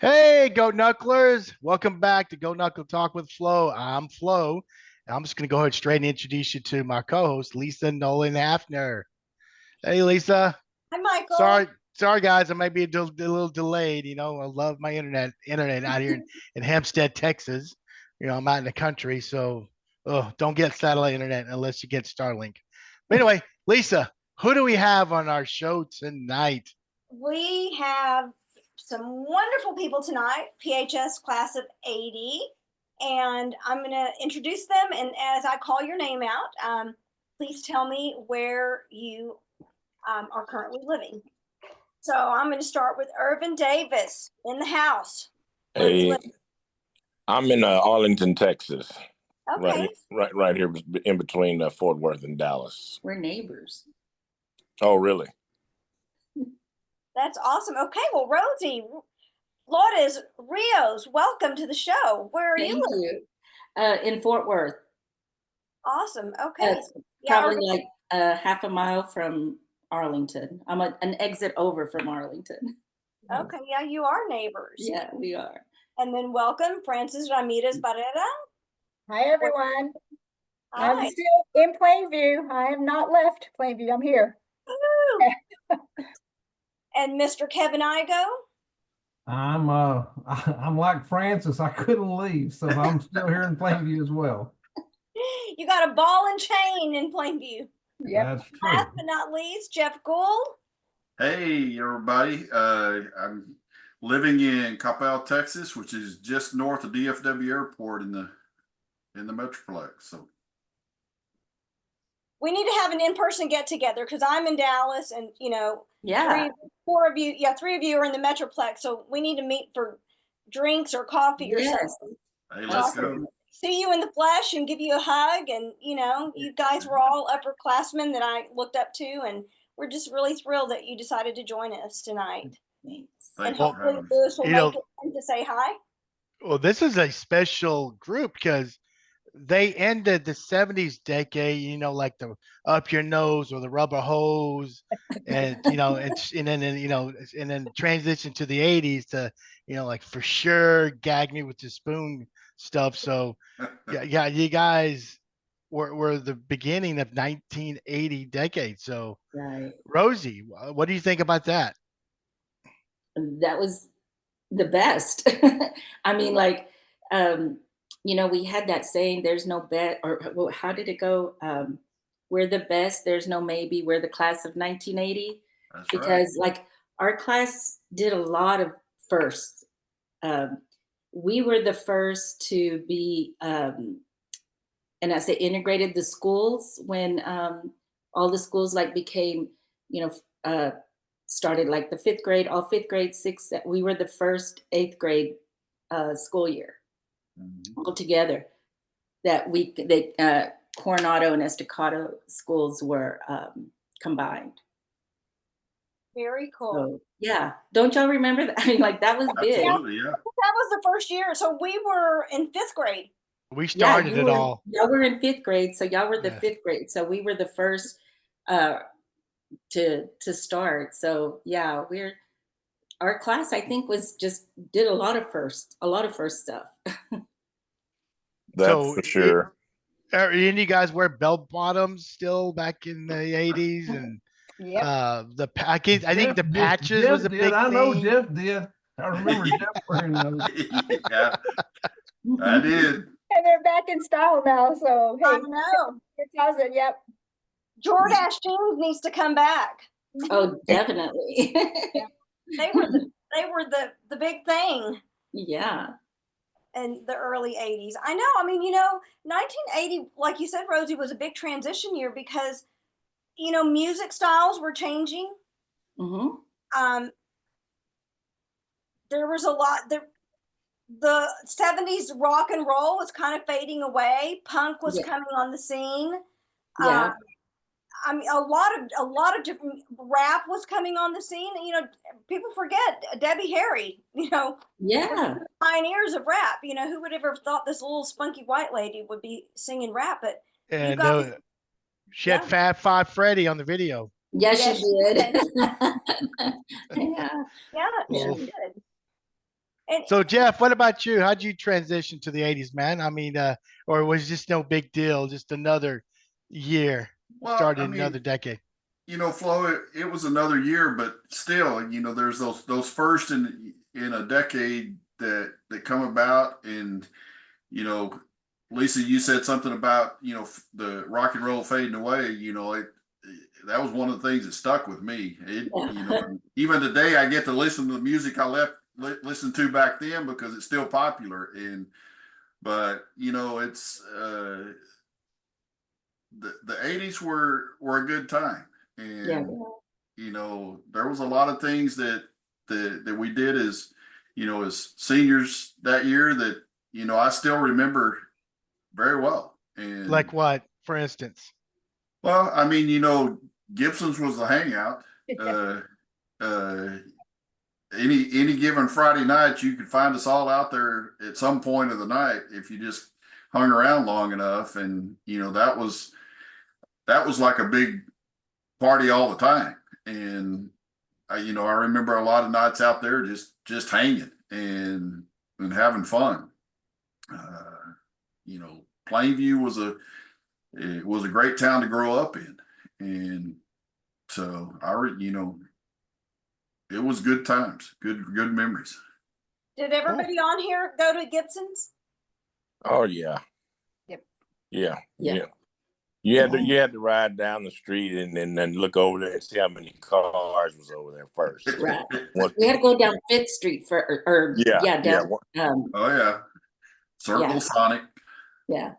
Hey, Go Knucklers. Welcome back to Go Knuckle Talk with Flo. I'm Flo. And I'm just going to go ahead straight and introduce you to my co-host, Lisa Nolan Hafner. Hey, Lisa. Hi, Michael. Sorry, guys. I might be a little delayed. I love my internet out here in Hempstead, Texas. I'm out in the country, so don't get satellite internet unless you get Starlink. But anyway, Lisa, who do we have on our show tonight? We have some wonderful people tonight, PHS Class of 80, and I'm going to introduce them. And as I call your name out, please tell me where you are currently living. So I'm going to start with Irvin Davis in the house. Where do you Hey, live? I'm in Arlington, Texas. Okay. Right here in between Fort Worth and Dallas. We're neighbors. Oh, really? That's awesome. Okay, well, Rosie, Lourdes Rios, welcome to the show. Where are you Thank living? you. In Fort Worth. Awesome. Okay. Probably like half a mile from Arlington. I'm an exit over from Arlington. Okay, yeah, you are neighbors. Yeah, we are. And then welcome, Francis Ramirez Barrera. Hi, everyone. Hi. I'm still in Plainview. I have not left Plainview. I'm here. And Mr. Kevin Igo. I'm like Francis. I couldn't leave, so I'm still here in Plainview as well. You got a ball and chain in Plainview. Yep. That's true. Last but not least, Jeff Gould. Hey, everybody. I'm living in Coppell, Texas, which is just north of DFW Airport in the Metroplex. So We need to have an in-person get-together because I'm in Dallas and, Yeah. three of you are in the Metroplex. So we need to meet for drinks or coffee or Yes. something. hey, let's go. See you in the flesh and give you a hug. And, you guys were all upperclassmen that I looked up to. And we're just really thrilled that you decided to join us tonight. Thanks. And Thank you for hopefully having us. Lewis will make it in to say hi. Well, this is a special group because they ended the 70s decade, like the up your nose or the rubber hose, and and then transition to the 80s to, like for sure, gag me with the spoon stuff. So yeah, you guys were the beginning of 1980 decade. So Right. Rosie, what do you think about that? That was the best. I mean, like, we had that saying, there's no bet, or well, how did it go? We're the best, there's no maybe, we're the class of 1980. That's Because right. like our class did a lot of firsts. Um, we were the first to be, and I say integrated the schools when all the schools like became, you know, started like the fifth grade, all fifth grade, sixth. We were the first eighth grade school year all together that Coronado and Estacado schools were combined. Very cool. So yeah, don't y'all remember that? I mean, like that was big. Absolutely, yeah. That was the first year. So we were in fifth grade. We started it all. Y'all were in fifth grade, so y'all were the Yeah. fifth grade. So we were the first to start. So yeah, our class I think did a lot of first stuff. That's for sure. Are any of you guys wear bell bottoms still back in the 80s? And Yep. I think the patches Jeff was a did. big I know thing. Jeff did. I remember Jeff wearing those. Yeah, I did. And they're back in style now. So, I hey, know. your closet. Yep. Jordache jeans needs to come back. Oh, definitely. They were the big thing Yeah. in the early 80s. I know. I mean, 1980, like you said, Rosie, was a big transition year because, music styles were changing. Mm-hmm. There was a lot. The 70s rock and roll was kind of fading away. Punk was coming on the scene. Yeah. I mean, a lot of different rap was coming on the scene. People forget Debbie Harry. Yeah. Pioneers of rap. Who would ever have thought this little spunky white lady would be singing rap? But you And guys, she had Fab Five Freddy on the video. Yes, Yes, she did. yeah, Well, she did. And So Jeff, what about you? How'd you transition to the 80s, man? I mean, or was it just no big deal, just another year, Well, started I another mean, decade? Flo, it was another year, but still, there's those first in a decade that come about, and you know, Lisa, you said something about the rock and roll fading away. That was one of the things that stuck with me. Even today, I get to listen to the music I listened to back then because it's still popular. But it's the '80s were a good time, Yeah. and there was a lot of things that we did as seniors that year that I still remember very well. And Like what, for instance? well, I mean, Gibson's was the hangout. Uh, uh, any given Friday night, you could find us all out there at some point of the night if you just hung around long enough, and that was like a big party all the time. And I remember a lot of nights out there just hanging and having fun. Plainview was a great town to grow up in, and so it was good times, good memories. did everybody on here go to Gibson's? Oh yeah. Yep. Yeah. Yeah. Yeah. You had to ride down the street and then look over there and see how many cars was over there first. Right. We had to go down Fifth Street down. Oh yeah, Circle Yeah. Sonic. Yeah.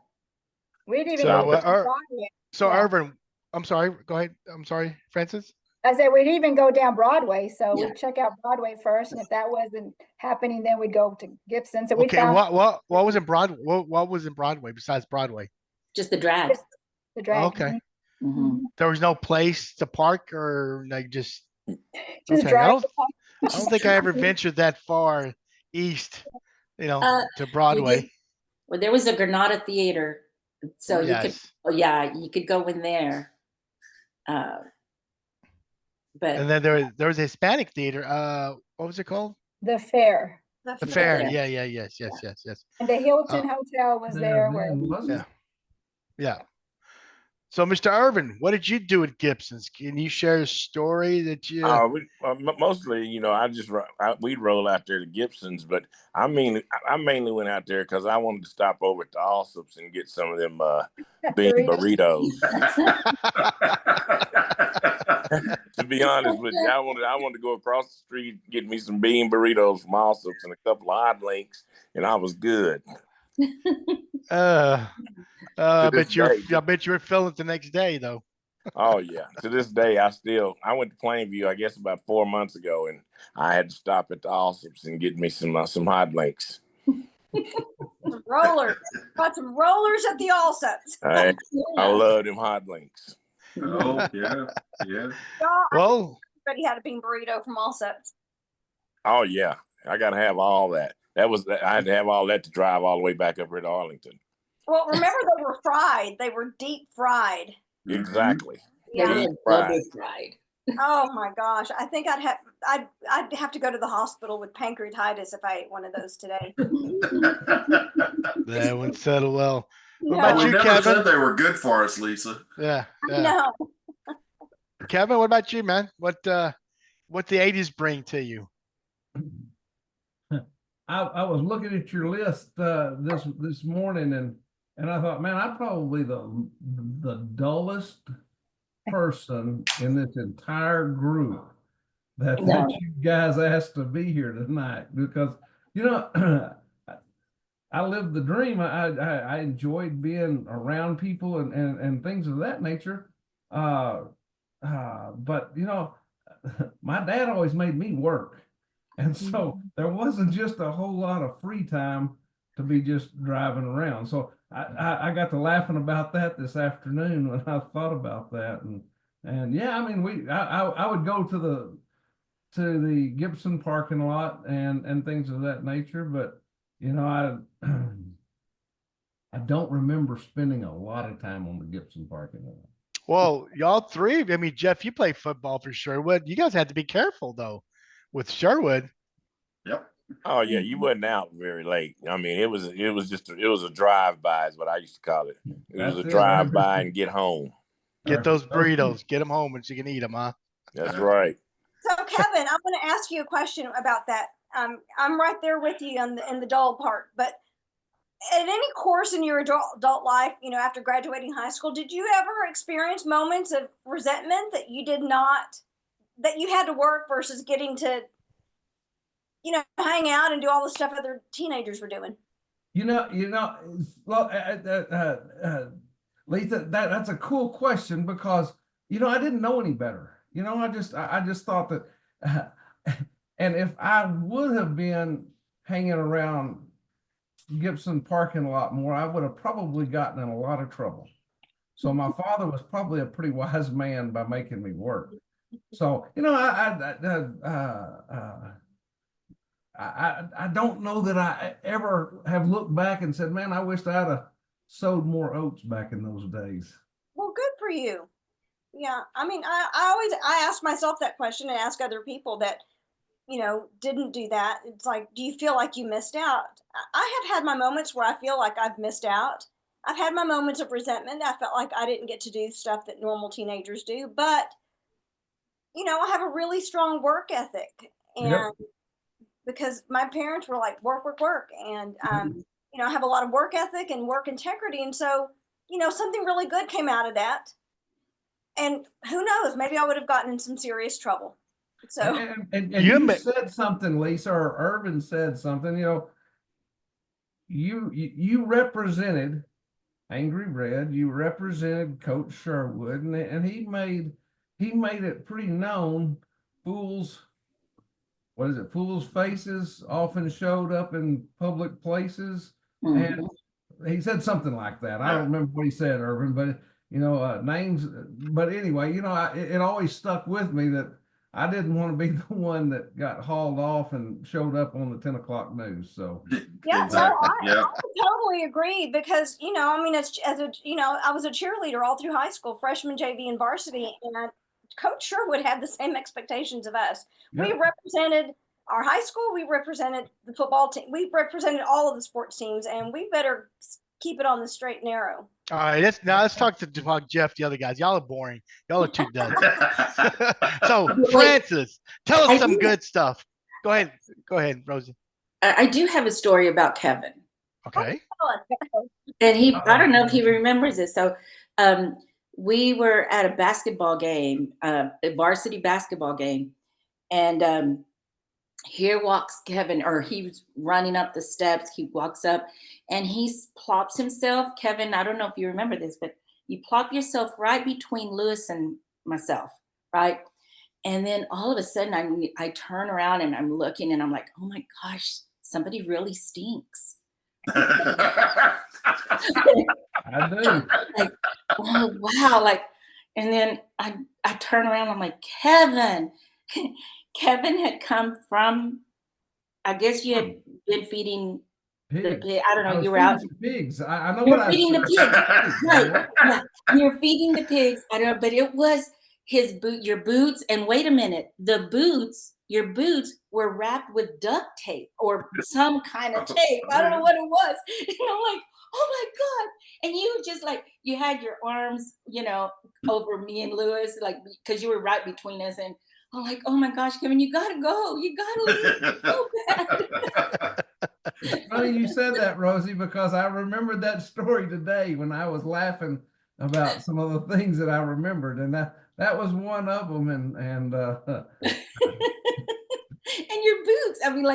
We'd even So, go down Ur- Broadway. So Yeah. Irvin, I'm sorry. Go ahead. I'm sorry, Francis. I said we'd even go down Broadway, so Yeah. we'd check out Broadway first, and if that wasn't happening, then we'd go to Gibson. So we Okay, found what was in Broadway? What was in Broadway besides Broadway? Just the drag. Just the drag. Okay. Mhm. There was no place to park or like just Just okay. drag. I don't think I ever ventured that far east, Uh, to Broadway. Well, there was a Granada Theater, so you could. Yes. Oh yeah, you could go in there. But And then there was a Hispanic theater. What was it called? The fair. The Fair. Fair. Yeah. Yes. And the Hilton Hotel was there where Yeah. Yeah. So, Mr. Irvin, what did you do at Gibson's? Can you share a story that you? Mostly, we'd roll out there to Gibson's, but I mainly went out there because I wanted to stop over at the Allsops and get some of them bean burritos. To be honest with you, I wanted to go across the street, get me some bean burritos from Allsops and a couple of odd links, and I was good. I bet you were feeling it the next day, though. Oh yeah. To this day, I went to Plainview, I guess about 4 months ago, and I had to stop at the Allsops and get me some hot links. Some rollers. Got some rollers at the Allsops. I love them hot links. Oh yeah. Well, Everybody had a bean burrito from Allsops. Oh yeah, I got to have all that. I had to have all that to drive all the way back up here to Arlington. Well, remember they were fried. They were deep fried. Exactly. Yeah. Deep fried. Oh my gosh! I think I'd have to go to the hospital with pancreatitis if I ate one of those today. that wouldn't settle well. What No. about We you, never Kevin? said they were good for us, Lisa. Yeah. No. Kevin, what about you, man? What the '80s bring to you? I was looking at your list this morning and I thought, man, I'm probably the dullest person in this entire group that you guys asked to be here tonight because I lived the dream. I enjoyed being around people and things of that nature. But my dad always made me work. And so there wasn't just a whole lot of free time to be just driving around. So I got to laughing about that this afternoon when I thought about that. And yeah, I mean, I would go to the Gibson parking lot and things of that nature, but I don't remember spending a lot of time on the Gibson parking lot. Well, y'all three. I mean, Jeff, you play football for Sherwood. You guys had to be careful though with Sherwood. Yep. Oh yeah, you wasn't out very late. I mean, it was a drive by is what I used to call it. It was That's a it. drive by and get home. Get those burritos, get them home, and you can eat them, huh? That's right. So Kevin, I'm going to ask you a question about that. I'm right there with you in the dull part, but at any course in your adult life, you know, after graduating high school, did you ever experience moments of resentment that you had to work versus getting to, you know, hang out and do all the stuff other teenagers were doing? Well, Lisa, that's a cool question because, I didn't know any better. I just thought that, and if I would have been hanging around Gibson parking lot more, I would have probably gotten in a lot of trouble. So my father was probably a pretty wise man by making me work. So, I don't know that I ever have looked back and said, man, I wished I'd have sowed more oats back in those days. Well, good for you. Yeah. I mean, I ask myself that question and ask other people that, you know, didn't do that. It's like, do you feel like you missed out? I have had my moments where I feel like I've missed out. I've had my moments of resentment. I felt like I didn't get to do stuff that normal teenagers do, but, you know, I have a really strong work ethic, and Yep. because my parents were like, work, work, work. And, you know, I have a lot of work ethic and work integrity. And so, you know, something really good came out of that. And who knows, maybe I would have gotten in some serious trouble. So And you said something, Lisa, or Irvin said something, you represented Angry Red, you represented Coach Sherwood, and he made it pretty known fools faces often showed up in public places. And he said something like that. I don't remember what he said, Irvin, but names. But anyway, it always stuck with me that I didn't want to be the one that got hauled off and showed up on the 10 o'clock news. So yeah, exactly. I totally agree because, I mean, I was a cheerleader all through high school, freshman, JV, and varsity, and Coach Sherwood had the same expectations of us. Yep. We represented our high school, we represented the football team, we represented all of the sports teams, and we better keep it on the straight and narrow. All right, let's talk to Jeff, the other guys. Y'all are boring. Y'all are too duds. So, Francis, tell us some good stuff. Go ahead, Rosie. I do have a story about Kevin. Okay. And I don't know if he remembers this. So, we were at a basketball game, a varsity basketball game, and here walks Kevin, or he was running up the steps. He walks up and he plops himself. Kevin, I don't know if you remember this, but you plop yourself right between Lewis and myself, right? And then all of a sudden I turn around and I'm looking and I'm like, oh my gosh, somebody really stinks. I do. Like, oh wow. Like, and then I turn around, I'm like, Kevin. Kevin had come from, I guess you had been feeding the pig. I don't know. You were out. Pigs. I know what feeding the pigs. Right. Yeah. You're feeding the pigs. I don't know, but it was your boots. And wait a minute, your boots were wrapped with duct tape or some kind of tape. I don't know what it was. And I'm like, oh my God. And you just you had your arms, over me and Lewis, because you were right between us. And I'm like, oh my gosh, Kevin, you gotta go. You gotta leave so bad. It's funny you said that, Rosie, because I remembered that story today when I was laughing about some of the things that I remembered, and that was one of them. And and your boots. I mean,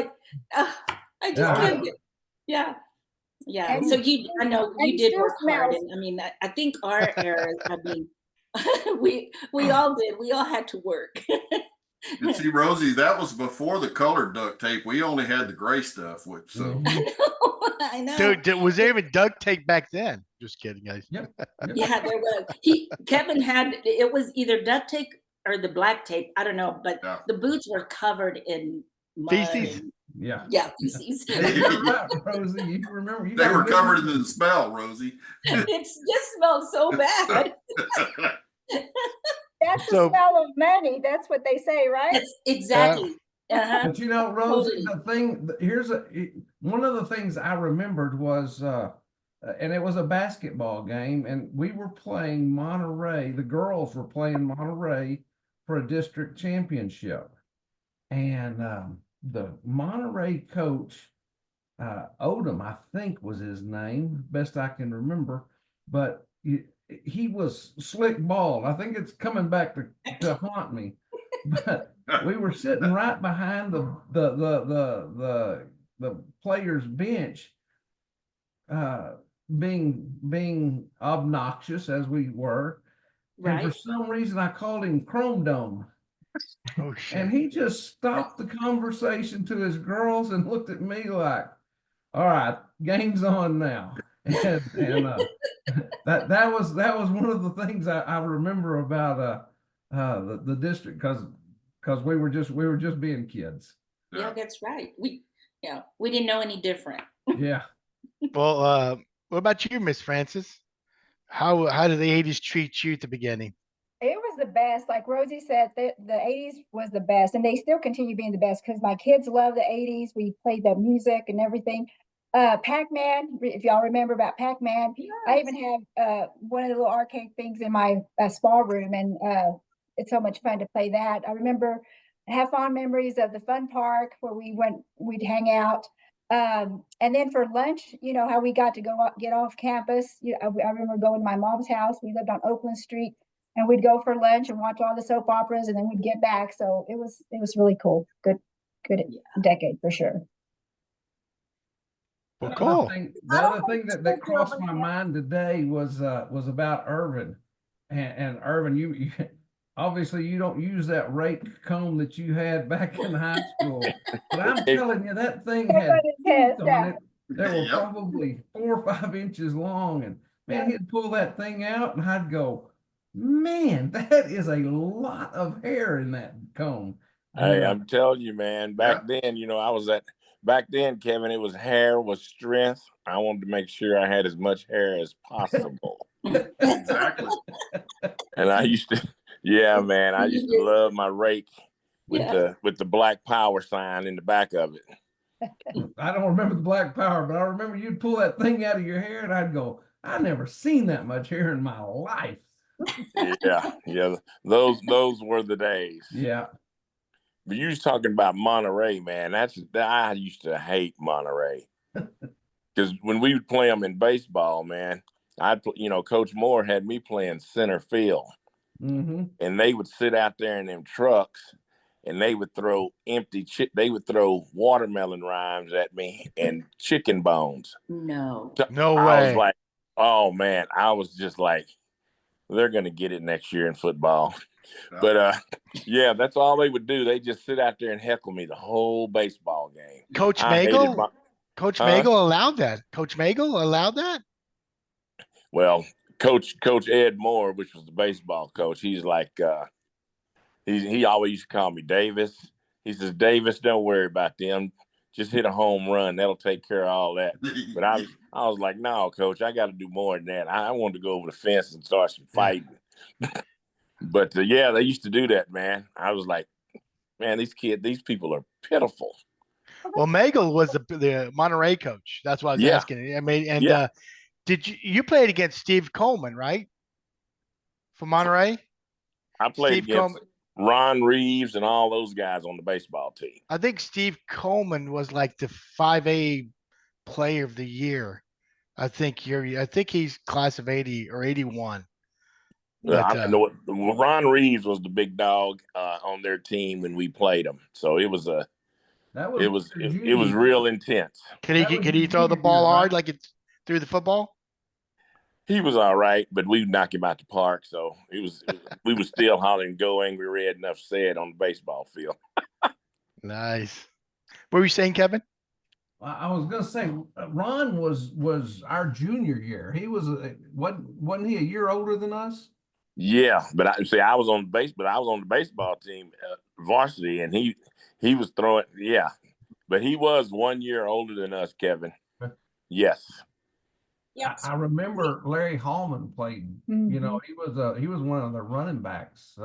I just couldn't. Yeah. And so I know you did work hard, and I mean, I think our eras. I mean, we all did. We all had to work. And see, Rosie, that was before the colored duct tape. We only had the gray stuff. So I know. Dude, was there even duct tape back then? Just kidding, guys. Yep. Yeah, there was. Kevin had, it was either duct tape or the black tape. I don't know, but the boots were covered in mud. Feces. Yeah, feces. You're right, Rosie. You remember? They were covered in the smell, Rosie. It just smelled so bad. That's the smell of money. That's what they say, right? That's exactly. But you know, Rosie, Totally. one of the things I remembered was, and it was a basketball game, and we were playing Monterey. The girls were playing Monterey for a district championship, and the Monterey coach, Odom, I think was his name, best I can remember, but he was slick bald. I think it's coming back to haunt me, but we were sitting right behind the players' bench, being obnoxious as we were, and for Right. some reason I called him Chrome Dome. Oh shit. And he just stopped the conversation to his girls and looked at me like, all right, game's on now. And that was one of the things I remember about the district, because we were just being kids. Yeah, that's right. We didn't know any different. Yeah. Well, what about you, Miss Francis? How did the 80s treat you at the beginning? It was the best. Like Rosie said, the 80s was the best, and they still continue being the best because my kids love the 80s. We played the music and everything. Pac-Man, if y'all remember about Pac-Man, Yes. I even have one of the little arcade things in my spa room, and it's so much fun to play that. I remember, I have fond memories of the fun park where we'd hang out. And then for lunch, you know how we got to get off campus. I remember going to my mom's house. We lived on Oakland Street, and we'd go for lunch and watch all the soap operas, and then we'd get back. So it was really cool. Good decade for sure. Well, cool. The other thing that crossed my mind today was about Irvin, and Irvin, you obviously you don't use that rake comb that you had back in high school, but I'm telling you, that thing had teeth on it. They were probably 4 or 5 inches long, and man, he'd pull that thing out, and I'd go, man, that is a lot of hair in that comb. Hey, I'm telling you, man, back then, back then, Kevin, it was hair was strength. I wanted to make sure I had as much hair as possible. Exactly. And I used to, man, I used to love my rake with the black power sign in the back of it. I don't remember the black power, but I remember you'd pull that thing out of your hair, and I'd go, I never seen that much hair in my life. Yeah. Those were the days. Yeah. But you was talking about Monterey, man. I used to hate Monterey because when we would play them in baseball, man, Coach Moore had me playing center field, and they would sit out there in them trucks, and they would throw they would throw watermelon rinds at me and chicken bones. No way. I was like, oh man, I was just like, they're gonna get it next year in football. But that's all they would do. They just sit out there and heckle me the whole baseball game. Coach Magel allowed that. Coach Magel allowed that. Well, Coach Ed Moore, which was the baseball coach, he's like, he always used to call me Davis. He says, Davis, don't worry about them. Just hit a home run. That'll take care of all that. But I was like, no, Coach, I got to do more than that. I wanted to go over the fence and start some fighting. But they used to do that, man. I was like, man, these people are pitiful. Well, Magel was the Monterey coach. That's why I was asking. I mean, and did you played against Steve Coleman, right? For Monterey? I played against Ron Reeves and all those guys on the baseball team. I think Steve Coleman was like the 5A player of the year. I think he's class of 80 or 81. I know Ron Reeves was the big dog on their team when we played them. So it was real intense. Can he throw the ball hard like it threw the football? He was all right, but we would knock him out the park. So we was still hollering, "Go Angry Red," enough said on the baseball field. Nice. What were you saying, Kevin? I was going to say, Ron was our junior year. He was wasn't he a year older than us? Yeah, but I was on the baseball team, varsity, and he was throwing. Yeah, but he was 1 year older than us, Kevin. Yes. Yep. I remember Larry Hallman played. You know, he was one of the running backs.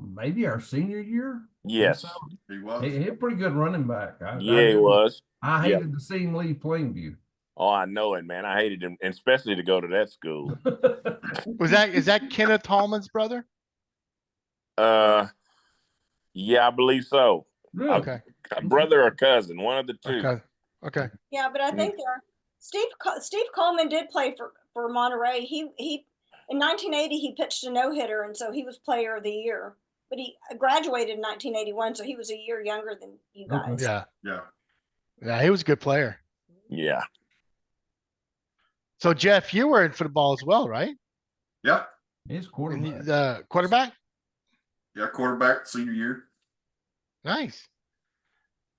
maybe our senior year. Yes. He was. He a pretty good running back. Yeah, he was. I Yeah. hated to see him leave Plainview. Oh, I know it, man. I hated him, and especially to go to that school. Is that Kenneth Tallman's brother? Yeah, I believe so. Really? Okay. A brother or cousin, one of the two. Okay. Yeah, but I think Steve Coleman did play for Monterey. He in 1980 he pitched a no-hitter, and so he was player of the year. But he graduated in 1981, so he was a year younger than you guys. Okay. Yeah. Yeah. Yeah, he was a good player. Yeah. So Jeff, you were in football as well, right? Yeah. He's And quarterback. the quarterback? Yeah. Quarterback senior year. Nice.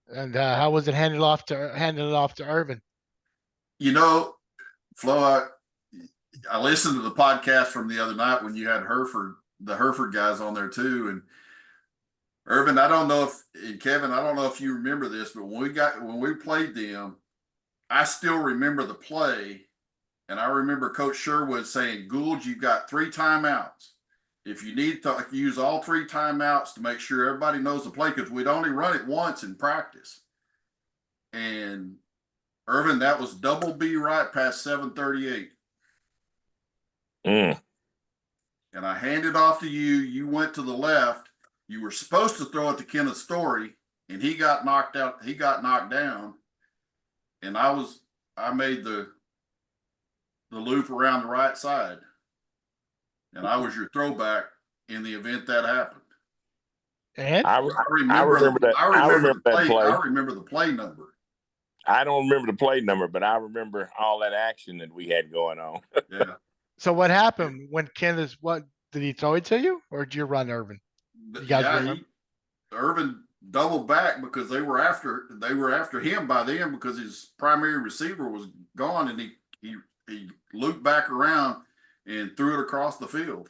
And how was it handed off to Irvin? You know, Flo, I listened to the podcast from the other night when you had the Hereford guys on there too. And Irvin, I don't know and Kevin, I don't know if you remember this, but when we played them, I still remember the play. And I remember Coach Sherwood saying, Gould, you've got 3 timeouts. If you need to use all 3 timeouts to make sure everybody knows the play, because we'd only run it once in practice. And Irvin, that was double B right past 7:38. And I handed off to you. You went to the left. You were supposed to throw it to Kenneth Story, and he got knocked out. He got knocked down. And I made the loop around the right side. And I was your throwback in the event that happened. And I remember that. I remember that play. I remember the play number. I don't remember the play number, but I remember all that action that we had going on. Yeah. so what happened when Kenneth, did he throw it to you or did you run Irvin? You guys remember? Irvin doubled back because they were after him by then because his primary receiver was gone, and he looped back around and threw it across the field.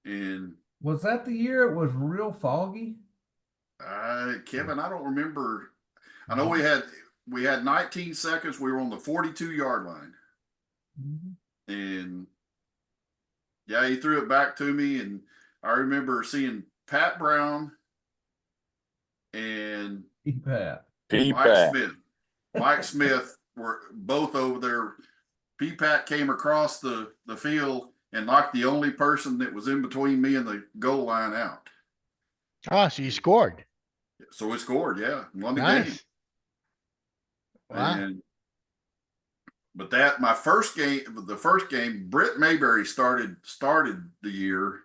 And was that the year it was real foggy? Kevin, I don't remember. I know we had 19 seconds. We were on the 42-yard line. Mm-hmm. And yeah, he threw it back to me, and I remember seeing Pat Brown and Mike Smith were both over there. P-Pat came across the field and knocked the only person that was in between me and the goal line out. Oh, so you scored. So we scored, yeah. Won the game. Wow. But the first game, Britt Mayberry started the year,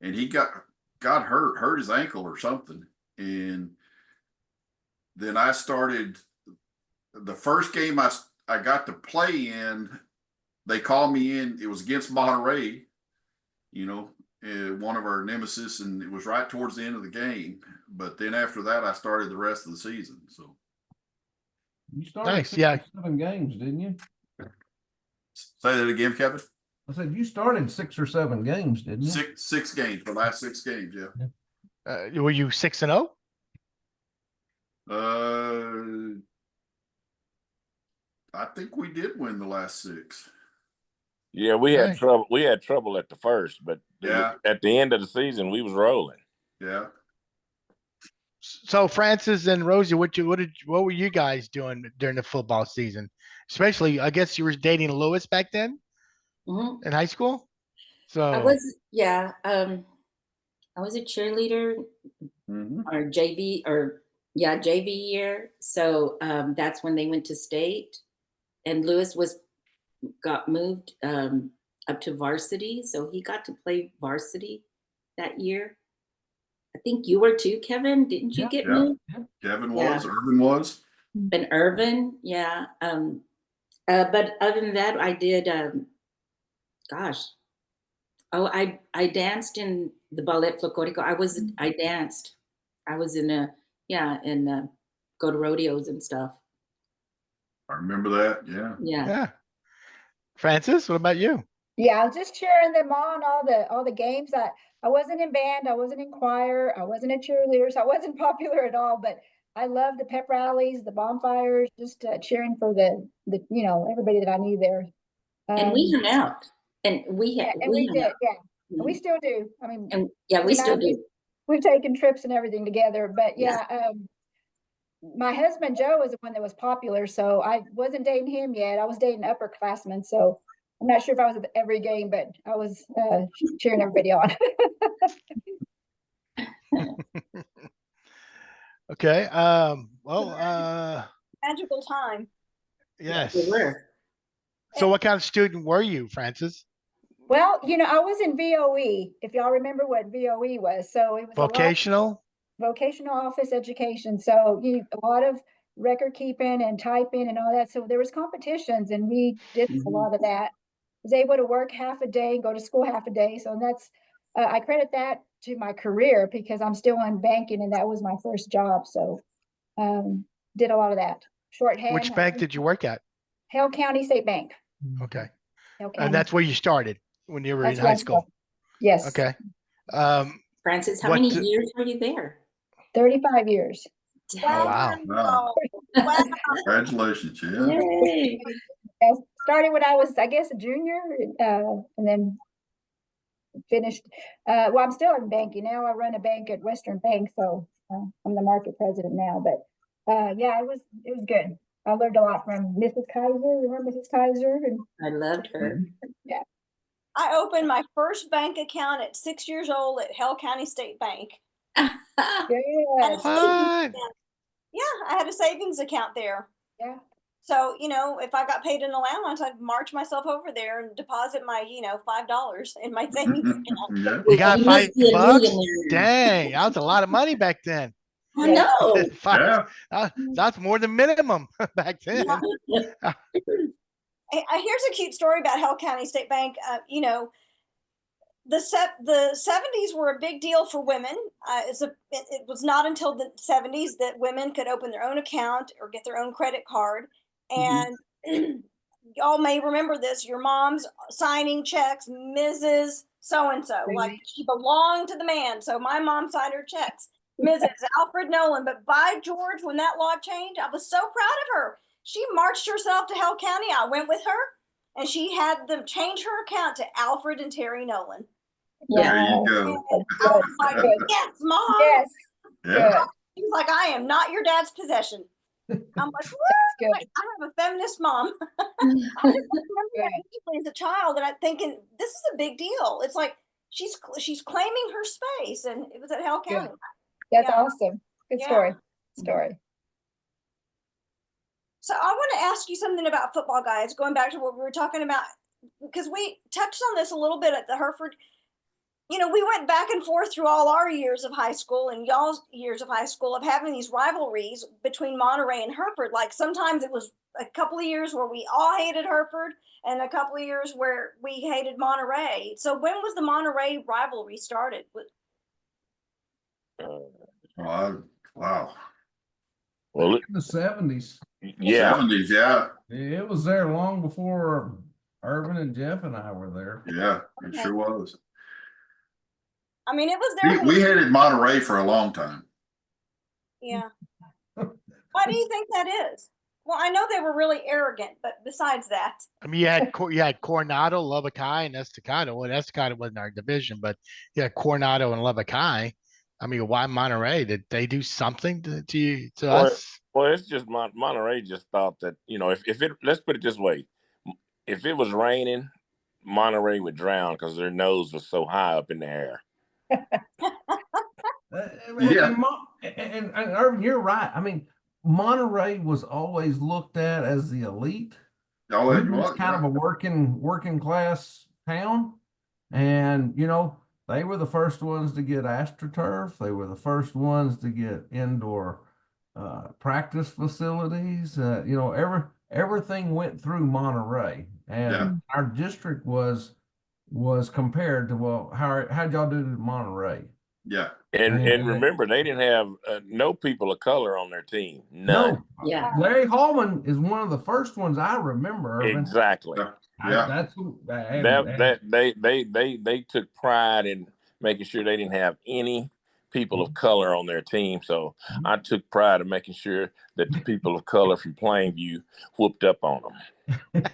and he got hurt his ankle or something. And then I started the first game I got to play in. They called me in. It was against Monterey, one of our nemesis, and it was right towards the end of the game. But then after that, I started the rest of the season. So you started 7 games, didn't you? Say that again, Kevin. I said you started 6 or 7 games, didn't you? Six games. The last 6 games, yeah. Were you 6-0? I think we did win the last 6. Yeah, we had trouble. We had trouble at the first, but at the end of the season, we was rolling. Yeah. So Francis and Rosie, what were you guys doing during the football season? Especially, I guess you were dating Lewis back then in high school. So I was a cheerleader or JV year. So that's when they went to state, and Lewis got moved up to varsity, so he got to play varsity that year. I think you were too, Kevin. Didn't you get moved? Yeah. Kevin was. Irvin was. And Irvin, yeah. But other than that, I did. I danced in the Ballet Folklorico. I danced. I was in go to rodeos and stuff. I remember that. Yeah. Yeah. Francis, what about you? Yeah, I was just cheering them on all the games. I wasn't in band, I wasn't in choir, I wasn't a cheerleader, so I wasn't popular at all. But I loved the pep rallies, the bonfires, just cheering for the everybody that I knew there. And we hung out, and we did, yeah. We still do. I mean, And yeah, we you know, still do. we've taken trips and everything together, but yeah, my husband Joe is the one that was popular, so I wasn't dating him yet. I was dating upperclassmen, so I'm not sure if I was at every game, but I was cheering everybody on. Okay. Magical time. Yes. We were. So what kind of student were you, Francis? Well, you know, I was in VOE, if y'all remember what VOE was. So it was Vocational? vocational office education. So a lot of record keeping and typing and all that. So there was competitions, and we did a lot of that. Was able to work half a day and go to school half a day. So that's I credit that to my career because I'm still in banking, and that was my first job. So did a lot of that. Shorthand. Which bank did you work at? Hale County State Bank. Okay. Hale County. And that's where you started when you were in That's high where I school. started. Yes. Okay. Francis, how many years were you there? 35 years. Oh, wow. Wow. Wow. Congratulations, yeah. Yay. I started when I was, I guess, a junior, and then finished. Well, I'm still in banking now. I run a bank at Western Bank, so I'm the market president now. But yeah, it was good. I learned a lot from Mrs. Kaiser. Remember Mrs. Kaiser? And I loved her. yeah. I opened my first bank account at 6 years old at Hale County State Bank. Yes. What? Yeah, I had a savings account there. Yeah. So, you know, if I got paid an allowance, I'd march myself over there and deposit my, $5 in my savings account. Yeah. You got You must be a $5? millionaire. Dang, that was a lot of money back then. I know. That's more than minimum back then. Here's a cute story about Hale County State Bank. The 70s were a big deal for women. It was not until the 70s that women could open their own account or get their own credit card. And y'all may remember this, your mom's signing checks, Mrs. So-and-so, like she belonged to the man. So my mom signed her checks, Mrs. Alfred Nolan. But by George, when that law changed, I was so proud of her. She marched herself to Hale County. I went with her, and she had them change her account to Alfred and Terry Nolan. There you go. I was like, yes, Mom. Yes. Yeah. She was like, I am not your dad's possession. I'm like, Good. I have a feminist mom. I just remember that as a child, and I'm thinking, this is a big deal. It's like she's claiming her space, and it was at Hale County. That's awesome. Good story. So I want to ask you something about football, guys, going back to what we were talking about, because we touched on this a little bit at the Hereford. We went back and forth through all our years of high school and y'all's years of high school of having these rivalries between Monterey and Hereford. Like sometimes it was a couple of years where we all hated Hereford and a couple of years where we hated Monterey. So when was the Monterey rivalry started? Wow. Well, In the 70s. yeah. 70s, yeah. It was there long before Irvin and Jeff and I were there. Yeah, it sure was. I mean, it was there. We hated Monterey for a long time. Yeah. Why do you think that is? Well, I know they were really arrogant, but besides that. I mean, you had Coronado, Lubbock High, and Estacado. Well, Estacado wasn't our division, but you had Coronado and Lubbock High. I mean, why Monterey? Did they do something to us? Well, it's just Monterey just thought that, if it, let's put it this way, if it was raining, Monterey would drown because their nose was so high up in the air. And Irvin, you're right. I mean, Monterey was always looked at as the elite. Oh, It was kind of a working class town, and they were the first ones to get AstroTurf. They were the first ones to get indoor practice facilities. Everything went through Monterey, and our district was compared to, well, how'd y'all do to Monterey? Yeah. And remember, they didn't have no people of color on their team. None. No. Yeah. Larry Hallman is one of the first ones I remember. Irvin. Exactly. Yeah. They took pride in making sure they didn't have any people of color on their team. So I took pride in making sure that the people of color from Plainview whooped up on them.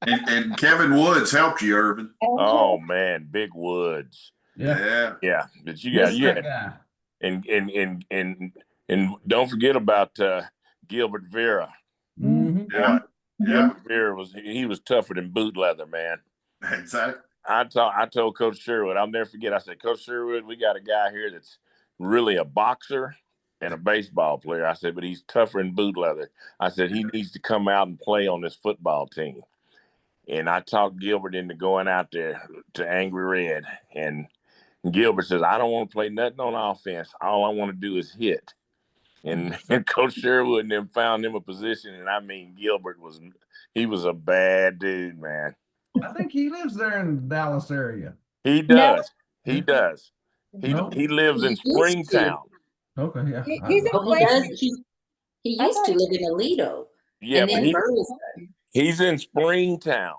And Kevin Woods helped you, Irvin. Oh man, Big Woods. Yeah. Yeah. But you Miss got that guy. and don't forget about Gilbert Vera. Mhm. Yeah. Yeah. Gilbert Vera he was tougher than boot leather, man. Exactly. I told Coach Sherwood, I'll never forget. I said, Coach Sherwood, we got a guy here that's really a boxer and a baseball player. I said, but he's tougher than boot leather. I said, he needs to come out and play on this football team. And I talked Gilbert into going out there to Angry Red. And Gilbert says, I don't want to play nothing on offense. All I want to do is hit. And Coach Sherwood and them found him a position. And I mean, Gilbert was a bad dude, man. I think he lives there in the Dallas area. He does. No. He does. He lives in Springtown. Okay, yeah. He's in Oh, he does. He I used thought to he- live in Aledo. Yeah, and but then Burleson. he's in Springtown,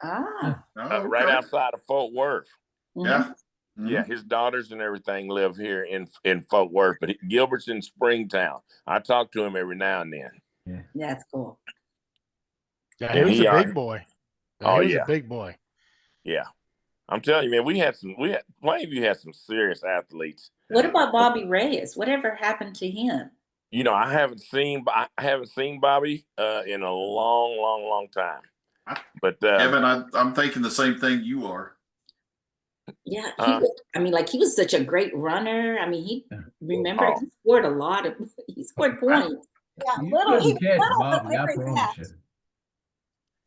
Ah. Oh, right okay. outside of Fort Worth. Yeah. Yeah, his daughters and everything live here in Fort Worth, but Gilbert's in Springtown. I talk to him every now and then. Yeah. That's cool. Yeah, And he was a big boy. Oh, he was yeah. a big boy. Yeah. I'm telling you, man, Plainview had some serious athletes. What about Bobby Reyes? Whatever happened to him? You know, I haven't seen Bobby in a long time. But Kevin, I'm thinking the same thing you are. Yeah, he was such a great runner. I mean, he scored a lot of he scored points. Yeah, You little, he couldn't catch little, but Bobby, I very promise fast. you.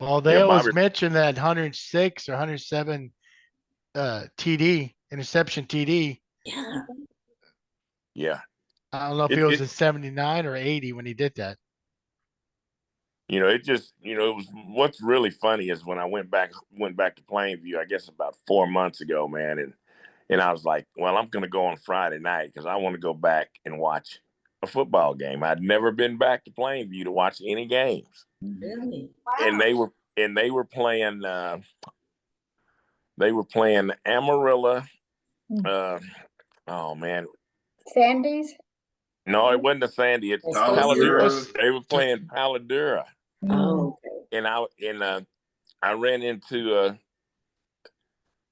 Well, they Yeah, always Bobby- mention that 106 or 107 TD, interception TD. Yeah. Yeah. I don't know if it was in 79 or 80 when he did that. You know, it was what's really funny is when I went back to Plainview, I guess about 4 months ago, man, and I was like, well, I'm going to go on Friday night because I want to go back and watch a football game. I'd never been back to Plainview to watch any games. Really? Wow. And they were playing Amarillo. Oh man, Sandy's. no, it wasn't the Sandy. It's Paladura. They were playing Paladura, Oh, okay. and I ran into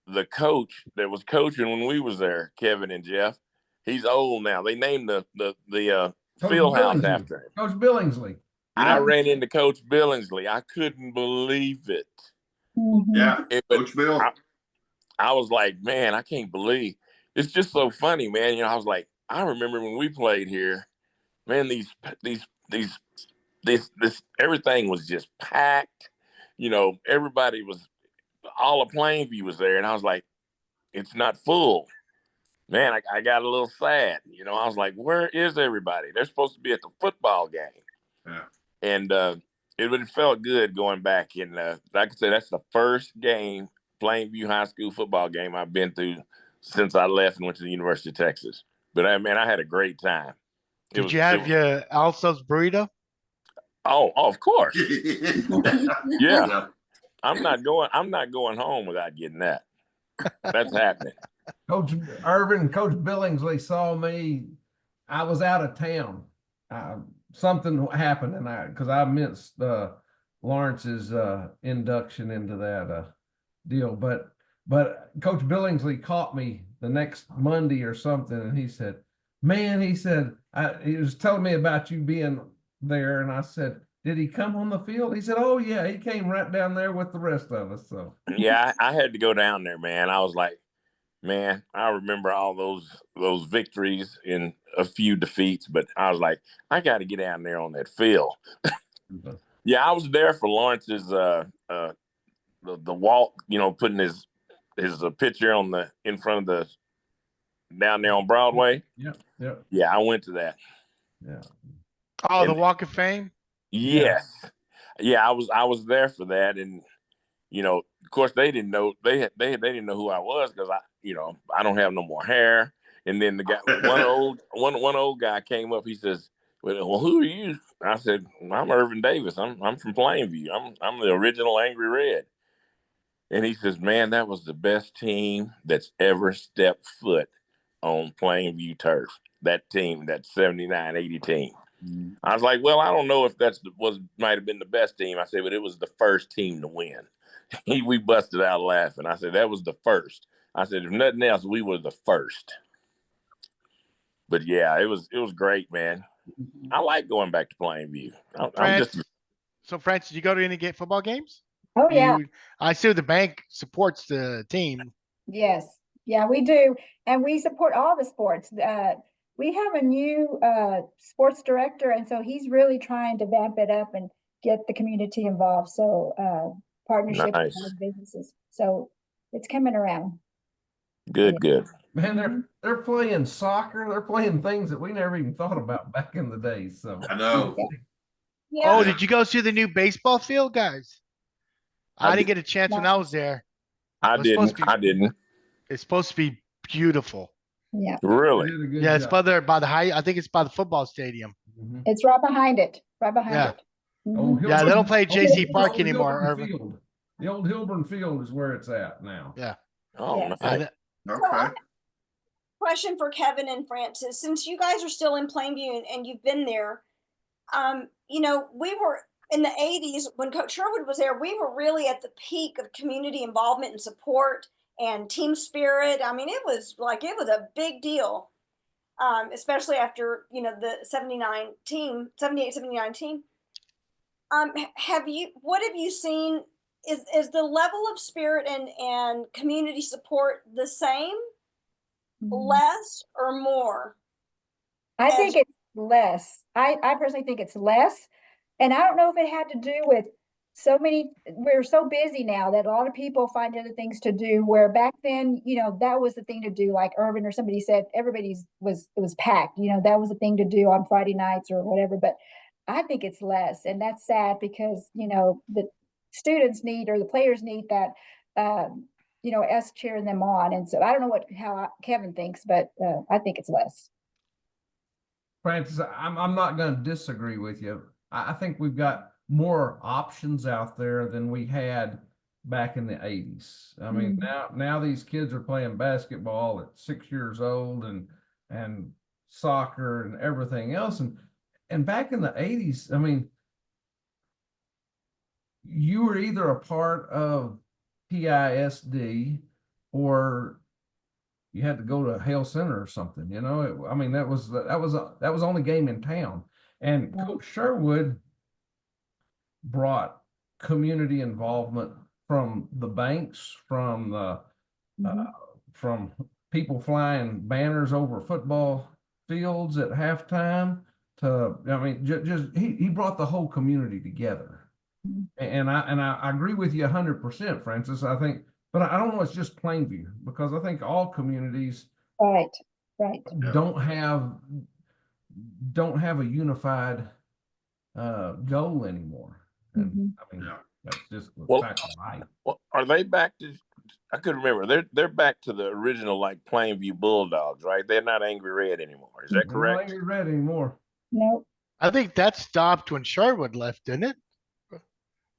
the coach that was coaching when we was there, Kevin and Jeff. He's old now. They named the field house after him. Coach Billingsley. I ran into Coach Billingsley. I couldn't believe it. Yeah, But Coach Bill. I was like, man, I can't believe it's just so funny, man. You know, I was like, I remember when we played here, man. This everything was just packed. You know, everybody was all of Plainview was there, and I was like, it's not full. Man, I got a little sad. You know, I was like, where is everybody? They're supposed to be at the football game. Yeah. And it felt good going back. And like I said, that's the first game, Plainview High School football game I've been through since I left and went to the University of Texas. But I had a great time. Did you have your Also's burrito? Oh, of course. Yeah. Yeah. I'm not going home without getting that. That's happening. Coach Irvin, Coach Billingsley saw me. I was out of town. Something happened, and because I missed Lawrence's induction into that deal. But Coach Billingsley caught me the next Monday or something, and he said, "Man," he said, he was telling me about you being there, and I said, "Did he come on the field?" He said, "Oh yeah, he came right down there with the rest of us." So yeah, I had to go down there, man. I was like, man, I remember all those victories and a few defeats, but I was like, I got to get down there on that field. Yeah, I was there for Lawrence's the walk, you know, putting his picture in front of the down there on Broadway. Yeah, I went to that. Yeah. Oh, the Walk of Fame. Yes. Yeah, I was there for that, and you know, of course, they didn't know they didn't know who I was because I don't have no more hair. And then the guy, one old guy came up. He says, "Well, who are you?" I said, "I'm Irvin Davis. I'm from Plainview. I'm the original Angry Red." And he says, "Man, that was the best team that's ever stepped foot on Plainview turf. That team, that 79-80 team. I was like, well, I don't know if might have been the best team. I said, but it was the first team to win. We busted out laughing. I said, that was the first. I said, if nothing else, we were the first. But yeah, it was great, man. I like going back to Plainview. So, France, did you go to any football games? Oh, yeah. I see the bank supports the team. Yes. Yeah, we do. And we support all the sports. We have a new sports director, and so he's really trying to vamp it up and get the community involved. So partnership with other businesses. So it's coming around. Good. Man, they're playing soccer. They're playing things that we never even thought about back in the day. So I know. Yeah. Oh, did you go see the new baseball field, guys? I didn't get a chance when I was there. I didn't. It's supposed to be beautiful. Yeah. Really? Yeah, it's by the high. I think it's by the football stadium. It's right behind it. Right behind it. Oh, yeah, they don't play JC Park old anymore. Field. The old Hilburn Field is where it's at now. Yeah. Oh, nice. Okay. Question for Kevin and Francis, since you guys are still in Plainview and you've been there, we were in the 80s when Coach Sherwood was there, we were really at the peak of community involvement and support and team spirit. I mean, it was a big deal, especially after, the 78, 79 team. What have you seen? Is the level of spirit and community support the same, less, or more? I think it's less. I personally think it's less. And I don't know if it had to do with we're so busy now that a lot of people find other things to do, where back then, that was the thing to do. Like Irvin or somebody said, it was packed, that was the thing to do on Friday nights or whatever. But I think it's less. And that's sad because, the students need, or the players need that, us cheering them on. And so I don't know how Kevin thinks, but I think it's less. Francis, I'm not going to disagree with you. I think we've got more options out there than we had back in the 80s. I mean, now these kids are playing basketball at 6 years old and soccer and everything else. And back in the 80s, I mean, you were either a part of PISD or you had to go to Hale Center or something, that was the only game in town. And Coach Sherwood brought community involvement from the banks, from people flying banners over football fields at halftime he brought the whole community together. And I agree with you 100%, Francis. I think, but I don't know, it's just Plainview, because I think all communities don't have a unified goal anymore. And that's just the fact of life. Well, are they back to? I couldn't remember. They're back to the original Plainview Bulldogs, right? They're not Angry Red anymore. Is that correct? Not Angry Red anymore. No. I think that stopped when Sherwood left, didn't it?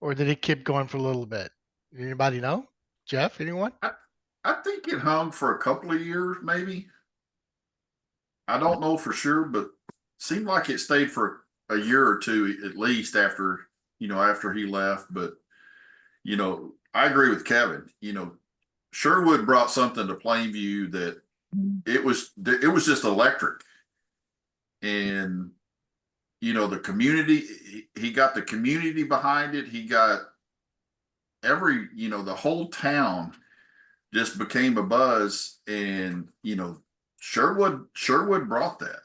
Or did it keep going for a little bit? Anybody know? Jeff, anyone? I think it hung for a couple of years, maybe. I don't know for sure, but seemed like it stayed for a year or two at least after he left. But I agree with Kevin. Sherwood brought something to Plainview that it was just electric. And the community, he got the community behind it. He got the whole town just became a buzz, and Sherwood brought that.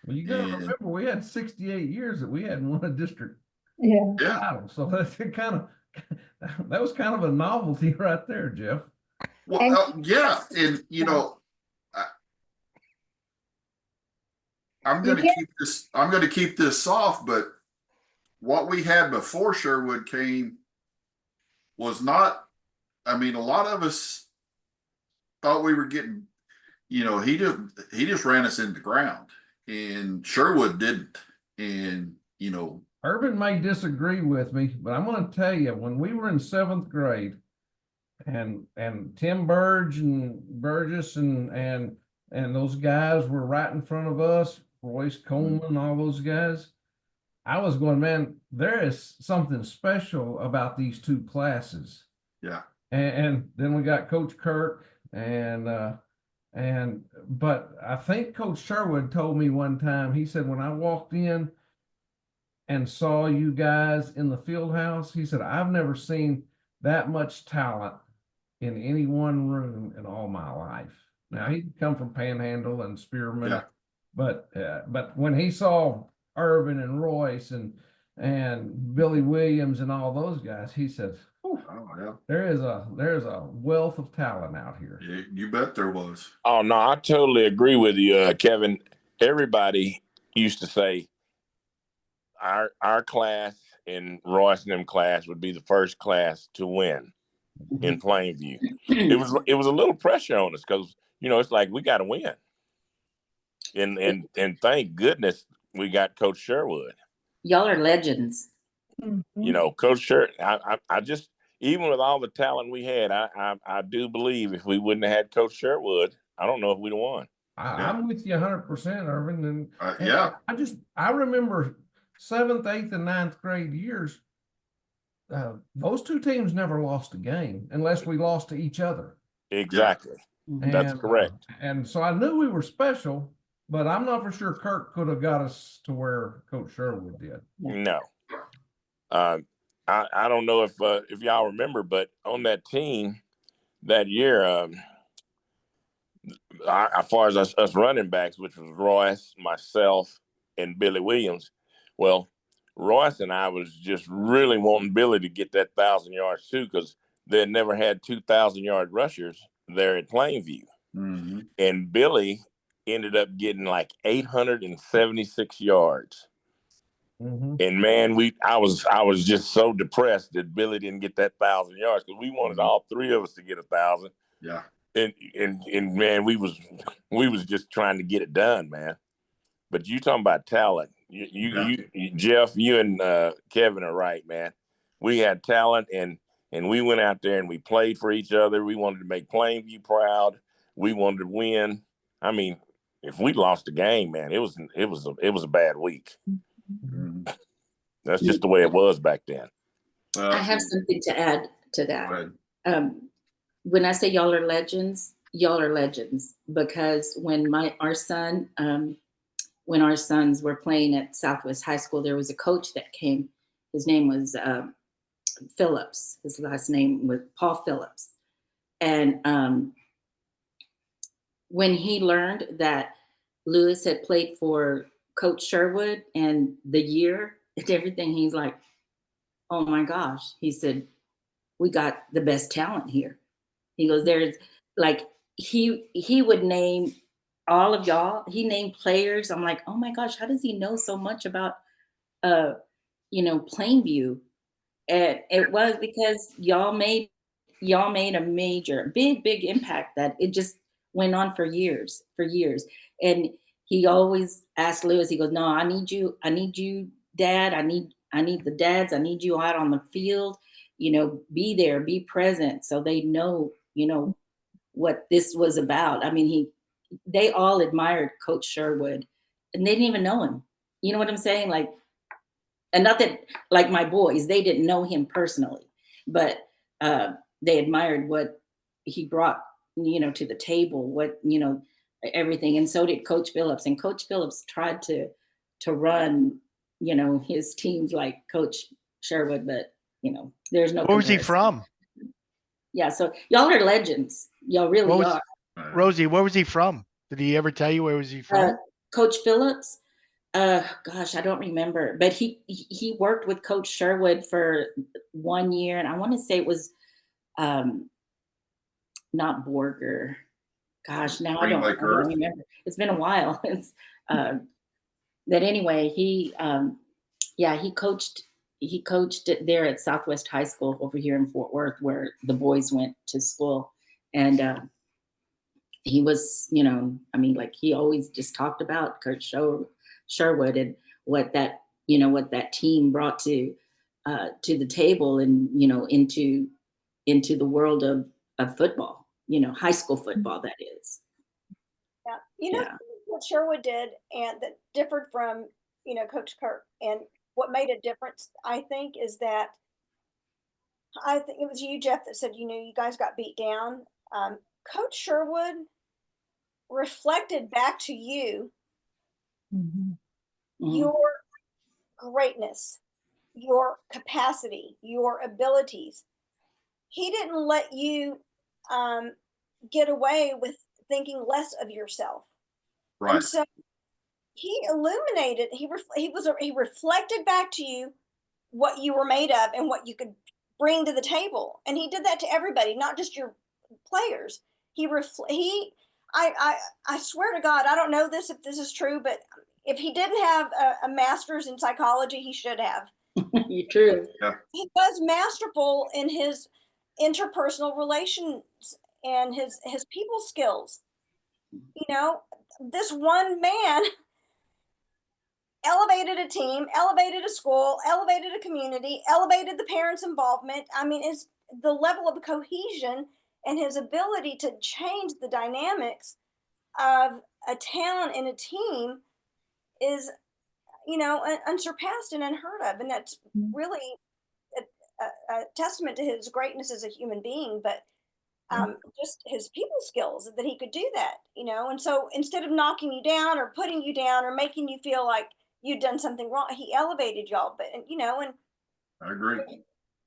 Well, you gotta remember, we had 68 years that we hadn't won a district Yeah. title, so that's that was kind of a novelty right there, Jeff. Well, yeah, and I'm going to keep this soft, but what we had before Sherwood came was not. I mean, a lot of us thought we were getting. He just ran us into the ground, and Sherwood didn't. And Urban may disagree with me, but I'm going to tell you, when we were in 7th grade, and Tim Burge and Burgess and and those guys were right in front of us, Royce Coleman, all those guys. I was going, man, there is something special about these two classes. Yeah. And then we got Coach Kirk but I think Coach Sherwood told me one time, he said, when I walked in and saw you guys in the field house, he said, I've never seen that much talent in any one room in all my life. Now he'd come from Panhandle and Spearman, Yeah. but when he saw Irvin and Royce and Billy Williams and all those guys, he said, Oh, yeah. there's a wealth of talent out here. You bet there was. Oh no, I totally agree with you, Kevin. Everybody used to say our class and Royce and them class would be the first class to win in Plainview. It was a little pressure on us because it's like we got to win, and thank goodness we got Coach Sherwood. Y'all are legends. Coach Sherwood. I just, even with all the talent we had, I do believe if we wouldn't have had Coach Sherwood, I don't know if we'd have won. I'm with you 100%, Irvin. And yeah. I remember 7th, 8th, and 9th grade years. Those two teams never lost a game unless we lost to each other. Exactly. That's correct. And so I knew we were special, but I'm not for sure Kirk could have got us to where Coach Sherwood did. No. I don't know if y'all remember, but on that team that year, as far as us running backs, which was Royce, myself, and Billy Williams, well, Royce and I was just really wanting Billy to get that 1,000 yards too, because they had never had 2,000-yard rushers there at Plainview. Mm-hmm. And Billy ended up getting like 876 yards. Mm-hmm. And man, I was just so depressed that Billy didn't get that 1,000 yards because we wanted all three of us to get 1,000. Yeah. And man, we was just trying to get it done, man. But you talking about talent. You Jeff, you and Kevin are right, man. We had talent and we went out there and we played for each other. We wanted to make Plainview proud. We wanted to win. I mean, if we lost the game, man, it was a bad week. Mm-hmm. That's just the way it was back then. I have something to add to that. When I say y'all are legends because when our sons were playing at Southwest High School, there was a coach that came. His name was Phillips. His last name was Paul Phillips. And when he learned that Lewis had played for Coach Sherwood and the year and everything, he's like, oh my gosh. He said, we got the best talent here. He goes, there's like, he would name all of y'all. He named players. I'm like, oh my gosh, how does he know so much about, Plainview? And it was because y'all made a major, big impact that it just went on for years. And he always asked Lewis, he goes, no, I need you, Dad. I need the dads. I need you out on the field, be there, be present. So they know, what this was about. I mean, they all admired Coach Sherwood and they didn't even know him. You know what I'm saying? Like, and not that like my boys, they didn't know him personally, but they admired what he brought, to the table, what, everything. And so did Coach Phillips. And Coach Phillips tried to run, his teams like Coach Sherwood, but, there's no Where was he comparison. from? Yeah, so y'all are legends. Y'all really are. Rosie, where was he from? Did he ever tell you where was he from? Coach Phillips, gosh, I don't remember, but he worked with Coach Sherwood for 1 year, and I want to say it was not Borger. Gosh, now I don't remember. It's been a while. But anyway, he coached it there at Southwest High School over here in Fort Worth, where the boys went to school, and he was, he always just talked about Coach Sherwood and what that team brought to the table and, into the world of football, high school football, that is. Yeah. You know Yeah. what Sherwood did and that differed from, Coach Kirk, and what made a difference, I think, is that I think it was you, Jeff, that said, you guys got beat down. Coach Sherwood reflected back to you Mhm. your greatness, your capacity, your abilities. He didn't let you get away with thinking less of yourself. Right. And so he illuminated, he reflected back to you what you were made of and what you could bring to the table. And he did that to everybody, not just your players. I swear to God, I don't know if this is true, but if he didn't have a master's in psychology, he should have. You're true. He was masterful in his interpersonal relations and his people skills. This one man elevated a team, elevated a school, elevated a community, elevated the parents' involvement. I mean, it's the level of cohesion and his ability to change the dynamics of a town and a team is, unsurpassed and unheard of. And that's really a testament to his greatness as a human being, but just his people skills that he could do that, And so instead of knocking you down or putting you down or making you feel like you'd done something wrong, he elevated y'all. But and I agree.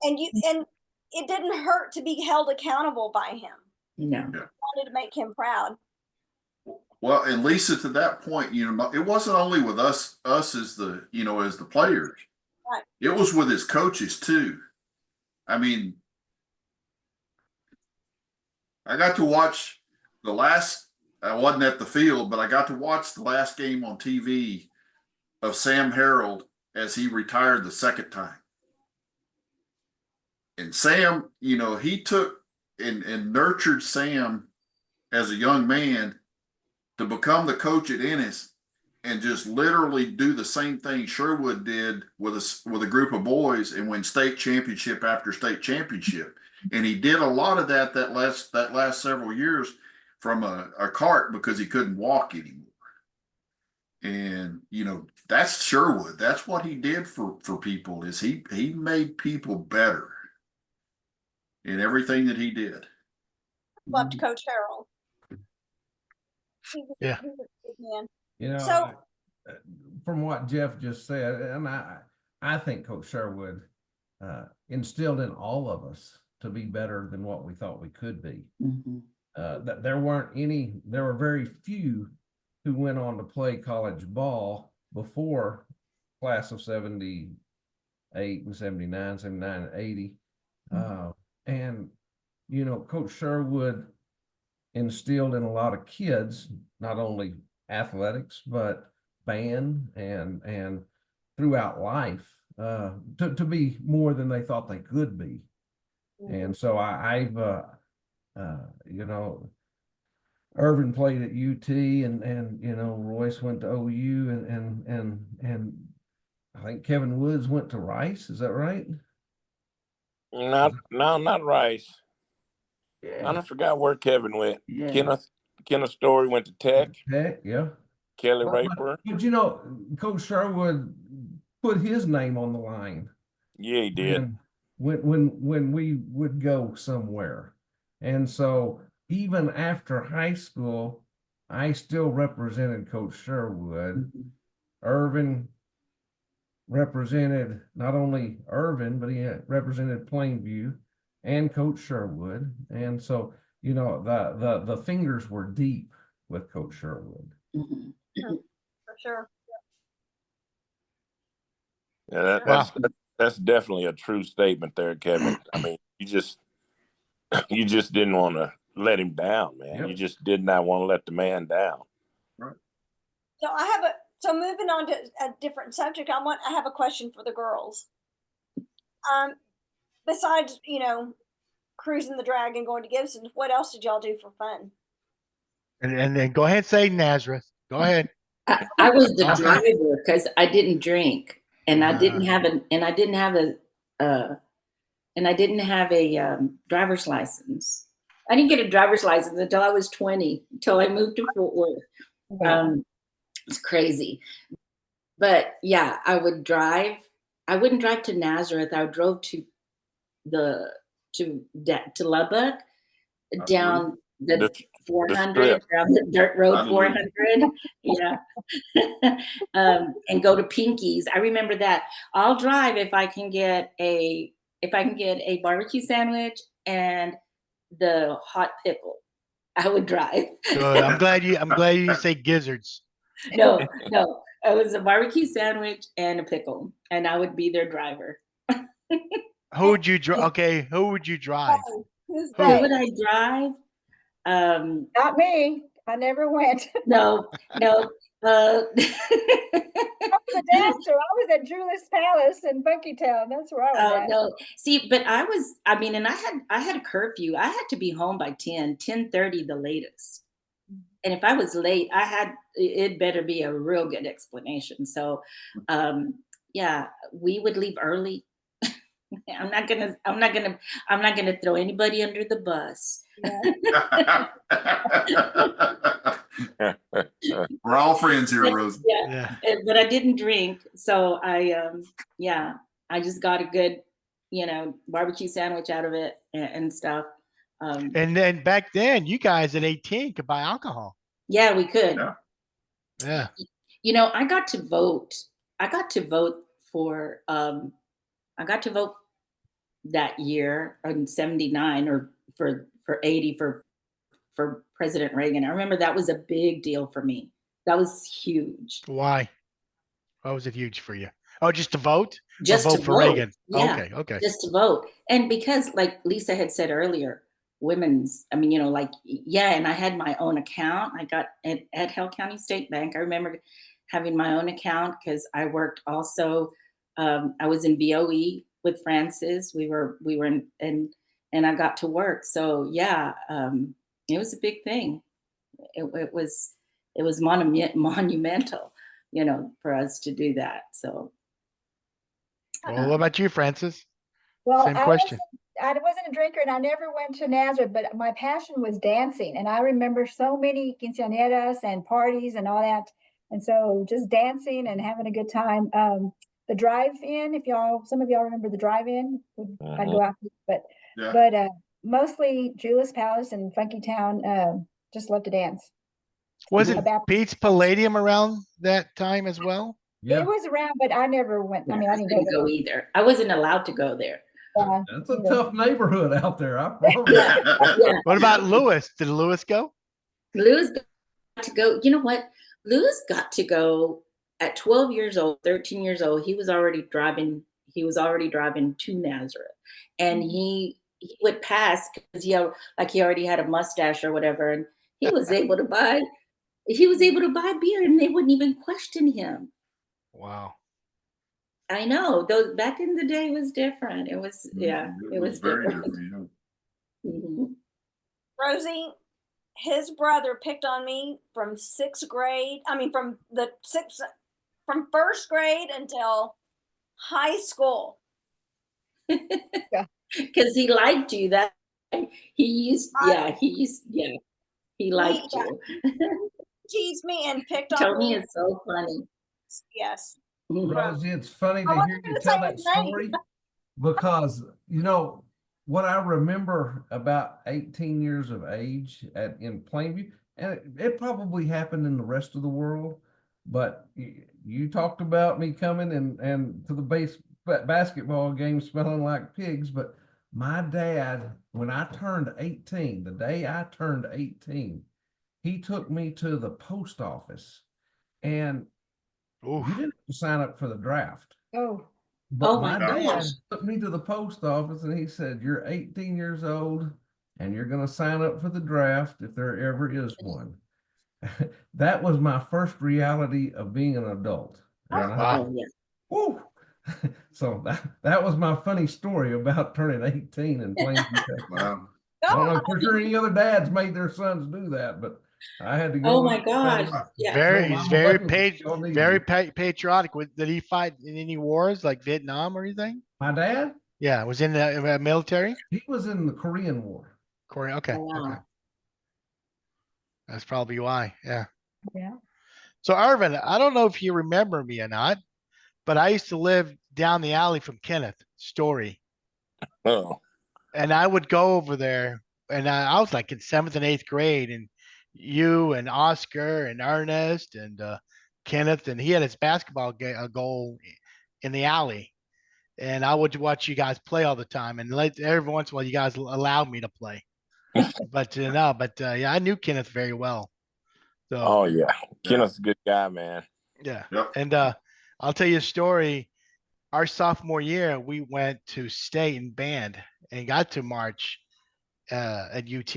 and it didn't hurt to be held accountable by him. No. I wanted to make him proud. Well, and Lisa, to that point, it wasn't only with us as the as the players. Right. It was with his coaches too. I mean, I got to watch the last. I wasn't at the field, but I got to watch the last game on TV of Sam Harold as he retired the second time. And Sam, he took and nurtured Sam as a young man to become the coach at Ennis and just literally do the same thing Sherwood did with a group of boys and win state championship after state championship. And he did a lot of that last several years from a cart because he couldn't walk anymore. And that's Sherwood. That's what he did for people, is he made people better in everything that he did. Loved Coach Harold. Yeah. He was a good man. So, from what Jeff just said, and I think Coach Sherwood instilled in all of us to be better than what we thought we could be. That there were very few who went on to play college ball before class of 78 and 79 and 80. And, Coach Sherwood instilled in a lot of kids, not only athletics, but band and throughout life, to be more than they thought they could be. And so I've Irvin played at UT and Royce went to OU and I think Kevin Woods went to Rice. Is that right? Not Rice. Yeah. I forgot where Kevin went. Yeah. Kenneth Story went to Tech. Yeah. Kelly But Raper. Coach Sherwood put his name on the line. Yeah, he did. When we would go somewhere. And so even after high school, I still represented Coach Sherwood. Irvin represented not only Irvin, but he represented Plainview and Coach Sherwood. And so, the fingers were deep with Coach Sherwood. For sure. Yeah, that's definitely a true statement there, Kevin. I mean, you just didn't want to let him down, man. Yep. You just did not want to let the man down. Right. So moving on to a different subject, I have a question for the girls. Besides, cruising the drag and going to Gibson, what else did y'all do for fun? And then go ahead and say Nazareth. Go ahead. I was the driver because I didn't drink, and I didn't have a driver's license. I didn't get a driver's license until I was 20, until I moved to Fort Worth. It's crazy. But yeah, I would drive. I wouldn't drive to Nazareth. I drove to Lubbock, down the 400, down the dirt road 400. Yeah. And go to Pinky's. I remember that. I'll drive if I can get a barbecue sandwich and the hot pickle. I would drive. Good. I'm glad you didn't say gizzards. No, it was a barbecue sandwich and a pickle, and I would be their driver. Who would you drive? Okay, who would you drive? Who's Who? that? Who would I drive? Not me. I never went. No. I was a dancer. I was at Julius Palace in Funkytown. That's where I was at. No. See, but and I had a curfew. I had to be home by 10:30 the latest. And if I was late, it better be a real good explanation. So, yeah, we would leave early. I'm not gonna throw anybody under the bus. Yeah. We're all friends here, Rosie. Yeah. But I didn't drink, so I just got a good, barbecue sandwich out of it and stuff. And then back then, you guys at 18 could buy alcohol. Yeah, we could. Yeah. I got to vote. I got to vote that year in 79 or for 80 for President Reagan. I remember that was a big deal for me. That was huge. Why? Why was it huge for you? Oh, just to vote? Just vote to for vote. Reagan. Yeah, Okay. Just to vote. And because, like Lisa had said earlier, and I had my own account. I got at Hell County State Bank. I remember having my own account because I worked also. I was in BOE with Francis. We were in, and I got to work. So yeah, it was a big thing. It was monumental, for us to do that. So. Well, what about you, Francis? Well, Same question. I wasn't a drinker and I never went to Nazareth, but my passion was dancing. And I remember so many quinceañeras and parties and all that. And so just dancing and having a good time. The drive-in, some of y'all remember the drive-in, I'd go out, but mostly Julius Palace and Funkytown, just love to dance. Wasn't Pete's Palladium around that time as well? Yeah. It was around, but I never went. I mean, I didn't go either. I wasn't allowed to go there. That's a tough neighborhood out there. What about Lewis? Did Lewis go? Lewis got to go. You know what? Lewis got to go at 12 years old, 13 years old. He was already driving to Nazareth, and he would pass because he already had a mustache or whatever, and he was able to buy beer, and they wouldn't even question him. Wow. I know. Those back in the day was different. It was it was very different. Mm-hmm. Rosie, his brother picked on me from sixth grade. I mean, from first grade until high school. Because he liked you. That he liked you. Teased me and picked on Tony me. Is so funny. Yes. Rosie, it's funny to hear you tell that story because, what I remember about 18 years of age in Plainview, and it probably happened in the rest of the world, but you talked about me coming and to the basketball game smelling like pigs, but my dad, when I turned 18, the day I turned 18, he took me to the post office and you didn't have to sign up for the draft. But my dad took me to the post office and he said, "You're 18 years old and you're going to sign up for the draft if there ever is one." That was my first reality of being an adult. Woo! So that was my funny story about turning 18 and playing. Wow. I don't know for sure any other dads made their sons do that, but I had to go. Oh my gosh! Yeah. He's very patriotic. Did he fight in any wars like Vietnam or anything? My dad? Yeah, was in the military. He was in the Korean War. Korea. Okay. Oh, wow. Okay. That's probably why. Yeah. Yeah. So Irvin, I don't know if you remember me or not, but I used to live down the alley from Kenneth Story, Oh, and I would go over there, and I was like in seventh and eighth grade, and you and Oscar and Ernest and Kenneth, and he had his basketball goal in the alley, and I would watch you guys play all the time, and every once in a while you guys allowed me to play, but no, but yeah, I knew Kenneth very well, so oh yeah. Kenneth's a good guy, man. yeah, Yep. and I'll tell you a story. Our sophomore year, we went to state in band and got to march at UT.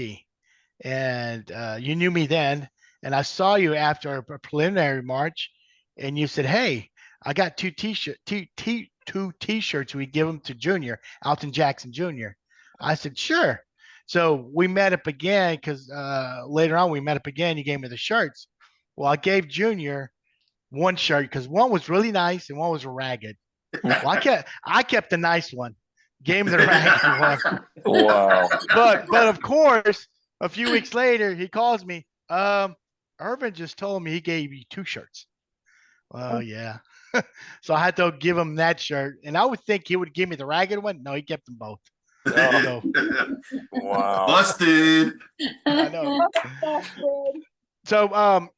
And you knew me then, and I saw you after a preliminary march, and you said, "Hey, I got two T-shirts. We give them to Junior Alton Jackson Jr." I said, "Sure." So we met up again because later on we met up again. You gave me the shirts. Well, I gave Junior one shirt because one was really nice and one was ragged. Well, I kept the nice one, gave him the ragged one. Wow. But of course, a few weeks later, he calls me. Irvin just told me he gave you two shirts. Well, yeah. So I had to give him that shirt, and I would think he would give me the ragged one. No, he kept them both. Oh, wow. Busted. I know. So I'm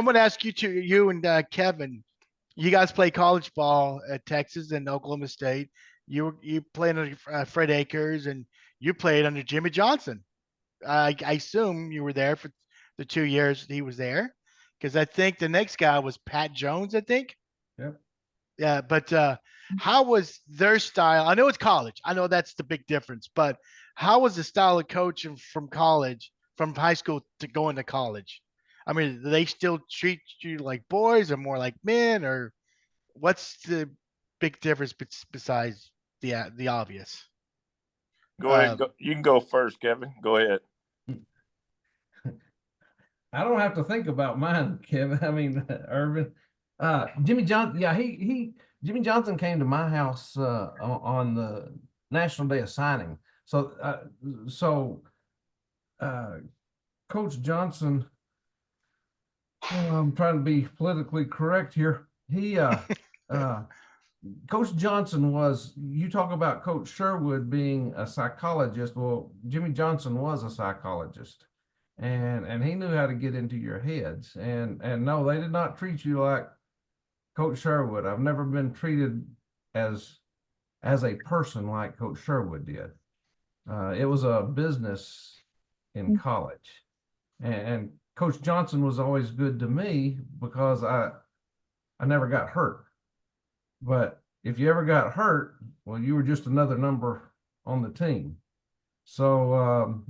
going to ask you and Kevin. You guys play college ball at Texas and Oklahoma State. You played under Fred Akers, and you played under Jimmy Johnson. I assume you were there for the 2 years he was there, because I think the next guy was Pat Jones. I think. Yep. Yeah, but how was their style? I know it's college. I know that's the big difference. But how was the style of coaching from college, from high school to going to college? I mean, do they still treat you like boys or more like men, or what's the big difference besides the obvious? Go ahead. Go, you can go first, Kevin. Go ahead. I don't have to think about mine, Kevin. I mean, Irvin. Jimmy Johnson. Yeah, Jimmy Johnson came to my house on the National Day of Signing. So Coach Johnson. I'm trying to be politically correct here. Coach Johnson was. You talk about Coach Sherwood being a psychologist. Well, Jimmy Johnson was a psychologist. And he knew how to get into your heads. And no, they did not treat you like Coach Sherwood. I've never been treated as a person like Coach Sherwood did. It was a business in college, and Coach Johnson was always good to me because I never got hurt. But if you ever got hurt, well, you were just another number on the team. So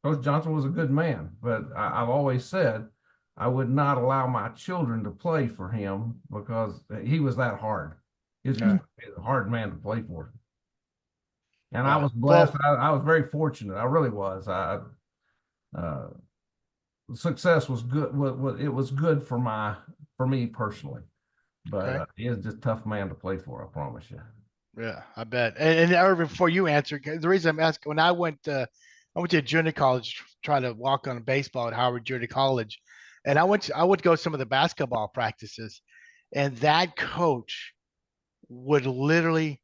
Coach Johnson was a good man, but I've always said I would not allow my children to play for him because he was that hard. He was a hard man to play for. And I was blessed. I was very fortunate. I really was. Success was good. It was good for me personally, but he is just a tough man to play for. I promise you. Yeah, I bet. And Irvin, before you answer, the reason I'm asking, when I went to junior college, try to walk on baseball at Howard Junior College, and I would go to some of the basketball practices, and that coach would literally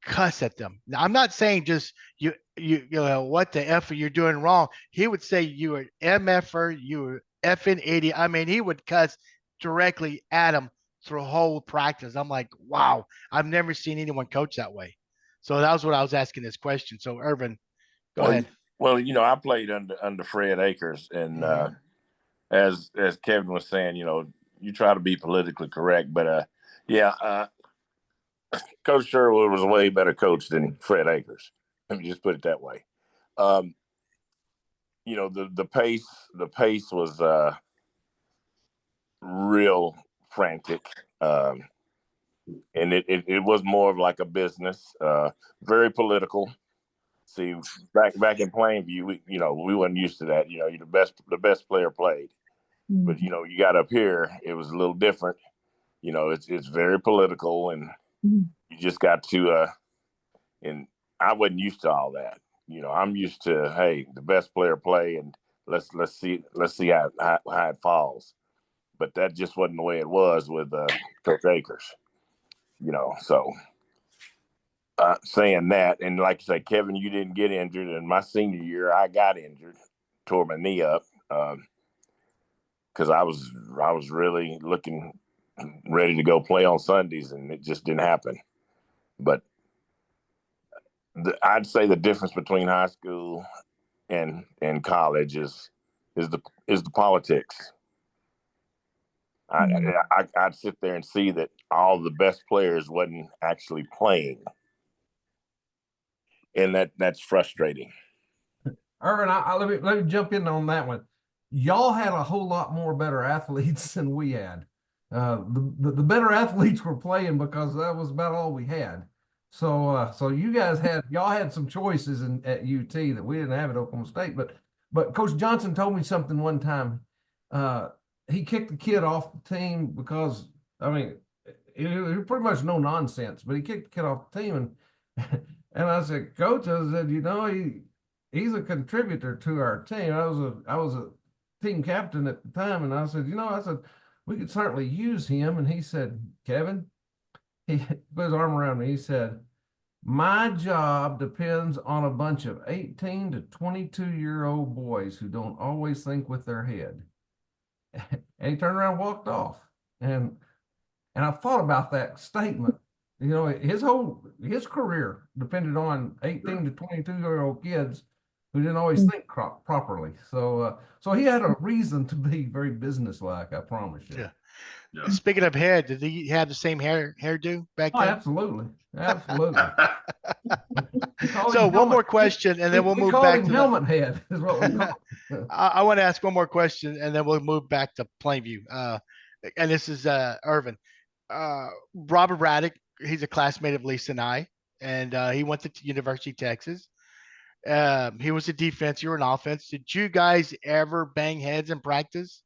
cuss at them. Now, I'm not saying just you know what the f you're doing wrong. He would say you were mf'er, you were effing idiot. I mean, he would cuss directly at him through whole practice. I'm like, wow, I've never seen anyone coach that way. So that was what I was asking this question. So Irvin, go ahead. Well, I played under Fred Akers, and as Kevin was saying, you try to be politically correct, but Coach Sherwood was a way better coach than Fred Akers. Let me just put it that way. The pace was real frantic. And it was more of like a business, very political. See, back in Plainview, we weren't used to that. You're the best player played, but you got up here, it was a little different. It's very political, and you just got to. And I wasn't used to all that. I'm used to, hey, the best player play, and let's see how it falls. But that just wasn't the way it was with Coach Akers, So saying that, and like you say, Kevin, you didn't get injured. And my senior year, I got injured, tore my knee up because I was really looking ready to go play on Sundays, and it just didn't happen. But I'd say the difference between high school and college is the politics. I'd sit there and see that all the best players wasn't actually playing, and that's frustrating. Irvin, let me jump in on that one. Y'all had a whole lot more better athletes than we had. The better athletes were playing because that was about all we had. So you guys y'all had some choices at UT that we didn't have at Oklahoma State. But Coach Johnson told me something one time. He kicked the kid off the team because, I mean, it was pretty much no nonsense, but he kicked the kid off the team. And I said, Coach, I said, he's a contributor to our team. I was a team captain at the time. And I said, we could certainly use him. And he said, Kevin, he put his arm around me. He said, my job depends on a bunch of 18 to 22-year-old boys who don't always think with their head. And he turned around and walked off. And I thought about that statement. His career depended on 18 to 22-year-old kids who didn't always think properly. So he had a reason to be very businesslike, I promise you. Yeah. Yeah. Speaking of hair, did he have the same hairdo back then? Absolutely. So one more question, and then we'll move back to helmet head is what we call it. I want to ask one more question, and then we'll move back to Plainview. And this is Irvin. Robert Raddick, he's a classmate of Lisa and I, and he went to University of Texas. He was a defense, you were an offense. Did you guys ever bang heads in practice?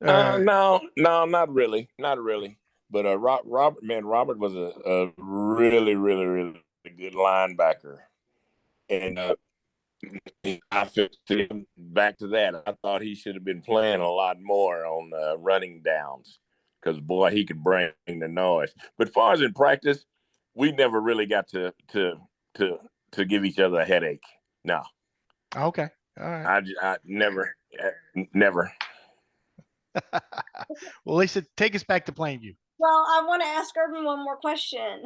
No, not really. But Robert was a really, really, really good linebacker. And I fixed him back to that. I thought he should have been playing a lot more on running downs because, boy, he could bring the noise. But as far as in practice, we never really got to give each other a headache. No. Okay. All right. I never. Well, Lisa, take us back to Plainview. Well, I want to ask Irvin one more question.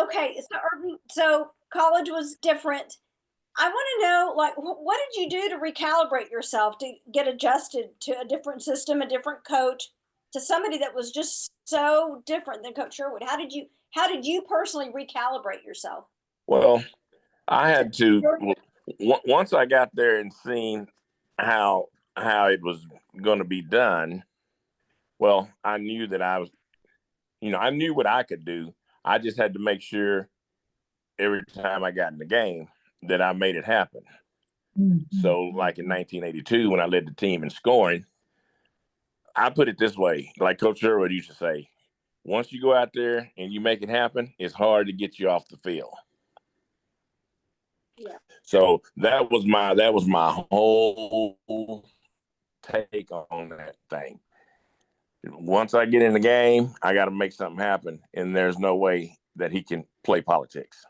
Okay, so Irvin, so college was different. I want to know, like, what did you do to recalibrate yourself to get adjusted to a different system, a different coach, to somebody that was just so different than Coach Sherwood? How did you personally recalibrate yourself? Well, I had to, once I got there and seen how it was going to be done, well, I knew that I knew what I could do. I just had to make sure every time I got in the game that I made it happen. Mm-hmm. So like in 1982, when I led the team in scoring, I put it this way, like Coach Sherwood used to say, once you go out there and you make it happen, it's hard to get you off the field. Yeah. So that was my whole take on that thing. Once I get in the game, I got to make something happen, and there's no way that he can play politics.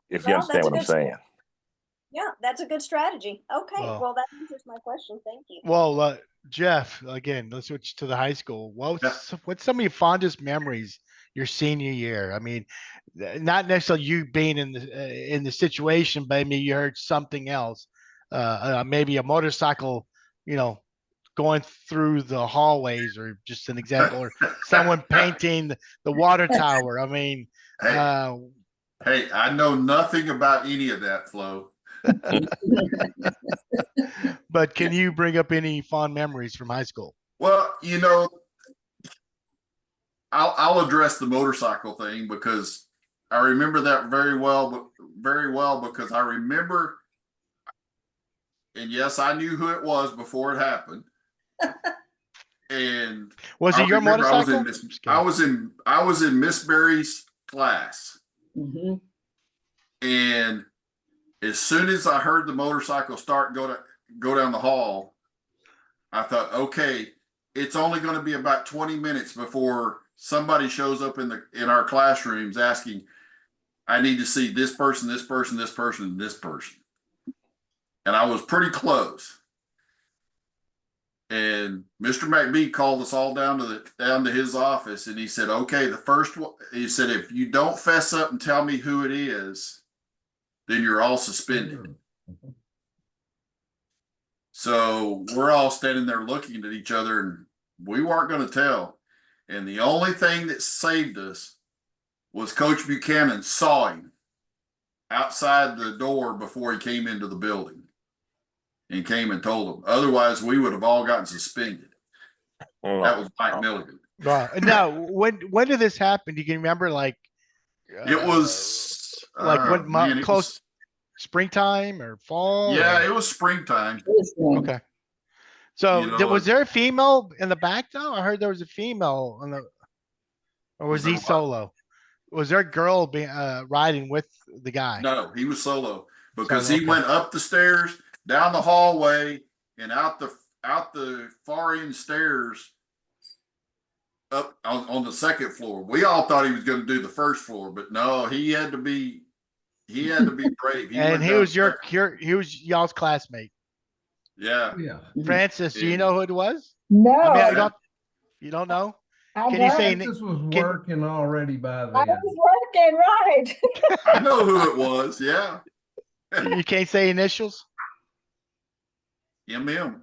If you understand what I'm saying. Yeah, that's a good strategy. Okay, well that answers my question. Thank you. Well, Jeff, again, let's switch to the high school. What's some of your fondest memories your senior year? I mean, not necessarily you being in the situation, but maybe you heard something else, maybe a motorcycle, going through the hallways, or just an example, or someone painting the water tower. I mean, hey, I know nothing about any of that, Flo. But can you bring up any fond memories from high school? Well, I'll address the motorcycle thing because I remember that very well because I remember, and yes, I knew who it was before it happened. And was it your motorcycle? I was in Miss Berry's class, mm-hmm. And as soon as I heard the motorcycle start go down the hall, I thought, okay, it's only going to be about 20 minutes before somebody shows up in our classrooms asking, I need to see this person, this person, this person, and this person. And I was pretty close. And Mr. McBee called us all down to his office, and he said, okay, the first one, he said, if you don't fess up and tell me who it is, then you're all suspended. So we're all standing there looking at each other, and we weren't going to tell. And the only thing that saved us was Coach Buchanan saw him outside the door before he came into the building and came and told him. Otherwise, we would have all gotten suspended. That was Mike Milligan. Wow. Now, when did this happen? Do you can remember? Like, It was like what month? man, it Close was, springtime or fall? yeah, or- it was springtime. Okay. So You know, was there a female in the back though? I heard there was a female on the, or was there he what? solo? Was there a girl riding with the guy? No, he was solo because Solo, he okay. went up the stairs, down the hallway, and out the far end stairs up on the second floor. We all thought he was going to do the first floor, but no, he had to be brave. And went he down was the he was y'all's classmate. yeah. Yeah. Francis, do you Yeah. know who it was? No, I mean, I you don't know? don't. Can you say Francis was working already by I then. was working, right. I know who it was. Yeah. you can't say initials? MM.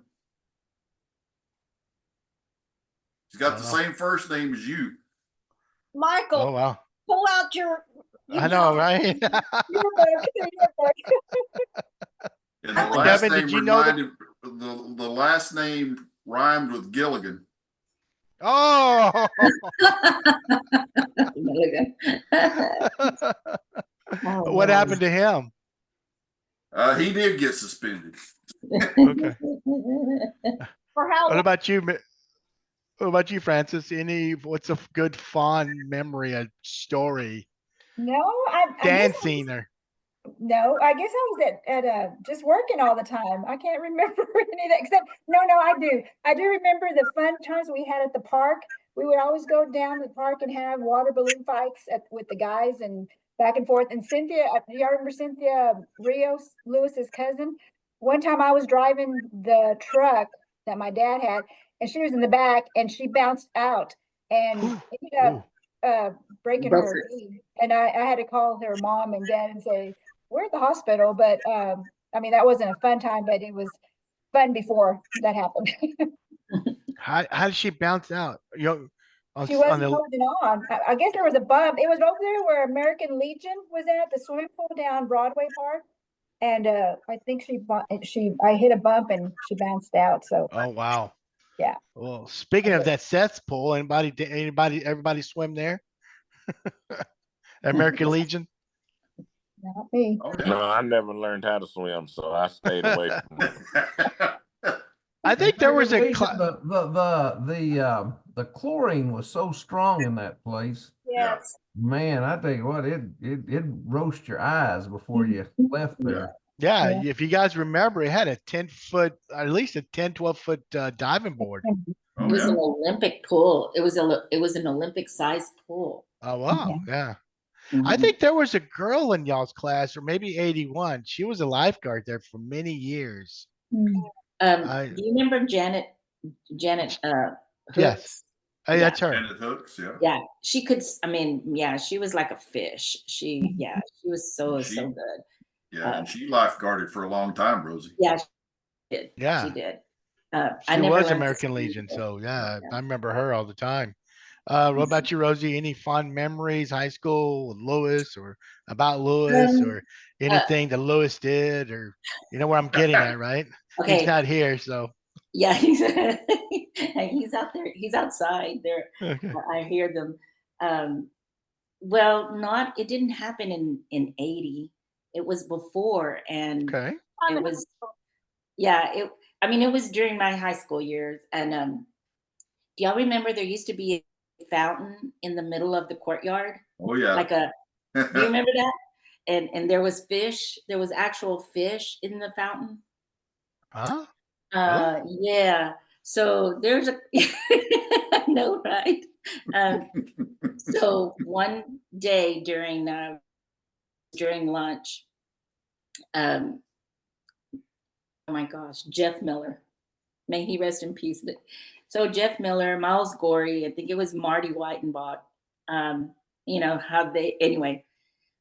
He's got the same first name as you. Michael, Oh wow. pull out your. I know, right? And the I- last Kevin, name did you know that- reminded the last name rhymed with Gilligan. Oh. What happened to him? He did get suspended. Okay. For how What long? about you? What about you, Francis? What's a good fond memory, a story, No, I guess dancing or? no, I guess I was at just working all the time. I can't remember any of that except no, I do. I do remember the fun times we had at the park. We would always go down to the park and have water balloon fights with the guys and back and forth. And Cynthia, do y'all remember Cynthia Rios, Lewis's cousin? One time I was driving the truck that my dad had, and she was in the back, and she bounced out and ended up breaking Broke her her. knee. And I had to call her mom and dad and say, we're at the hospital. But I mean, that wasn't a fun time, but it was fun before that happened. How did she bounce out? She wasn't holding on. I guess there was a bump. It was over there where American Legion was at, the swimming pool down Broadway Park. And I think I hit a bump and she bounced out. So Oh wow. Yeah. Well, speaking of that Seth's pool, everybody swim there? American Legion. not me. Oh, No, I never learned how to swim, so I stayed away from it. I think there was a the chlorine was so strong in that place. Yes. Man, I tell you what, it roast your eyes before you left there. yeah. If you guys remember, it had a 10-foot, at least a 10, 12-foot diving board. Oh, It was yeah. an Olympic pool. It was an Olympic sized pool. Oh wow, yeah. I Mhm. think there was a girl in y'all's class, or maybe 81. She was a lifeguard there for many years. Do you remember Janet Yes. Hooks? That's her. And it hooks, yeah. Yeah, she could. I mean, yeah, she was like a fish. She was so She- so good. Yeah, she lifeguarded for a long time, Rosie. Yeah, she did. Yeah. She did. She was American Legion, so yeah, I remember her all the time. What about you, Rosie? Any fond memories, high school with Lewis, or about Lewis, or anything that Lewis did, or you know where I'm getting at, right? Okay. He's not here, so Yeah, he's out there. He's outside there. okay. I hear them. Well, it didn't happen in 80. It was before, and Okay. it was, yeah, I mean, it was during my high school years. And do y'all remember there used to be a fountain in the middle of the courtyard? Oh, yeah. Do you remember that? and there was fish. There was actual fish in the fountain. Huh? Really? Yeah. So there's a, I know, right? Um, so one day during lunch, um, oh my gosh, Jeff Miller, may he rest in peace. But so Jeff Miller, Miles Gorey, I think it was Marty Whitenbach. Um, you know how they anyway.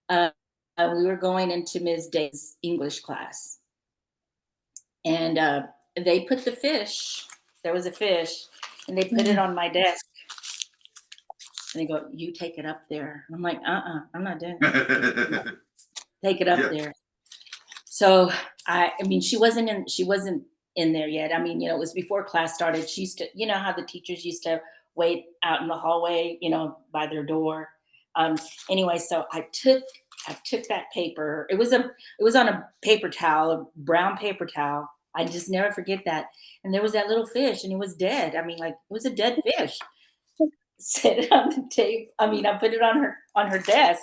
Uh, we were going into Ms. Day's English class, and they put the fish. There was a fish, and they put it on my desk. And they go, "You take it up there." And I'm like, I'm not doing it. Take it up there. So I mean, she wasn't in there yet. I mean, you know, it was before class started. She used to, you know, how the teachers used to wait out in the hallway, you know, by their door. Anyway, so I took that paper. It was on a paper towel, a brown paper towel. I just never forget that. And there was that little fish, and it was dead. I mean, like, it was a dead fish. Set it on the table. I mean, I put it on her desk,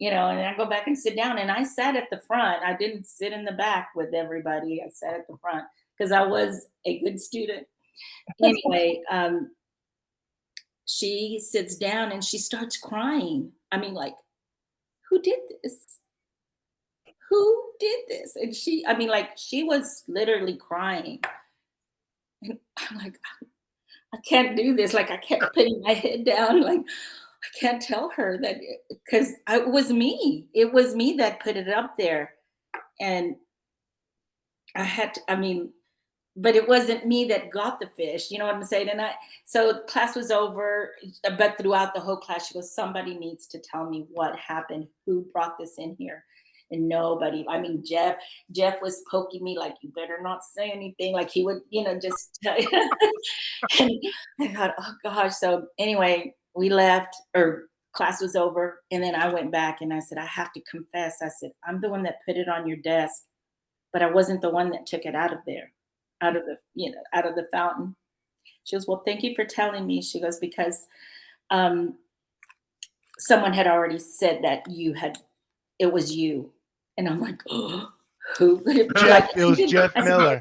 you know, and I go back and sit down, and I sat at the front. I didn't sit in the back with everybody. I sat at the front because I was a good student. Anyway, she sits down and she starts crying. I mean, like, who did this? Who did this? And I mean, like, she was literally crying. And I'm like, I can't do this. Like, I kept putting my head down. Like, I can't tell her that, because it was me. It was me that put it up there. And I had to, I mean, but it wasn't me that got the fish. You know what I'm saying? And so class was over, but throughout the whole class, she goes, somebody needs to tell me what happened. Who brought this in here? And nobody. I mean, Jeff was poking me like, you better not say anything. Like, he would, you know, just tell you. And I thought, oh gosh. So anyway, we left, or class was over. And then I went back and I said, I have to confess. I said, I'm the one that put it on your desk, but I wasn't the one that took it out of there, out of the fountain. She goes, well, thank you for telling me. She goes, because someone had already said that it was you. And I'm like, oh, who could have? Jeff, it was Jeff Miller.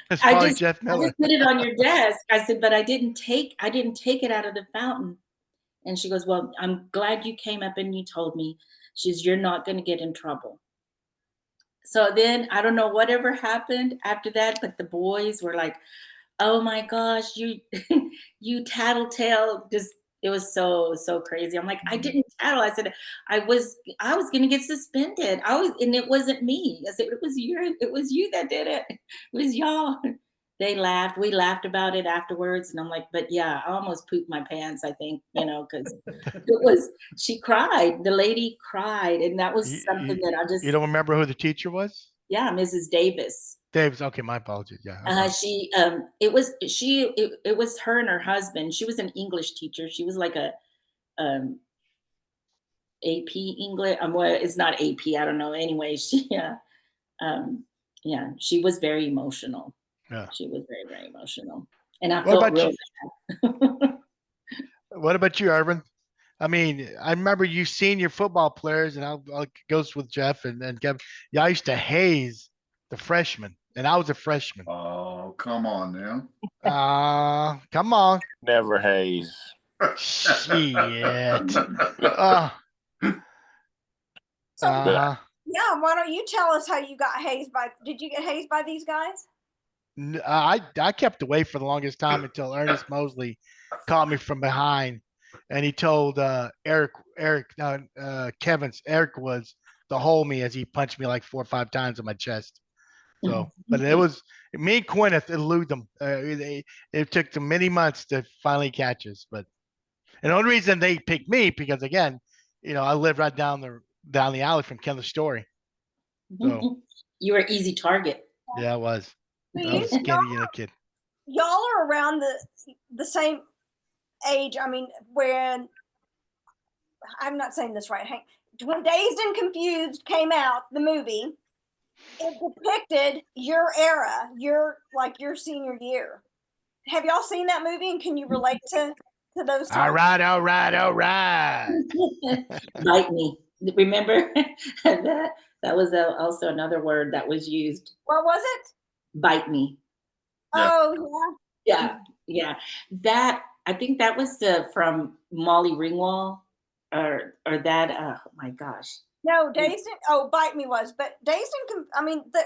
I just put it on your desk. I said, but I didn't take it out of the fountain. And she goes, well, I'm glad you came up and you told me. She's, you're not going to get in trouble. So then I don't know whatever happened after that, but the boys were like, oh my gosh, you tattletale. Just, it was so crazy. I'm like, I didn't tattle. I said, I was gonna get suspended. And it wasn't me. I said, it was you that did it. It was y'all. They laughed. We laughed about it afterwards. And I'm like, but yeah, I almost pooped my pants, I think, you know, because she cried. The lady cried. And that was something that I just. You don't remember who the teacher was? Yeah, Mrs. Davis. Davis. Okay, my apologies. Yeah. Okay. It was her and her husband. She was an English teacher. She was like a AP English. Well, it's not AP. I don't know. Anyway, she was very emotional. Yeah. She was very, very emotional. And I felt real bad. What about you, Irvin? I mean, I remember you senior football players, and I'll go with Jeff and Kevin. Y'all used to haze the freshmen, and I was a freshman. Oh, come on now. Come on. Never haze. Shit. Yeah, why don't you tell us how you got hazed by? Did you get hazed by these guys? I kept away for the longest time until Ernest Mosley caught me from behind, and he told Eric was to hold me as he punched me like 4 or 5 times on my chest. So, but it was me and Gwyneth elude them. It took them many months to finally catch us. And the only reason they picked me because, again, you know, I live right down the alley from Kendall Story. So you were an easy target. Yeah, I was. I was skinny kid. Y'all are around the same age. I mean, when I'm not saying this right. When Dazed and Confused came out, the movie, it depicted your era, your senior year. Have y'all seen that movie, and can you relate to those times? All right. Bite me. Remember that was also another word that was used. What was it? Bite me. Yeah. Oh, yeah. Yeah. That, I think that was from Molly Ringwald, or that. Oh my gosh. No, Dazed and Bite Me was, but Dazed and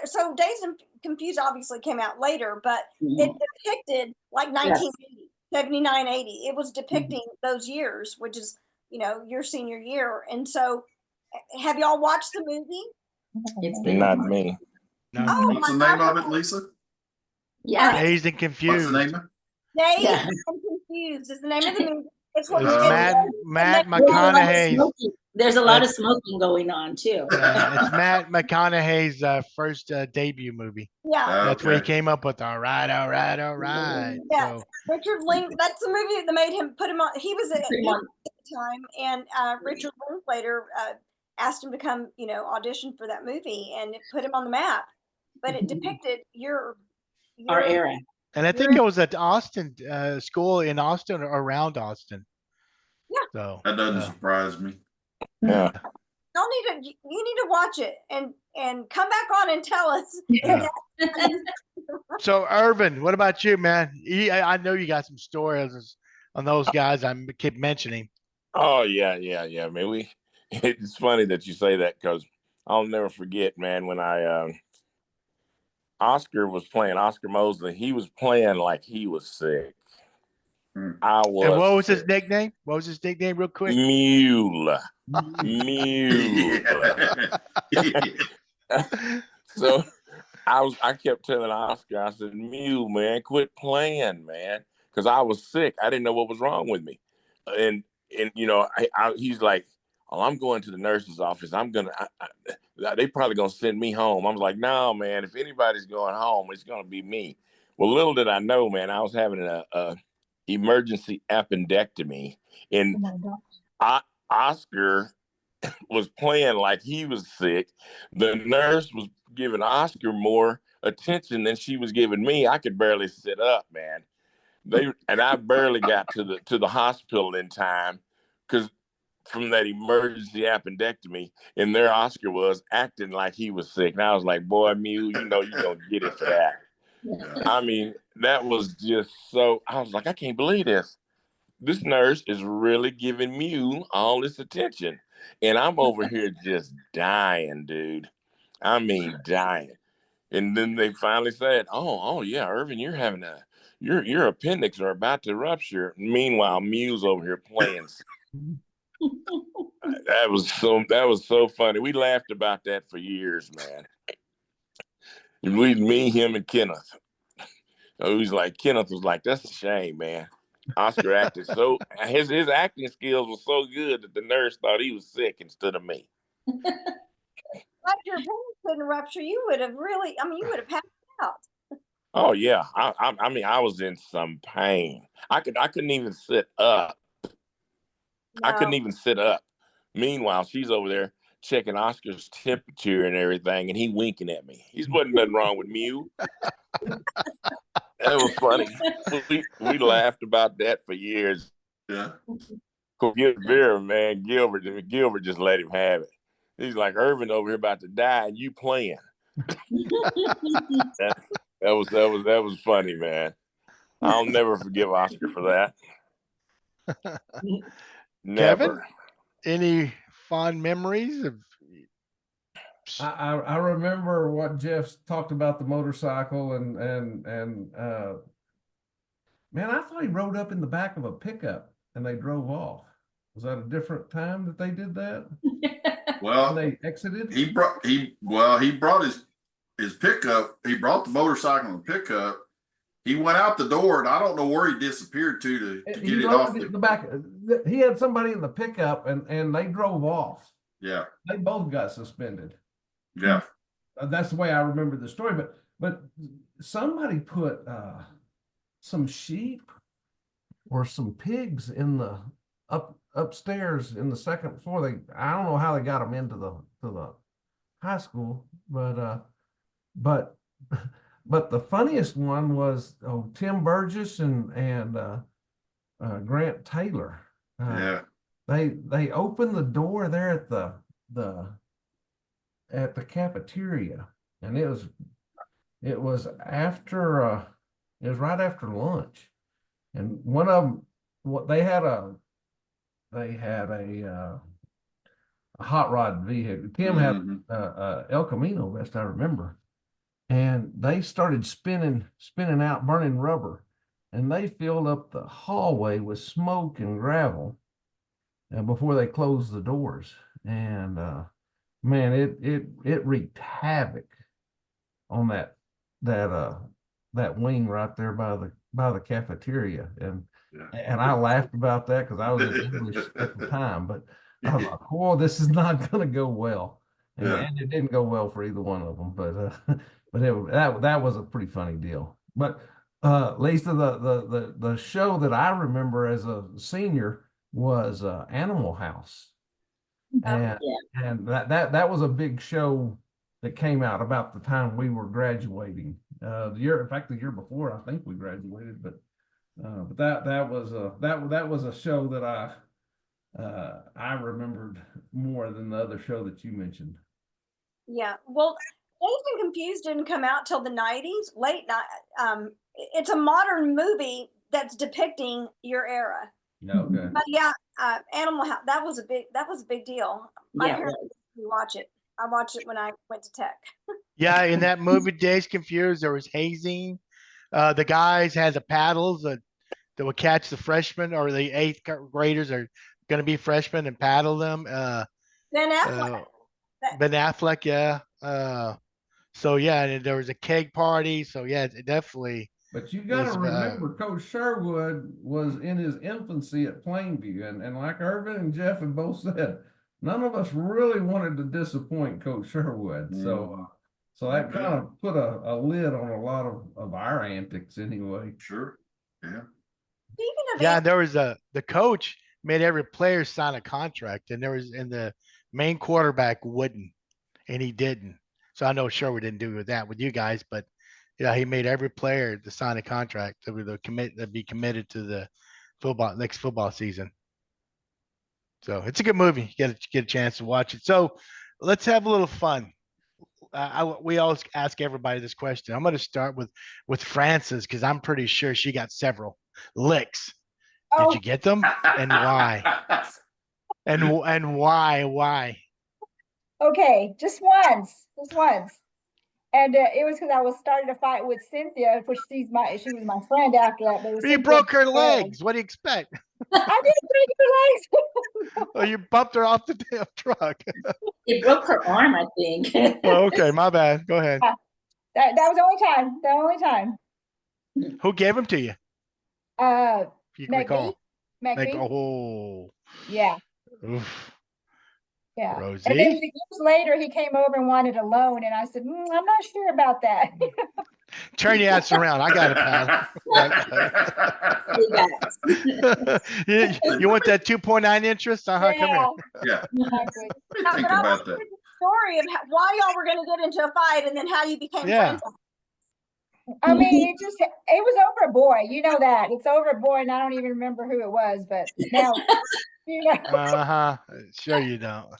so Dazed and Confused obviously came out later, but it depicted like 1980, 79, 80. It was depicting those years, which is, your senior year. And so, have y'all watched the movie? It's Not me. Not Oh, me. What's the name of it, Lisa? Yeah. Dazed and What's Confused. the name of it? Dazed Yeah. and Confused is the name of the movie. It's what It's Matt There's a lot of McConaughey's. smoking. There's a lot of smoking going on too. It's Matt McConaughey's first debut movie. Yeah. That's where he Okay. came up with all right, all right, all right. Yes. So Richard Link. That's the movie that made him put him on. He was at the time, and Richard Linklater asked him to come, audition for that movie, and it put him on the map. But it depicted Our era. and I think it was at Austin school in Austin or around Austin. Yeah. So That doesn't surprise me. Yeah. you need to watch it and come back on and tell us. Yeah. So Irvin, what about you, man? I know you got some stories on those guys I keep mentioning. Oh yeah, man. It's funny that you say that, because I'll never forget, man, when Oscar Mosley, he was playing like he was sick. I was. And what was sick. his nickname? What was his nickname, real quick? Mule. So I kept telling Oscar, I said, Mule, man, quit playing, man. Because I was sick. I didn't know what was wrong with me. And he's like, oh, I'm going to the nurse's office. They probably going to send me home. I was like, no, man, if anybody's going home, it's going to be me. Well, little did I know, man, I was having a emergency appendectomy. And Oscar was playing like he was sick. The nurse was giving Oscar more attention than she was giving me. I could barely sit up, man. I barely got to the hospital in time, because from that emergency appendectomy, and there Oscar was acting like he was sick. And I was like, boy, Mew, you're gonna get it for that. I mean, that was just so, I was like, I can't believe this. This nurse is really giving Mew all this attention. And I'm over here just dying, dude. I mean, dying. And then they finally said, oh yeah, Irvin, you're having your appendix are about to rupture. Meanwhile, Mew's over here playing. That was so funny. We laughed about that for years, man. Me, him, and Kenneth. Kenneth was like, that's a shame, man. Oscar acted his acting skills were so good that the nurse thought he was sick instead of me. Like your appendix couldn't rupture, you would have passed out. Oh yeah, I mean, I was in some pain. I couldn't even sit up. No. I couldn't even sit up. Meanwhile, she's over there checking Oscar's temperature and everything, and he winking at me. He's wasn't nothing wrong with Mew. That was funny. We laughed about that for years. Yeah. Vera, man, Gilbert just let him have it. He's like, Irvin over here about to die, and you playing. that was funny, man. I'll never forgive Oscar for that. Never. Kevin, any fond memories of? I remember what Jeff talked about, the motorcycle, and man, I thought he rode up in the back of a pickup and they drove off. Was that a different time that they did that? Well, they exited. He brought his pickup. He brought the motorcycle and pickup. He went out the door, and I don't know where he disappeared to get it off the back. He had somebody in the pickup, and they drove off. Yeah, they both got suspended. Yeah, that's the way I remember the story. But somebody put some sheep or some pigs in the upstairs in the second floor. I don't know how they got them into the high school, but the funniest one was Tim Burgess and Grant Taylor. yeah. They opened the door there at the at the cafeteria, and it was after it was right after lunch, and one of them, what they had a hot rod vehicle. Tim had El Camino, best I remember, and they started spinning out, burning rubber, and they filled up the hallway with smoke and gravel, and before they closed the doors, and man, it wreaked havoc on that wing right there by the cafeteria, and I laughed about that because I was in English at the time, but I was like, "Oh, this is not going to go well," and it didn't go well for either one of them. But that was a pretty funny deal. But Lisa, the show that I remember as a senior was Animal House, and that was a big show that came out about the time we were graduating. The year before, I think we graduated, but that was a show that I remembered more than the other show that you mentioned. Yeah, well, Dazed and Confused didn't come out till the 90s, late night. It's a modern movie that's depicting your era. Okay. But yeah, Animal House, that was a big deal. My parents made me watch it. I watched it when I went to tech. Yeah, in that movie, Dazed Confused, there was hazing. The guys had the paddles that would catch the freshmen, or the eighth graders are going to be freshmen and paddle them. Ben Affleck. Ben Affleck, yeah. So yeah, and there was a keg party. So yeah, it definitely. But you got to remember, Coach Sherwood was in his infancy at Plainview, and like Irvin and Jeff have both said, none of us really wanted to disappoint Coach Sherwood. So that kind of put a lid on a lot of our antics anyway. Sure. Yeah. Yeah, there was the coach made every player sign a contract, and the main quarterback wouldn't, and he didn't. So I know Sherwood didn't do that with you guys, but yeah, he made every player to sign a contract to be committed to the next football season. So it's a good movie. You get a chance to watch it. So let's have a little fun. We always ask everybody this question. I'm going to start with Frances, because I'm pretty sure she got several licks. Did you get them, and why? And why? Why? Okay, just once. And it was because I was starting to fight with Cynthia, which she was my friend after that. But you broke her legs. What do you expect? I didn't break her legs. Oh, you bumped her off the damn truck. It broke her arm, I think. Oh, okay, my bad. Go ahead. That was the only time. Who gave them to you? If you can recall. McBee. Oh. Yeah. Oof. Yeah. Rosie? And then years later, he came over and wanted a loan, and I said, I'm not sure about that. Turn your ass around. I got a paddle. You want that 2.9 interest? Yeah. Come here. Yeah. Exactly. Think about that. Story of why y'all were going to get into a fight, and then how you became friends. I mean, it was over a boy. You know that. It's over a boy, and I don't even remember who it was, but now, you know. Sure you don't.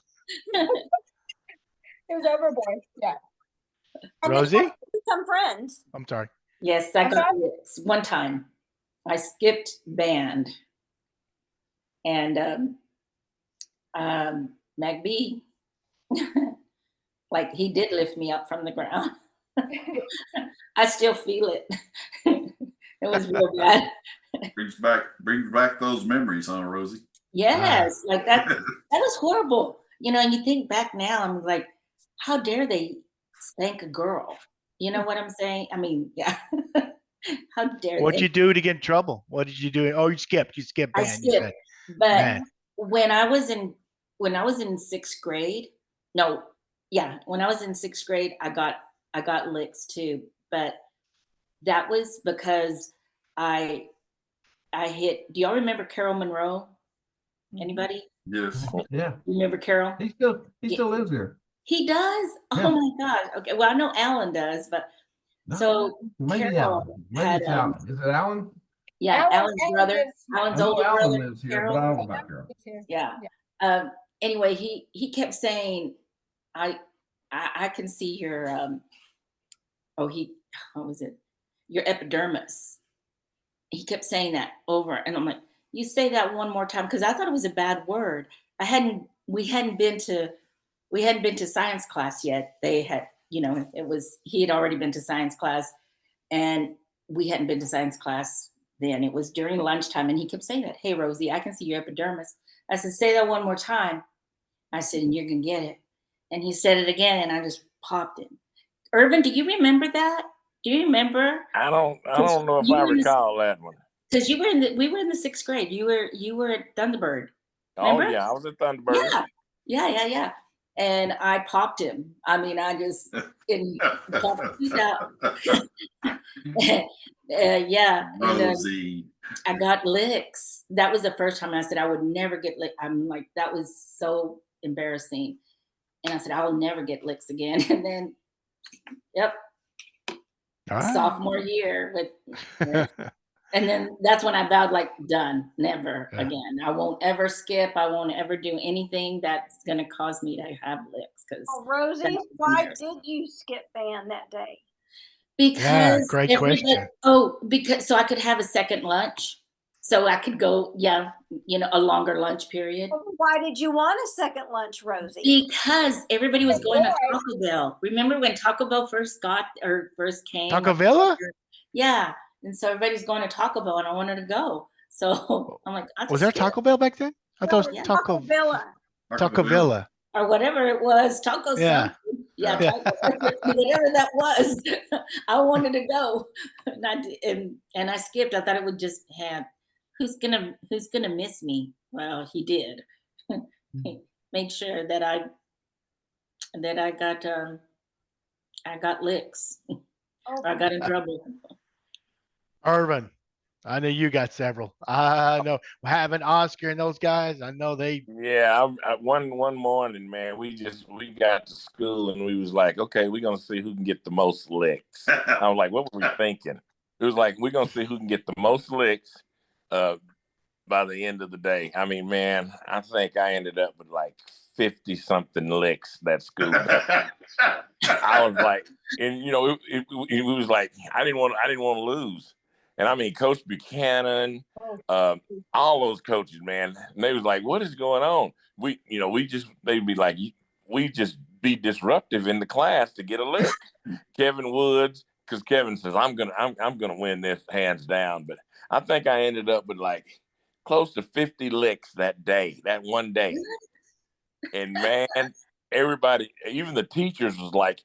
It was over a boy. Yeah. Rosie? Become friends. I'm sorry. Yes, I got this one time. I skipped band, and McBee, like, he did lift me up from the ground. I still feel it. It was real bad. brings back those memories, huh, Rosie? Yes, like that was horrible. You know, and you think back now, I'm like, how dare they spank a girl? You know what I'm saying? I mean, yeah. How dare What'd you do to get in trouble? What did you do? Oh, you skipped band. I skipped. But when I was in 6th grade, when I was in 6th grade, I got licks too. But that was because I hit. Do y'all remember Carol Monroe? Anybody? Yes. Yeah. Remember Carol? He still lives here. He does? Yeah. Oh my God. Okay. Well, I know Alan does, but so maybe Alan. Maybe it's Alan. Is it Alan? Yeah, Alan's brother. Alan's older Alan brother. lives here, but I don't know about Carol. Yeah. anyway, he kept saying, I can see your what was it? Your epidermis. He kept saying that over, and I'm like, you say that one more time, because I thought it was a bad word. We hadn't been to science class yet. They had, he had already been to science class, and we hadn't been to science class then. It was during lunchtime, and he kept saying that, hey, Rosie, I can see your epidermis. I said, say that one more time. I said, and you're going to get it. And he said it again, and I just popped him. Irvin, do you remember that? Do you remember? I don't know if I recall that one. Because we were in the 6th grade. You were at Thunderbird. Remember? Oh yeah, I was at Thunderbird. Yeah. And I popped him. I mean, I just popped his out. Yeah. Rosie. And I got licks. That was the first time I said I would never get licked. I'm like, that was so embarrassing. And I said, I will never get licks again. And then, yep. Sophomore year and then that's when I vowed, like, done, never again. I won't ever skip. I won't ever do anything that's going to cause me to have licks. Rosie, why did you skip band that day? Because great question. Because so I could have a second lunch, so I could go, a longer lunch period. Why did you want a second lunch, Rosie? Because everybody was going to Taco Bell. Remember when Taco Bell first came? Taco Villa? Yeah. And so everybody's going to Taco Bell, and I wanted to go. So I'm like, was there Taco Bell back then? I thought it was Taco Villa. Taco Villa. Or whatever it was, Taco Yeah. Taco, whatever that was. I wanted to go. And I skipped. I thought it would just have, who's gonna miss me? Well, he did. He made sure that I got licks. I got in trouble. Urban, I know you got several. I know having Oscar and those guys. I know they. Yeah, one morning, man, we got to school and we was like, okay, we're gonna see who can get the most licks. I was like, what were we thinking? It was like, we're gonna see who can get the most licks by the end of the day. I mean, man, I think I ended up with like 50 something licks that school day. I was like, and it was like I didn't want to lose. And I mean, Coach Buchanan, all those coaches, man, and they was like, what is going on? They'd be like, we just be disruptive in the class to get a lick. Kevin Woods, because Kevin says, I'm gonna win this hands down. But I think I ended up with like close to 50 licks that one day. And man, everybody, even the teachers was like,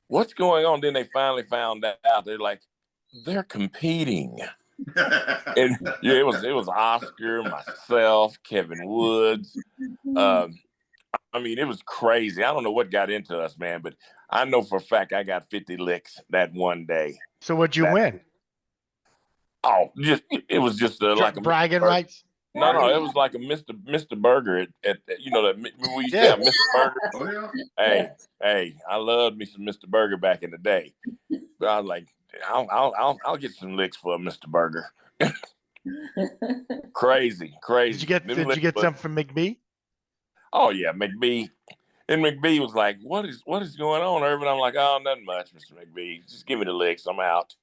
what's going on? Then they finally found out. They're like, they're competing. And it was Oscar, myself, Kevin Woods. I mean, it was crazy. I don't know what got into us, man, but I know for a fact I got 50 licks that one day. So what'd you win? Oh, it was just like a bragging rights. No, it was like a Mr. Burger at that we used to have Mr. Burger. Hey, I loved me some Mr. Burger back in the day. But I was like, I'll get some licks for a Mr. Burger. Crazy. Did you get some from McBee? Oh yeah, McBee. And McBee was like, what is going on, Irvin? I'm like, oh, nothing much, Mr. McBee. Just give me the licks. I'm out.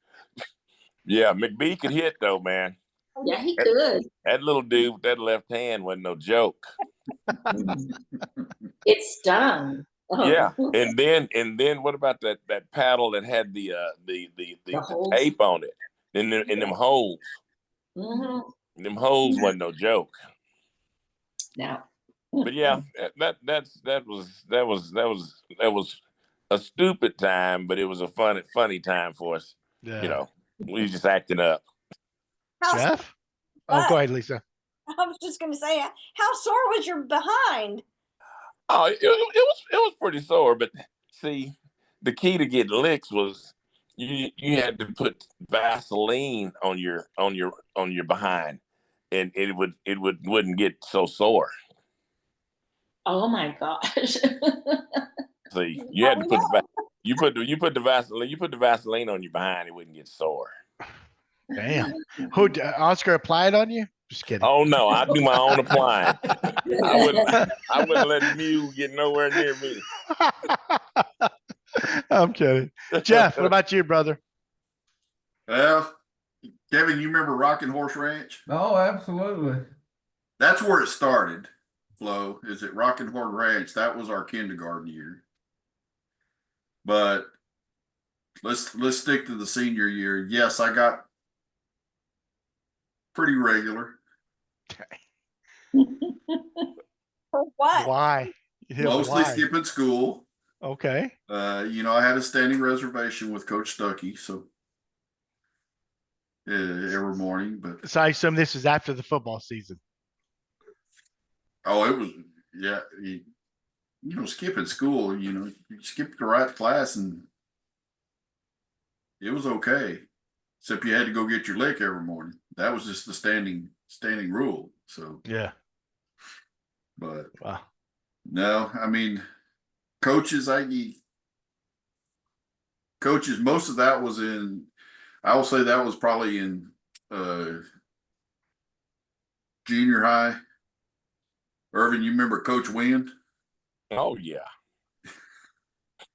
Yeah, McBee could hit though, man. Yeah, he could. That little dude with that left hand wasn't no joke. It stung. Oh. Yeah, and then what about that paddle that had the tape on it in them holes? Mm-hmm. Them holes wasn't no joke. No. But yeah, that was a stupid time, but it was a funny time for us. Yeah. We was just acting up. Jeff? Oh, go ahead, Lisa. I was just going to say, how sore was your behind? Oh, it was pretty sore, but see, the key to getting licks was you had to put Vaseline on your behind, and it wouldn't get so sore. Oh my gosh! See, you had to put the Vaseline on your behind, it wouldn't get sore. Damn. Who Oscar applied on you? Just kidding. Oh no, I do my own applying. I wouldn't let Mew get nowhere near me. I'm kidding. Jeff, what about you, brother? Well, Kevin, you remember Rocking Horse Ranch? Oh, absolutely. That's where it started. Flo, is at Rocking Horse Ranch. That was our kindergarten year. But let's stick to the senior year. Yes, I got pretty regular. For what? Why? Yeah, Mostly why? skipping school. Okay. I had a standing reservation with Coach Stuckey, so every morning. But So I assume this is after the football season. it was skipping school. You skipped the right class, and it was okay. Except you had to go get your lick every morning. That was just the standing rule. So Yeah. but Wow. no, I mean, coaches, most of that was in, I will say that was probably in junior high. Irvin, you remember Coach Wynn? Oh yeah.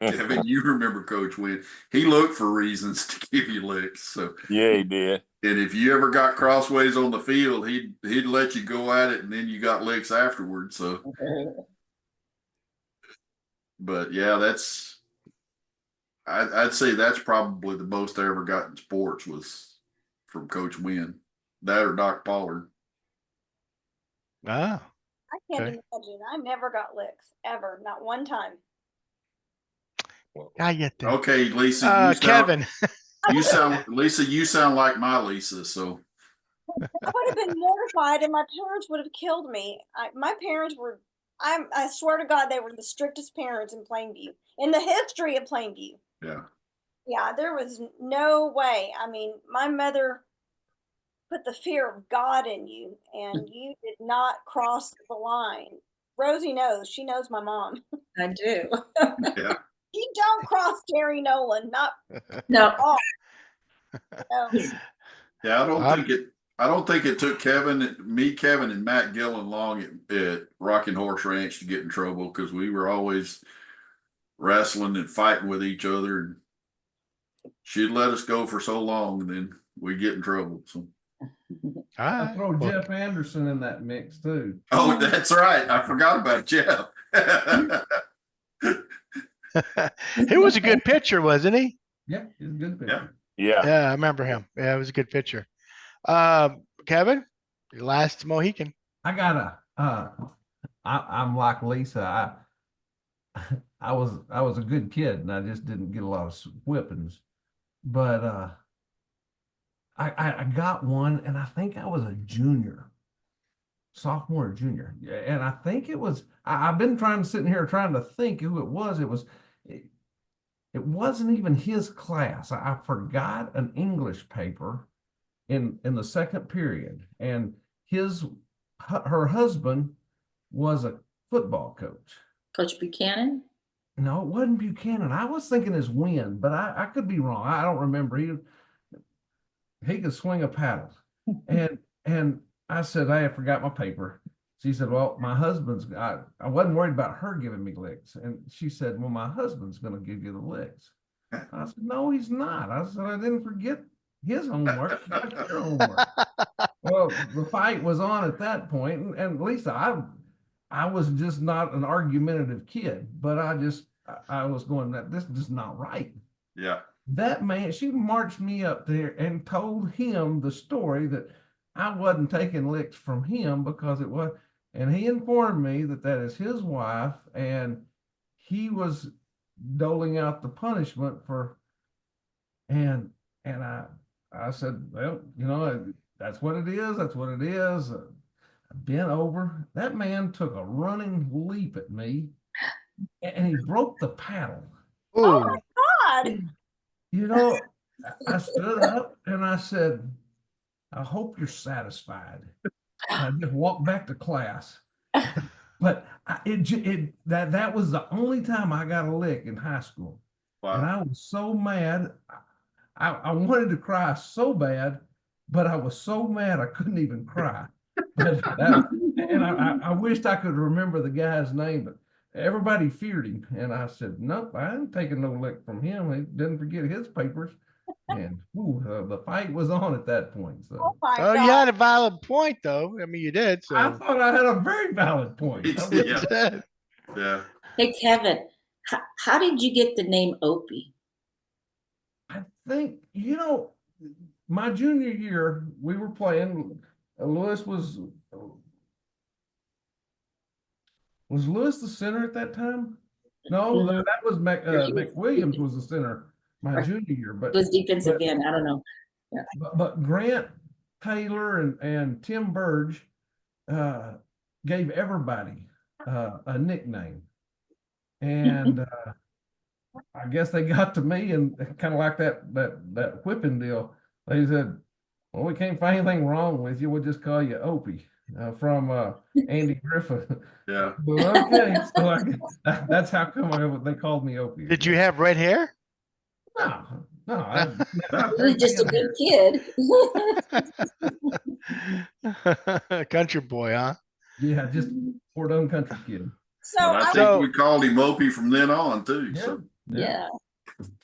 Kevin, you remember Coach Wynn. He looked for reasons to give you licks. So Yeah, he did. and if you ever got crossways on the field, he'd let you go at it, and then you got licks afterwards. So but yeah, I'd say that's probably the most I ever got in sports was from Coach Wynn. That or Doc Pollard. Ah. I can't Okay. imagine. I never got licks ever, not one time. I get that. Okay, Lisa. Kevin. You sound like my Lisa. So I would have been mortified, and my parents would have killed me. My parents were. I swear to God, they were the strictest parents in Plainview, in the history of Plainview. yeah. Yeah, there was no way. I mean, my mother put the fear of God in you, and you did not cross the line. Rosie knows. She knows my mom. I do. Yeah. You don't cross Terry Nolan. Not No. all. No. Yeah, I don't think it took Kevin, and Matt Gillen long at Rocking Horse Ranch to get in trouble because we were always wrestling and fighting with each other. And she'd let us go for so long, and then we'd get in trouble. So. I throw Jeff Anderson in that mix too. Oh, that's right. I forgot about Jeff. He was a good pitcher, wasn't he? Yeah, he's a good pitcher. Yeah. Yeah, I remember him. Yeah, it was a good pitcher. Kevin, your last Mohican. I got I'm like Lisa. I was a good kid, and I just didn't get a lot of whippings. But I got one, and I think I was a sophomore or junior. And I think it was, I've been sitting here trying to think who it was. It wasn't even his class. I forgot an English paper in the second period, and her husband was a football coach. Coach Buchanan? No, it wasn't Buchanan. I was thinking his Wynn, but I could be wrong. I don't remember. He could swing a paddle. And I said, I forgot my paper. She said, well, my husband's I wasn't worried about her giving me licks. And she said, well, my husband's going to give you the licks. I said, no, he's not. I said, I didn't forget his homework. That's your homework. Well, the fight was on at that point. And Lisa, I was just not an argumentative kid, but I was going, that this is not right. Yeah. That man, she marched me up there and told him the story that I wasn't taking licks from him because it was, and he informed me that is his wife, and he was doling out the punishment for, and I said, well, that's what it is. That's what it is. I bent over. That man took a running leap at me, and he broke the paddle. Oh my God. I stood up and I said, I hope you're satisfied. And I just walked back to class. But that was the only time I got a lick in high school. Wow. And I was so mad. I wanted to cry so bad, but I was so mad I couldn't even cry. But that, and I wished I could remember the guy's name, but everybody feared him. And I said, nope, I ain't taking no lick from him. He didn't forget his papers. And the fight was on at that point. Oh So my Oh, you God. had a valid point, though. I mean, you did. I So thought I had a very valid point. Yeah. you did. Yeah. Hey, Kevin, how did you get the name Opie? I think, my junior year, we were playing. Lewis was Lewis the center at that time? No, Mhm. that was McWilliams was the center my Right. junior year. But It was defensive end. I don't know. but Grant Taylor and Tim Burge gave everybody a nickname, and I guess they got to me and kind of like that whipping deal. They said, "Well, we can't find anything wrong with you. We'll just call you Opie." From Andy Griffin. Yeah. Well, okay, so that's how come they called me Opie. Did you have red hair? No, He was just a good kid. Country boy, huh? Yeah, just poor dumb country kid. So But I I, think So- we called him Opie from then on too. Yeah, So Yeah.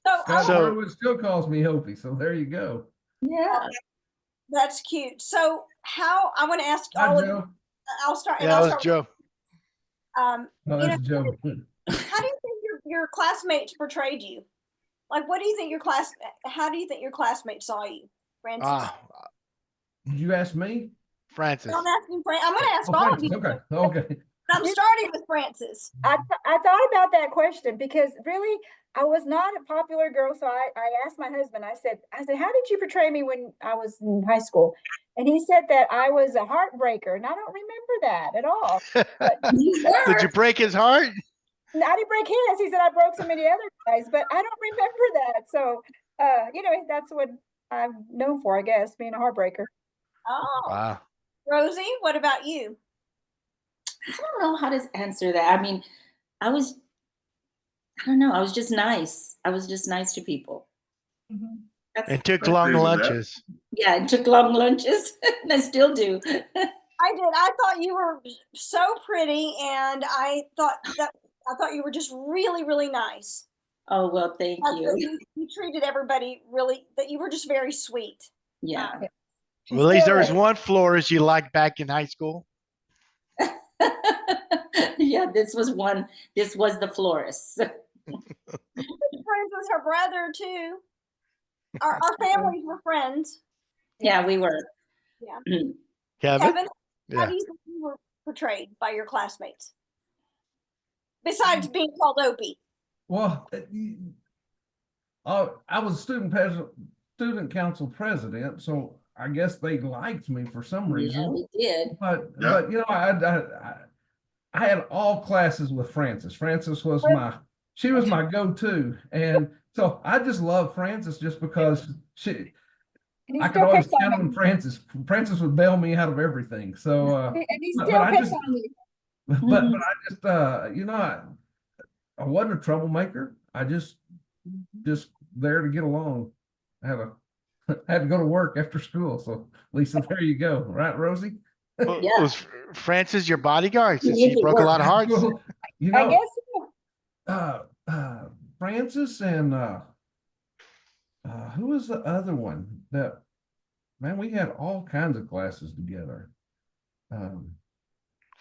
Scott So- Sherwood still calls me Opie, so there you go. Yeah. that's cute. So how I want to ask Hi, all of you. Joe. I'll start. And Yeah, that I'll was start. Joe. No, You that's Joe. How do you think your classmates portrayed you? Like, what do you think how do you think your classmates saw you, Francis? Ah, Did you ask me? Francis. I'm asking I'm going to ask Oh, all of Francis, you. okay, okay. I'm starting with Francis. I thought about that question because really I was not a popular girl. So I asked my husband, I said, how did you portray me when I was in high school? And he said that I was a heartbreaker. And I don't remember that at all. You were. Did you break his heart? I didn't break his. He said I broke so many other guys, but I don't remember that. So, that's what I'm known for, I guess, being a heartbreaker. Oh, Wow. Rosie, what about you? I don't know how to answer that. I mean, I don't know. I was just nice. I was just nice to people. Mm-hmm. That's, And took I long agree with that. lunches. yeah, I took long lunches and I still do. I did. I thought you were so pretty, and I thought you were just really, really nice. Oh, well, thank you. You treated everybody really. That you were just very sweet. Yeah. Well, at least there was Still is. one florist you liked back in high school. Yeah, this was the florist. Friends with her brother too. Our families were friends. Yeah, we were. Yeah. Kevin? Kevin, how Yeah. do you think you were portrayed by your classmates? Besides being called Opie. Well, I was student council president, so I guess they liked me for some reason. Yeah, we did. But Yeah. I had all classes with Frances. Frances was she was my go-to, and so I just love Frances just because And he I could still always picks on count on me. Frances. Frances would bail me out of everything. So, And he but still I picks just- on me. but I just I wasn't a troublemaker. I just there to get along. I had to go to work after school. So Lisa, there you go. Right, Rosie? Well, Yeah. was Francis your bodyguard since You he did broke a work. lot of hearts? Well, I guess so. Francis and who was the other one that, man, we had all kinds of classes together.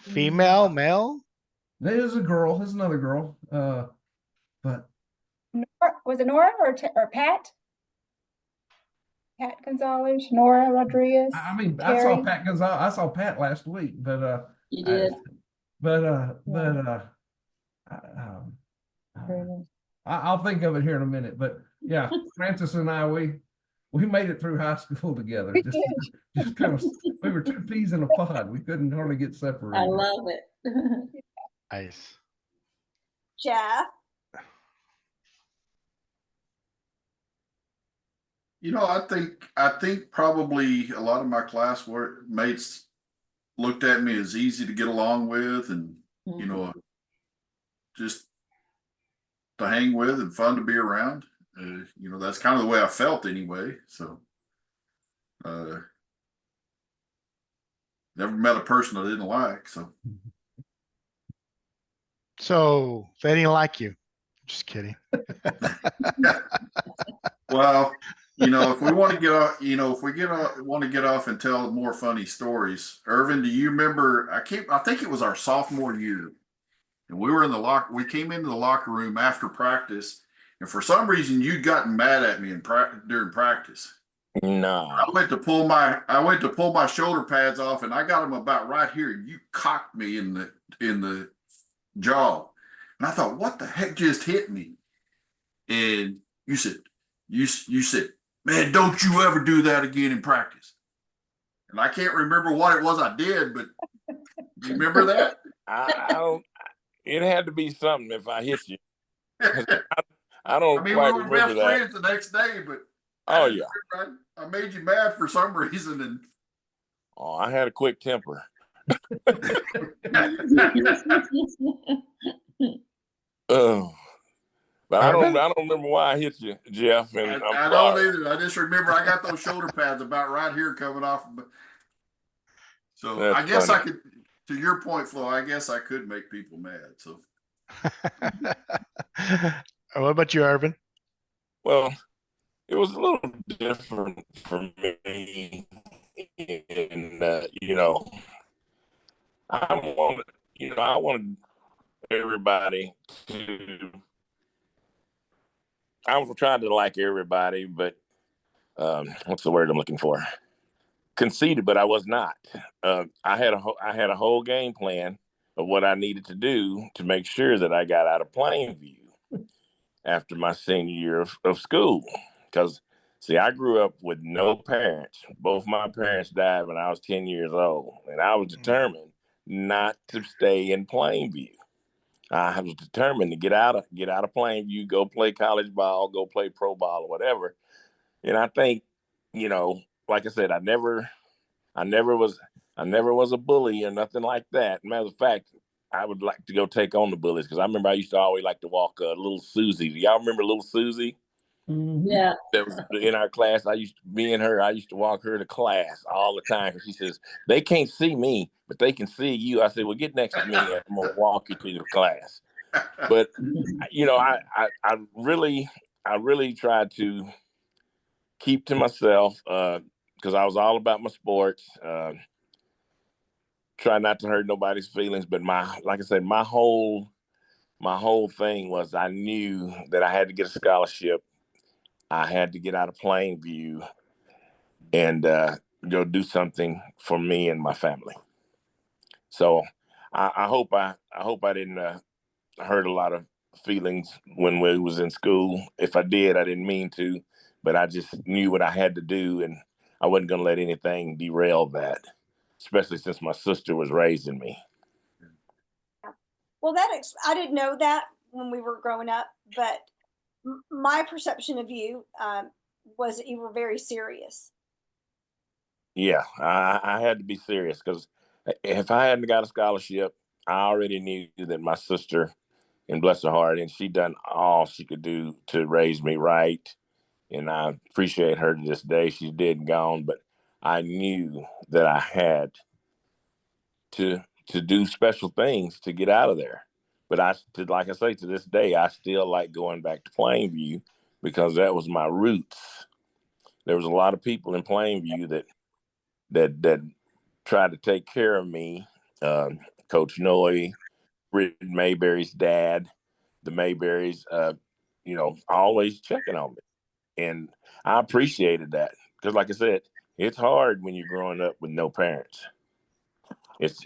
Female, male? There's a girl, there's another girl. But Was it Nora or Pat? Pat Gonzalez, Nora Rodriguez. I mean, Carrie. I saw Pat last week, but You did. I'll think of it here in a minute. But yeah, Francis and I, we made it through high school together. We Just kind of, we were two peas in a pod. We couldn't hardly get separated. I love it. Nice. Jeff. I think probably a lot of my classmates looked at me as easy to get along with, and just to hang with and fun to be around. That's kind of the way I felt anyway. So, never met a person I didn't like. So they didn't like you. Just kidding. Well, if we want to get off, if we want to get off and tell more funny stories, Irvin, do you remember? I think it was our sophomore year, and we were in the we came into the locker room after practice, and for some reason you'd gotten mad at me during practice. No. I went to pull my shoulder pads off, and I got them about right here. You cocked me in the jaw, and I thought, what the heck just hit me? And you said, you said, man, don't you ever do that again in practice. And I can't remember what it was I did, but do you remember that? I don't. It had to be something if I hit you. I don't we quite were remember best that. friends the next day, but Oh yeah. I made you mad for some reason, and I had a quick temper. Oh. But I don't remember why I hit you, Jeff. And I don't either. I just remember I got those shoulder pads about right here coming off. So that's I guess funny. I could, to your point, Flo, I guess I could make people mad. So what about you, Irvin? Well, it was a little different for me. And, I wanted everybody to, I was trying to like everybody, but what's the word I'm looking for? Conceited, but I was not. I had a whole game plan of what I needed to do to make sure that I got out of Plainview after my senior year of school. Because, see, I grew up with no parents. Both my parents died when I was 10 years old, and I was determined not to stay in Plainview. I was determined to get out of Plainview, go play college ball, go play pro ball or whatever. And I think, like I said, I never was a bully or nothing like that. Matter of fact, I would like to go take on the bullies because I remember I used to always like to walk little Susie. Do y'all remember little Susie? Yeah. That was in our class. I used to walk her to class all the time because she says, they can't see me, but they can see you. I said, well, get next to me and I'm going to walk you to your class. But, I really tried to keep to myself because I was all about my sports. Try not to hurt nobody's feelings, but like I said, my whole thing was I knew that I had to get a scholarship. I had to get out of Plainview and go do something for me and my family. So I hope I didn't hurt a lot of feelings when we was in school. If I did, I didn't mean to, but I just knew what I had to do, and I wasn't going to let anything derail that, especially since my sister was raising me. Well, I didn't know that when we were growing up, but my perception of you was that you were very serious. Yeah, I had to be serious because if I hadn't got a scholarship, I already knew that my sister, and bless her heart, and she done all she could do to raise me right. And I appreciate her to this day. She's dead and gone, but I knew that I had to do special things to get out of there. But like I say, to this day, I still like going back to Plainview because that was my roots. There was a lot of people in Plainview that tried to take care of me. Coach Noy, Britton Mayberry's dad, the Mayberries, always checking on me. And I appreciated that because, like I said, it's hard when you're growing up with no parents. It's,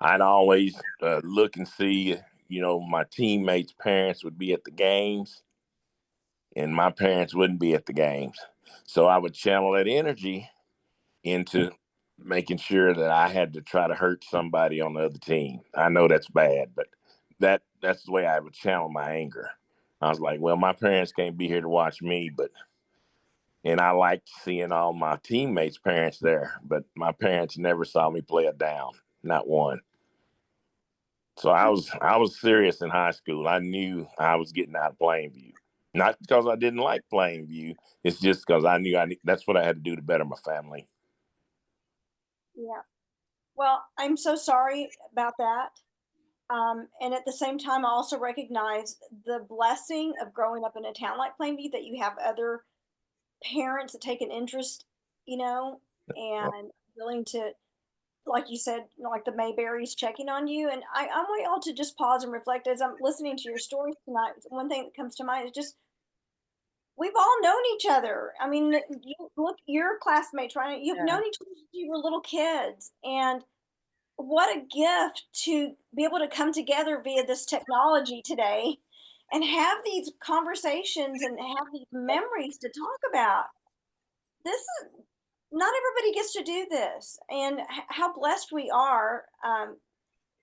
I'd always look and see, my teammates' parents would be at the games and my parents wouldn't be at the games. So I would channel that energy into making sure that I had to try to hurt somebody on the other team. I know that's bad, but that's the way I would channel my anger. I was like, well, my parents can't be here to watch me, and I liked seeing all my teammates' parents there, but my parents never saw me play it down, not one. So I was serious in high school. I knew I was getting out of Plainview. Not because I didn't like Plainview. It's just because I knew that's what I had to do to better my family. Yeah. Well, I'm so sorry about that. And at the same time, I also recognize the blessing of growing up in a town like Plainview, that you have other parents that take an interest, and willing to, like you said, like the Mayberries checking on you. And I want y'all to just pause and reflect as I'm listening to your stories tonight. One thing that comes to mind is just we've all known each other. I mean, you look, your classmates, right? You've known each other since you were little kids, and what a gift to be able to come together via this technology today and have these conversations and have these memories to talk about. This is not everybody gets to do this, and how blessed we are,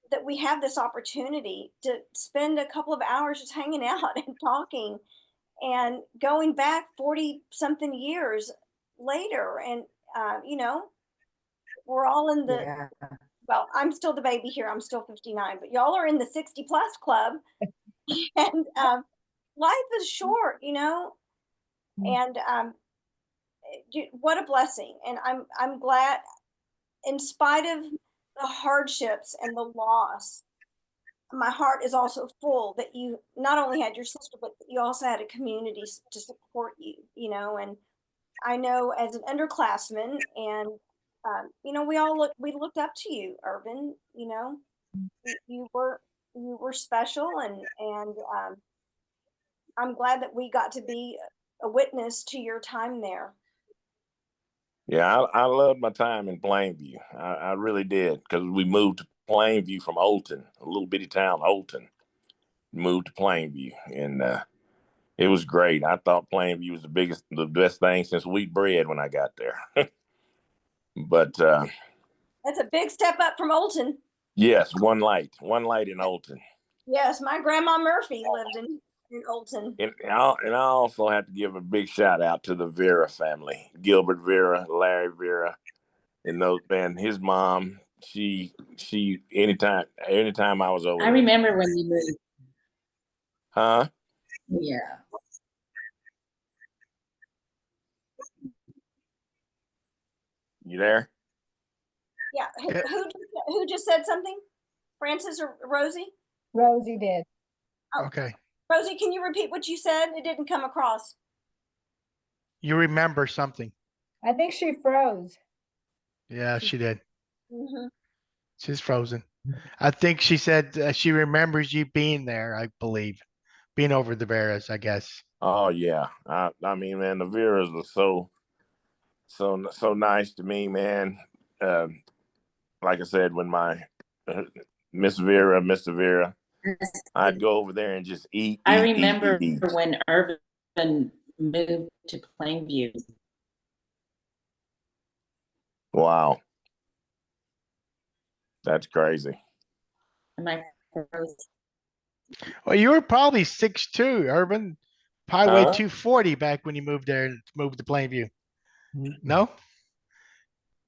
that we have this opportunity to spend a couple of hours just hanging out and talking and going back 40 something years later. And, we're all in the, Yeah. well, I'm still the baby here. I'm still 59, but y'all are in the 60 plus club. And life is short, and what a blessing. And I'm glad, in spite of the hardships and the loss, my heart is also full that you not only had your sister, but you also had a community to support you, and I know as an underclassman, and we looked up to you, Urban. You were special, and I'm glad that we got to be a witness to your time there. Yeah, I loved my time in Plainview. I really did, because we moved to Plainview from Olton, a little bitty town, Olton. Moved to Plainview, and it was great. I thought Plainview was the best thing since wheat bread when I got there. But That's a big step up from Olton. yes, one light in Olton. Yes, my grandma Murphy lived in Olton. And I also have to give a big shout out to the Vera family, Gilbert Vera, Larry Vera, and those, man, his mom. She anytime I was over I there. remember when you moved. Huh? Yeah. You there? Yeah. Who just said something? Francis or Rosie? Rosie did. Oh, Okay. Rosie, can you repeat what you said? It didn't come across. You remember something. I think she froze. Yeah, she did. Mm-hmm. She's frozen. I think she said she remembers you being there, I believe. Being over the Veras, I guess. Oh yeah. I mean, man, the Veras were so nice to me, man. Like I said, when my Miss Vera, Mr. Vera, I'd go over there and just eat. I remember when Urban moved to Plainview. Wow. That's crazy. Am I frozen? Well, you were probably 6'2", Urban. Probably weighed Huh? 240 back when you moved there and moved to Plainview. No?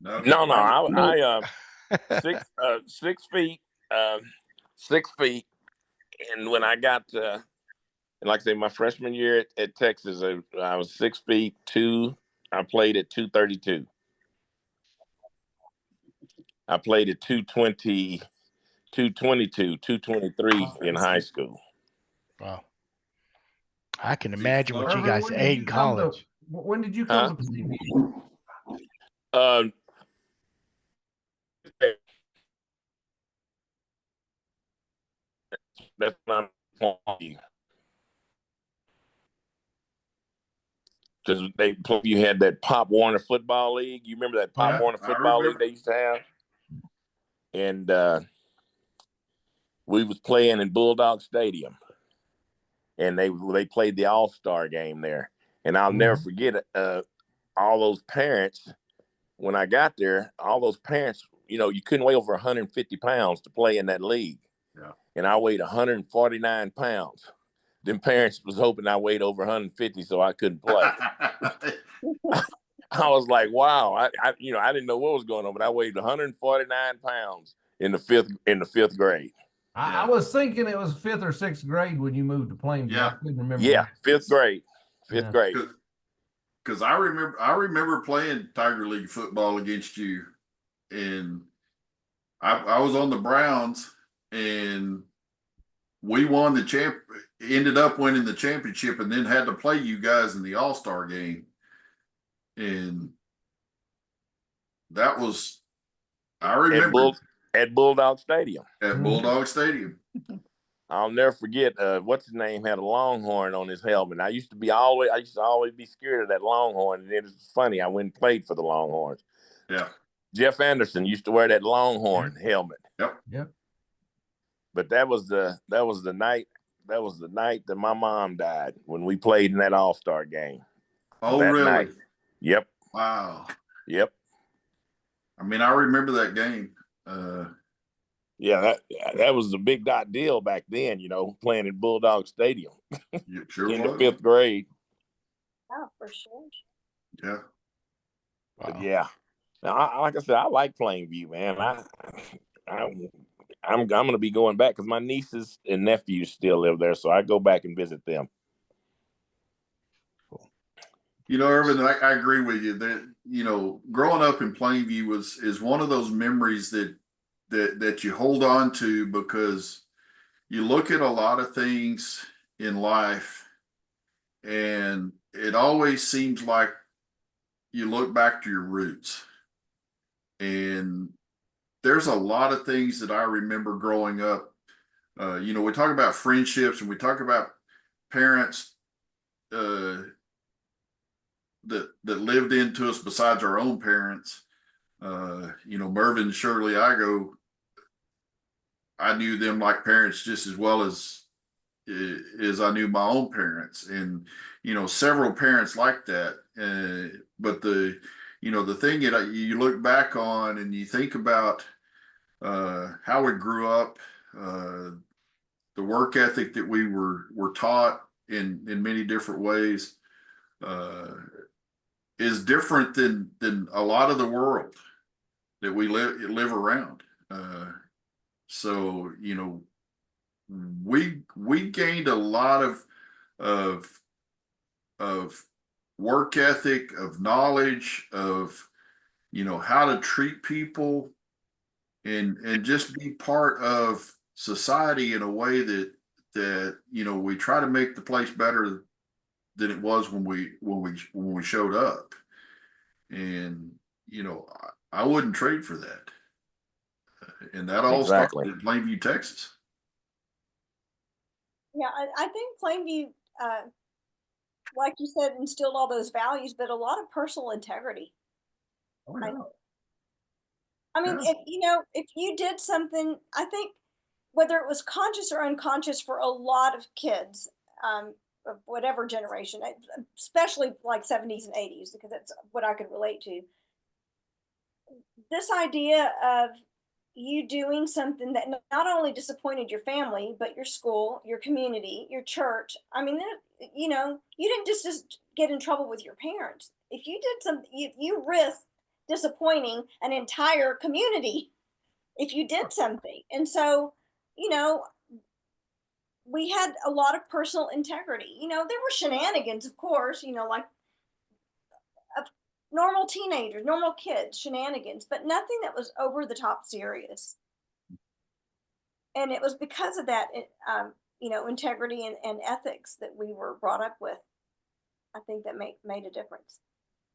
No. I 6 feet, 6 feet. And when I got and like I say, my freshman year at Texas, I was 6 feet 2. I played at 232. I played at 220, 222, 223 in high school. Wow. I can imagine what you Urban, guys when did ate you in come to- college. When did you come to Plainview? That's what I'm telling because you had that Pop Warner Football League. You remember that Pop Warner Football League they used to have? And we was playing in Bulldog Stadium, and they played the All-Star game there. And I'll never forget all those parents. When I got there, all those parents, you couldn't weigh over 150 pounds to play in that league. Yeah. And I weighed 149 pounds. Them parents was hoping I weighed over 150 so I couldn't play. I was like, wow, I didn't know what was going on, but I weighed 149 pounds in the fifth grade. I was thinking it was 5th or 6th grade when you moved to Plainview. Yeah. I couldn't remember. Yeah, fifth grade. Because I remember playing Tiger League football against you. and I was on the Browns, and we won ended up winning the championship, and then had to play you guys in the All-Star game. And that was, I remember at Bulldog Stadium. At Bulldog Stadium. I'll never forget. What's his name had a Longhorn on his helmet. I used to always be scared of that Longhorn, and it was funny. I went and played for the Longhorns. Yeah. Jeff Anderson used to wear that Longhorn helmet. Yep. But that was the night. That was the night that my mom died, when we played in that All-Star game. Oh, really? Night. Yep. Wow. Yep. I mean, I remember that game. Yeah, that was a big deal back then, playing at Bulldog Stadium. It sure in was. the 5th grade. Yeah, for sure. Yeah. Wow. But yeah. Now, like I said, I like Plainview, man. I'm going to be going back because my nieces and nephews still live there, so I go back and visit them. Irvin, I agree with you that, growing up in Plainview is one of those memories that you hold on to, because you look at a lot of things in life, and it always seems like you look back to your roots. And there's a lot of things that I remember growing up. We talk about friendships, and we talk about parents that lived into us besides our own parents. Mervin, Shirley, I knew them like parents just as well as I knew my own parents, and several parents like that. But the thing that you look back on and you think about how we grew up, the work ethic that we were taught in many different ways, is different than a lot of the world that we live around. So we gained a lot of work ethic, of knowledge, of how to treat people, and just be part of society in a way that we try to make the place better than it was when we showed up. And I wouldn't trade for that. And that all started in Plainview, Texas. Yeah, I think Plainview, like you said, instilled all those values, but a lot of personal integrity. Oh, yeah. I mean, if you did something, I think whether it was conscious or unconscious for a lot of kids, of whatever generation, especially like 70s and 80s, because that's what I could relate to. This idea of you doing something that not only disappointed your family, but your school, your community, your church. I mean, you didn't just get in trouble with your parents. If you did something, you risked disappointing an entire community if you did something. And so, we had a lot of personal integrity. There were shenanigans, of course, like normal teenagers, normal kids, shenanigans, but nothing that was over the top serious. And it was because of that, integrity and ethics that we were brought up with. I think that made a difference.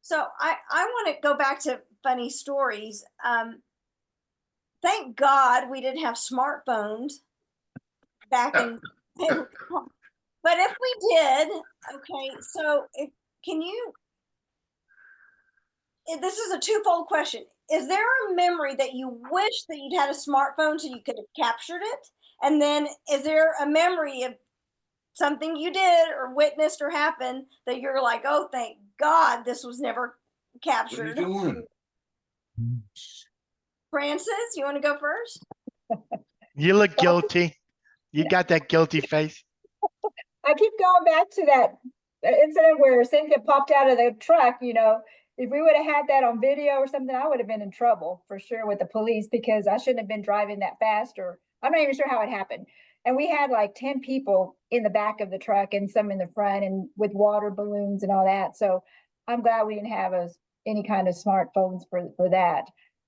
So I want to go back to funny stories. Thank God we didn't have smartphones back in. But if we did, okay. So this is a twofold question. Is there a memory that you wish that you'd had a smartphone so you could have captured it? And then is there a memory of something you did or witnessed or happened that you're like, oh, thank God this was never captured? What are you doing? Francis, you want to go first? You look guilty. You got that guilty face. I keep going back to that incident where Cynthia popped out of the truck. If we would have had that on video or something, I would have been in trouble for sure with the police, because I shouldn't have been driving that fast, or I'm not even sure how it happened. And we had like 10 people in the back of the truck and some in the front, and with water balloons and all that. So I'm glad we didn't have any kind of smartphones for that.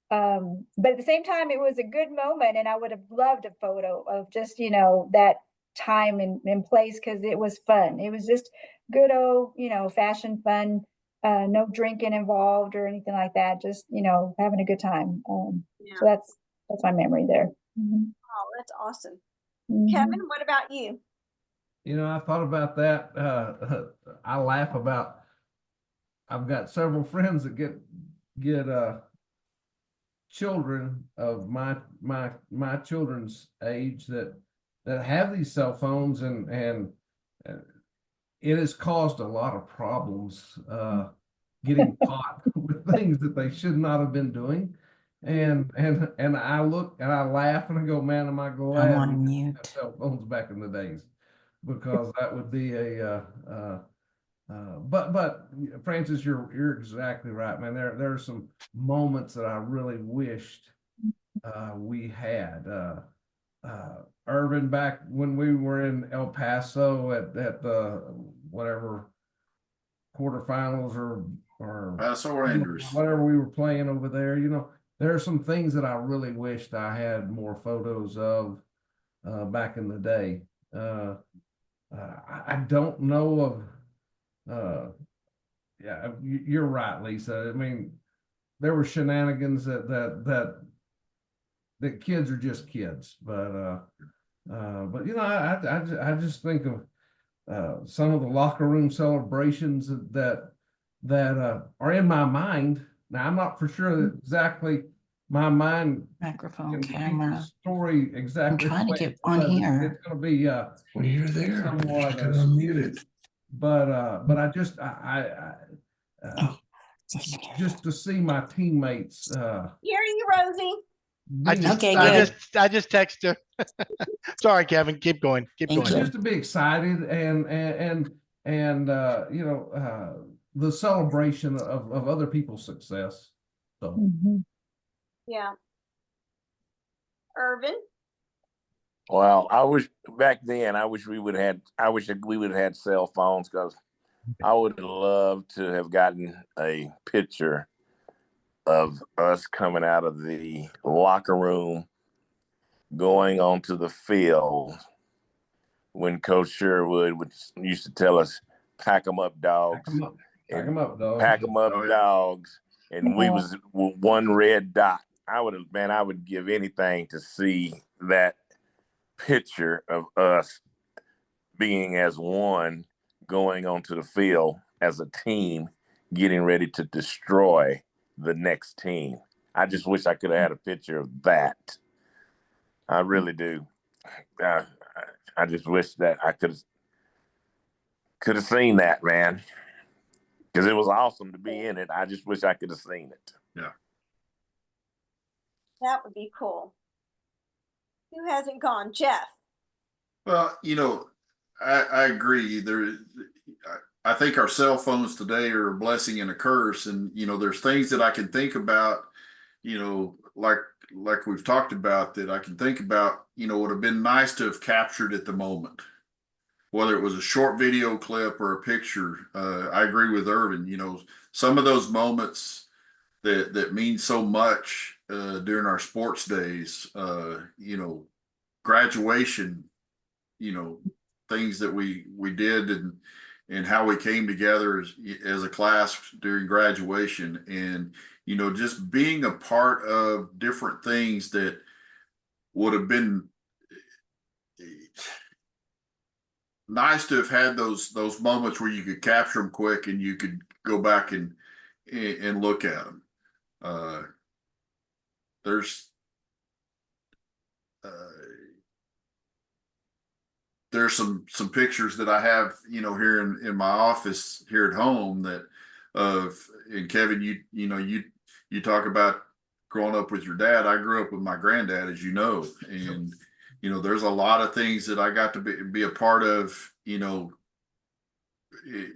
But at the same time, it was a good moment, and I would have loved a photo of just, you know, that time and place, because it was fun. It was just good old, you know, fashion fun, no drinking involved or anything like that. Just, you know, having a good time. Yeah. So that's my memory there. Mhm. Oh, that's awesome. Mhm. Kevin, what about you? You know, I thought about that. I laugh about, I've got several friends that get children of my children's age that have these cell phones, and it has caused a lot of problems getting caught with things that they should not have been doing. And I look and I laugh and I go, man, am I glad I'm on we didn't mute. have cell phones back in the days, because that would be but Francis, you're exactly right, man. There are some moments that I really wished we had. Irvin, back when we were in El Paso at the whatever quarterfinals or Paso Rangers. whatever we were playing over there, you know, there are some things that I really wished I had more photos of back in the day. I don't know of yeah, you're right, Lisa. I mean, there were shenanigans that kids are just kids, but you know, I just think of some of the locker room celebrations that are in my mind. Now, I'm not for sure that exactly my mind Microphone, can repeat the camera. story exactly. I'm trying to the way get it on was. here. It's going to be Well, you're there. somewhat Just unmuted. but I just Oh, just to see my teammates Hear you, Rosie. being Okay, I good. just text her. Sorry, Kevin. Keep going. Keep Thank going. you. just to be excited and you know, the celebration of other people's success. So Mhm. Yeah. Irvin. Well, I wish back then. I wish we would have had. I wish that we would have had cell phones, because I would have loved to have gotten a picture of us coming out of the locker room, going onto the field when Coach Sherwood used to tell us, "Pack them up, dogs," pack them up, dog. pack them up, Oh, yeah. dogs. And we was one red dot. I would give anything to see that picture of us being as one, going onto the field as a team, getting ready to destroy the next team. I just wish I could have had a picture of that. I really do. I just wish that I could have seen that, man, because it was awesome to be in it. I just wish I could have seen it. Yeah. That would be cool. Who hasn't gone? Jeff. Well, you know, I agree. I think our cell phones today are a blessing and a curse. And, you know, there's things that I can think about, you know, like we've talked about, that I can think about, you know, would have been nice to have captured at the moment, whether it was a short video clip or a picture. I agree with Irvin. You know, some of those moments that mean so much during our sports days, you know, graduation, you know, things that we did, and how we came together as a class during graduation, and, you know, just being a part of different things that would have been nice to have had those moments where you could capture them quick and you could go back and look at them. There's uh, there's some pictures that I have, you know, here in my office here at home, that and Kevin, you know, you talk about growing up with your dad. I grew up with my granddad, as you know, and, you know, there's a lot of things that I got to be a part of, you know,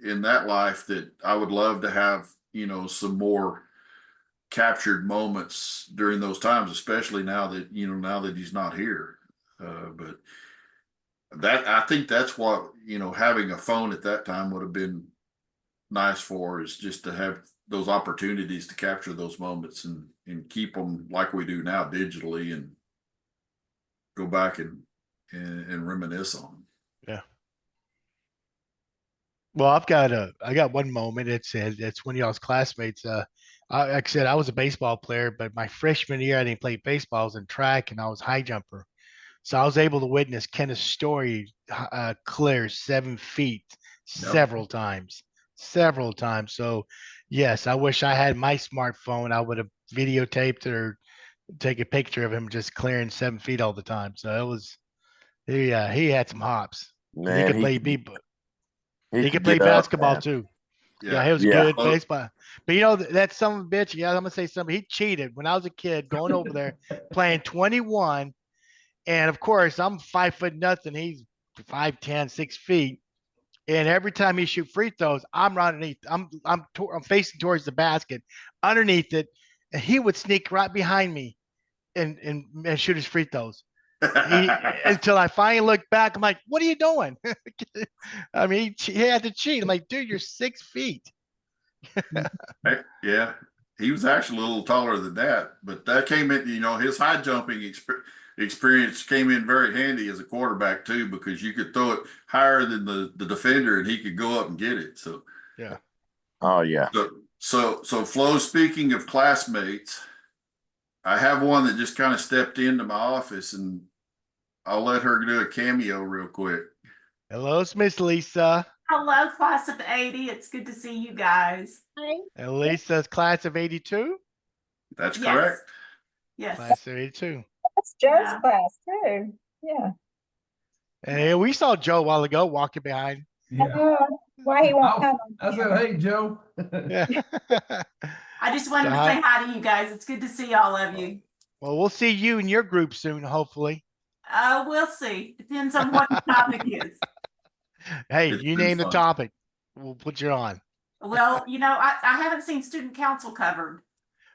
in that life, that I would love to have, you know, some more captured moments during those times, especially now that, you know, now that he's not here. But that, I think that's what, you know, having a phone at that time would have been nice for, is just to have those opportunities to capture those moments and keep them like we do now digitally and go back and reminisce on them. Yeah. Well, I got one moment. It's when y'all's classmates. Like I said, I was a baseball player, but my freshman year I didn't play baseball. I was in track and I was high jumper. So I was able to witness Kenneth Story clear 7 feet Yep. several times. So yes, I wish I had my smartphone. I would have videotaped it or take a picture of him just clearing 7 feet all the time. So it was, he had some hops. And he Man, could play B, he he could could play get up, basketball man. too. Yeah, Yeah. he was Yeah. good baseball. But you know that son of a bitch. Yeah, I'm gonna say something. He cheated when I was a kid, going over there playing 21, and of course I'm 5 foot nothing. He's 5'10", 6 feet. And every time he shoot free throws, I'm underneath. I'm facing towards the basket, underneath it, and he would sneak right behind me and shoot his free throws. Until I finally looked back, I'm like, "What are you doing?" I mean, he had to cheat. I'm like, "Dude, you're 6 feet." Yeah, he was actually a little taller than that, but that came in, his high jumping experience came in very handy as a quarterback too, because you could throw it higher than the defender and he could go up and get it. So, Yeah. Oh yeah. so Flo, speaking of classmates, I have one that just kind of stepped into my office and I'll let her do a cameo real quick. Hello, it's Miss Lisa. Hello, class of 80. It's good to see you guys. And Lisa's class of 82. That's Yes. correct. Yes. Class of 82. That's Joe's Yeah. class too. Yeah. And we saw Joe a while ago walking behind. Yeah. Why he won't come? I said, hey, Joe. Yeah. I just wanted to say hi to you guys. It's good to see all of you. Well, we'll see you in your group soon, hopefully. We'll see. Depends on what the topic is. Hey, It's you been name the fun. topic. We'll put you on. Well, I haven't seen student council covered.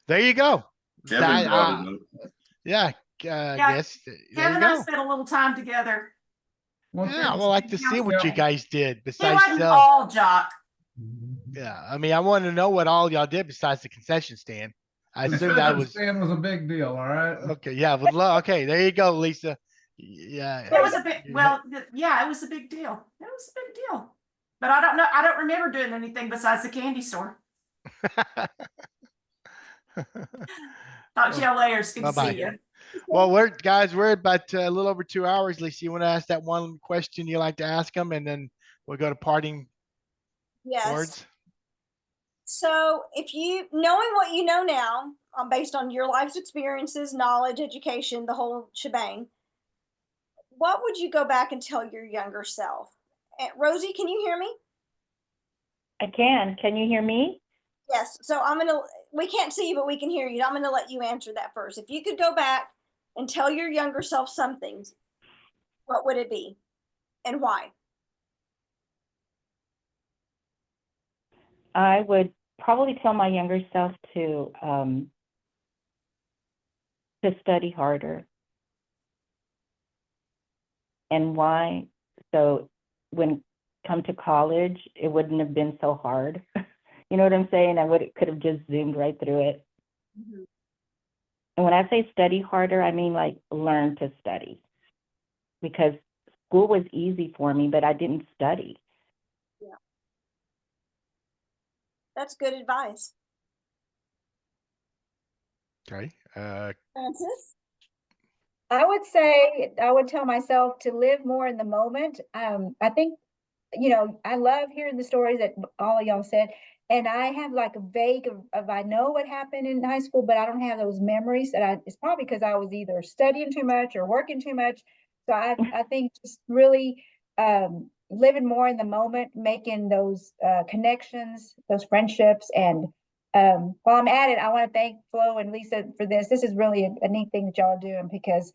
There you go. Kevin brought it up. Yeah. Yes. There Kevin you and I go. spent a little time together. Yeah, I would like to see what you guys did It besides wasn't all Jock. Yeah, I mean, I want to know what all y'all did besides the concession stand. I assume that was stand was a big deal. All right. okay. Yeah, would love. Okay, there you go, Lisa. Yeah, It was a big. Well, yeah, it was a big deal. It was a big deal. But I don't know. I don't remember doing anything besides the candy store. Talk to y'all later. It's good Bye-bye. to see you. Well, we're about a little over 2 hours. Lisa, you want to ask that one question you like to ask them, and then we'll go to parting words. So knowing what you know now, based on your life's experiences, knowledge, education, the whole shebang, what would you go back and tell your younger self? Rosie, can you hear me? I can. Can you hear me? Yes. So we can't see you, but we can hear you. I'm going to let you answer that first. If you could go back and tell your younger self something, what would it be and why? I would probably tell my younger self to study harder. And why? So when come to college, it wouldn't have been so hard. You know what I'm saying? Could have just zoomed right through it. Mm-hmm. And when I say study harder, I mean like learn to study. Because school was easy for me, but I didn't study. Yeah. That's good advice. Okay. Francis? I would say I would tell myself to live more in the moment. I think, I love hearing the stories that all of y'all said. And I have like a vague of I know what happened in high school, but I don't have those memories. It's probably because I was either studying too much or working too much. So I think just really living more in the moment, making those connections, those friendships. And while I'm at it, I want to thank Flo and Lisa for this. This is really a neat thing that y'all are doing because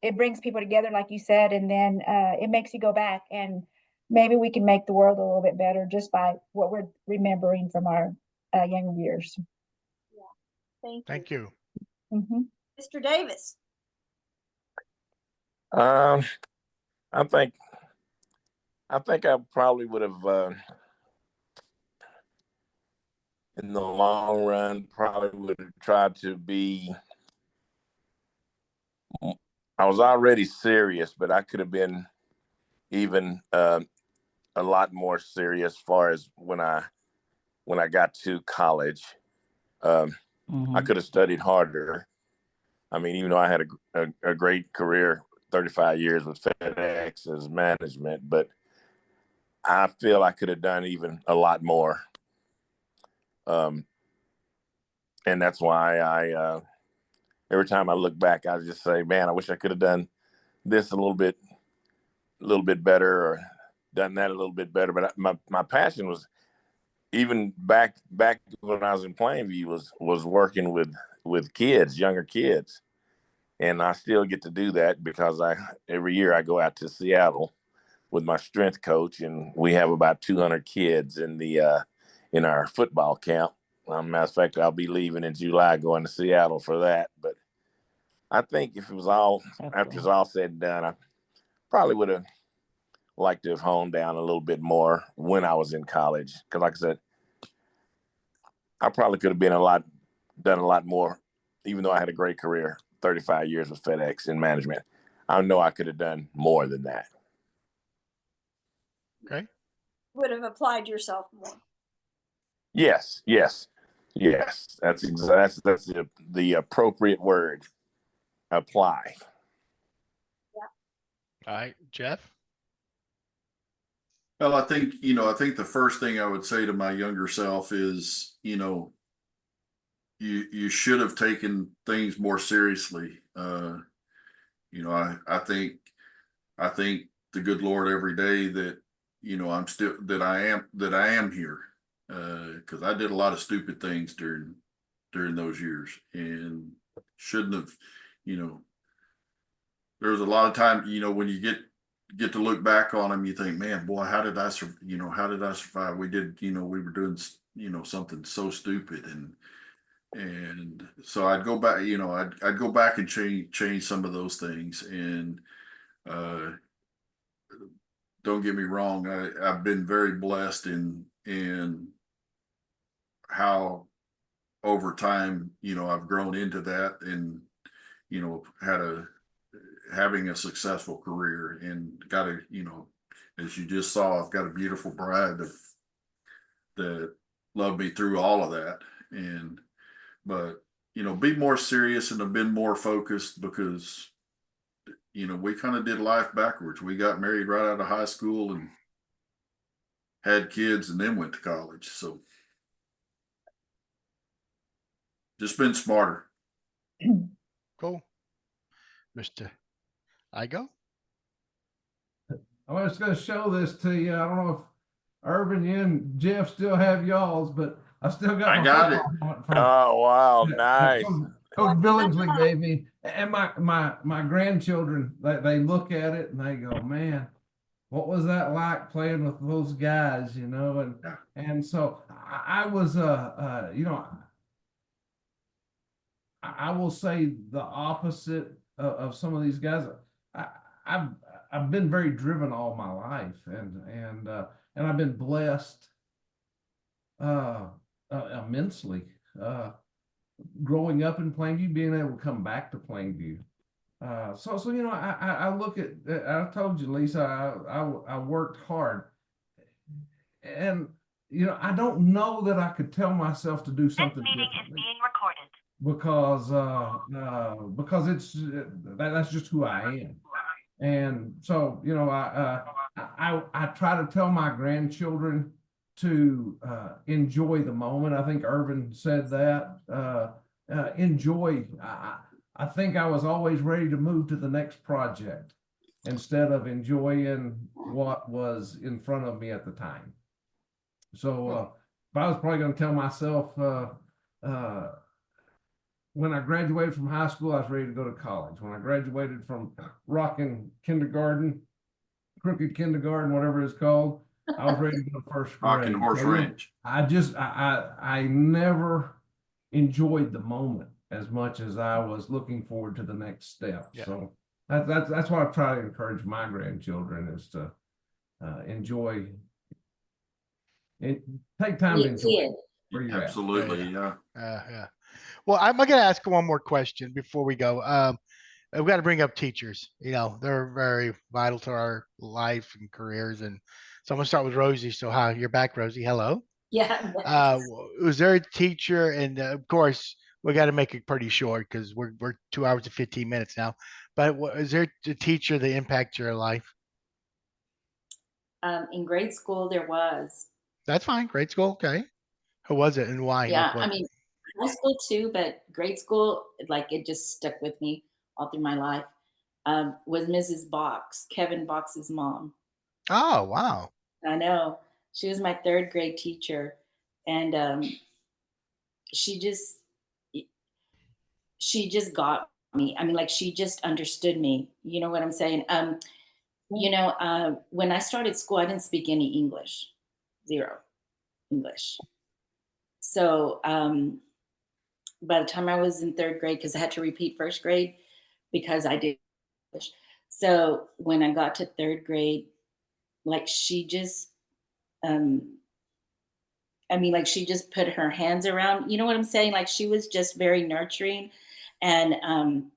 it brings people together, like you said, and then it makes you go back and maybe we can make the world a little bit better just by what we're remembering from our younger years. Yeah. Thank you. Mm-hmm. Mr. Davis. I think I probably would have in the long run, probably would have tried to be. I was already serious, but I could have been even a lot more serious as far as when I got to college. I could have studied harder. I mean, even though I had a great career, 35 years with FedEx as management, but I feel I could have done even a lot more. And that's why every time I look back, I just say, man, I wish I could have done this a little bit better, or done that a little bit better. But my passion was, even back when I was in Plainview, was working with kids, younger kids. And I still get to do that because every year I go out to Seattle with my strength coach, and we have about 200 kids in our football camp. Matter of fact, I'll be leaving in July, going to Seattle for that. But I think if it was after it's all said and done, I probably would have liked to have honed down a little bit more when I was in college. Because like I said, I probably could have done a lot more, even though I had a great career, 35 years with FedEx in management. I know I could have done more than that. Okay. Would have applied yourself more. Yes. That's the appropriate word. Apply. All right, Jeff. Well, I think the first thing I would say to my younger self is, you should have taken things more seriously. I think the good Lord every day that, I am here. Because I did a lot of stupid things during those years, and shouldn't have. There was a lot of time, when you get to look back on them, you think, man, boy, how did I survive? We did, we were doing, something so stupid, and so I'd go back, I'd go back and change some of those things. And don't get me wrong, I've been very blessed in how over time, I've grown into that, and, having a successful career, and got as you just saw, I've got a beautiful bride that loved me through all of that. But be more serious, and have been more focused, because, we kind of did life backwards. We got married right out of high school and had kids, and then went to college. So just been smarter. Cool. Mr. Igo. I was going to show this to you. I don't know if Irvin, you and Jeff still have y'all's, but I still got. I got it. Oh wow, nice. Coach Billingsley gave me, and my grandchildren, they look at it and they go, man, what was that like playing with those guys, and so I was I will say the opposite of some of these guys. I've been very driven all my life, and I've been blessed immensely growing up in Plainview, being able to come back to Plainview. So I look at, I told you, Lisa, I worked hard, and I don't know that I could tell myself to do something differently. Because it's that's just who I am. And so I try to tell my grandchildren to enjoy the moment. I think Irvin said that. Enjoy. I think I was always ready to move to the next project instead of enjoying what was in front of me at the time. So if I was probably going to tell myself when I graduated from high school, I was ready to go to college. When I graduated from rocking kindergarten, crooked kindergarten, whatever it's called, I was ready to go to first grade. Rocking horse ranch. I never enjoyed the moment as much as I was looking forward to the next step. Yeah. So that's what I try to encourage my grandchildren, is to enjoy it. Take time to enjoy it. where you're at. Absolutely, yeah. Yeah. Well, I'm going to ask one more question before we go. I've got to bring up teachers. You know, they're very vital to our life and careers. And so I'm going to start with Rosie. So, hi, you're back, Rosie. Hello. Yeah. Was there a teacher? And of course, we got to make it pretty short because we're 2 hours and 15 minutes now. But is there a teacher that impacted your life? In grade school, there was. That's fine. Grade school. Okay. Who was it and why? Yeah, Like what? I mean, high school too, but grade school, like it just stuck with me all through my life. Was Mrs. Box, Kevin Box's mom. Oh, wow. I know. She was my third grade teacher. And she just got me. I mean, like she just understood me. You know what I'm saying? When I started school, I didn't speak any English, zero English. So by the time I was in third grade, because I had to repeat first grade because I did English. So when I got to third grade, like she just, like she just put her hands around, you know what I'm saying? Like she was just very nurturing and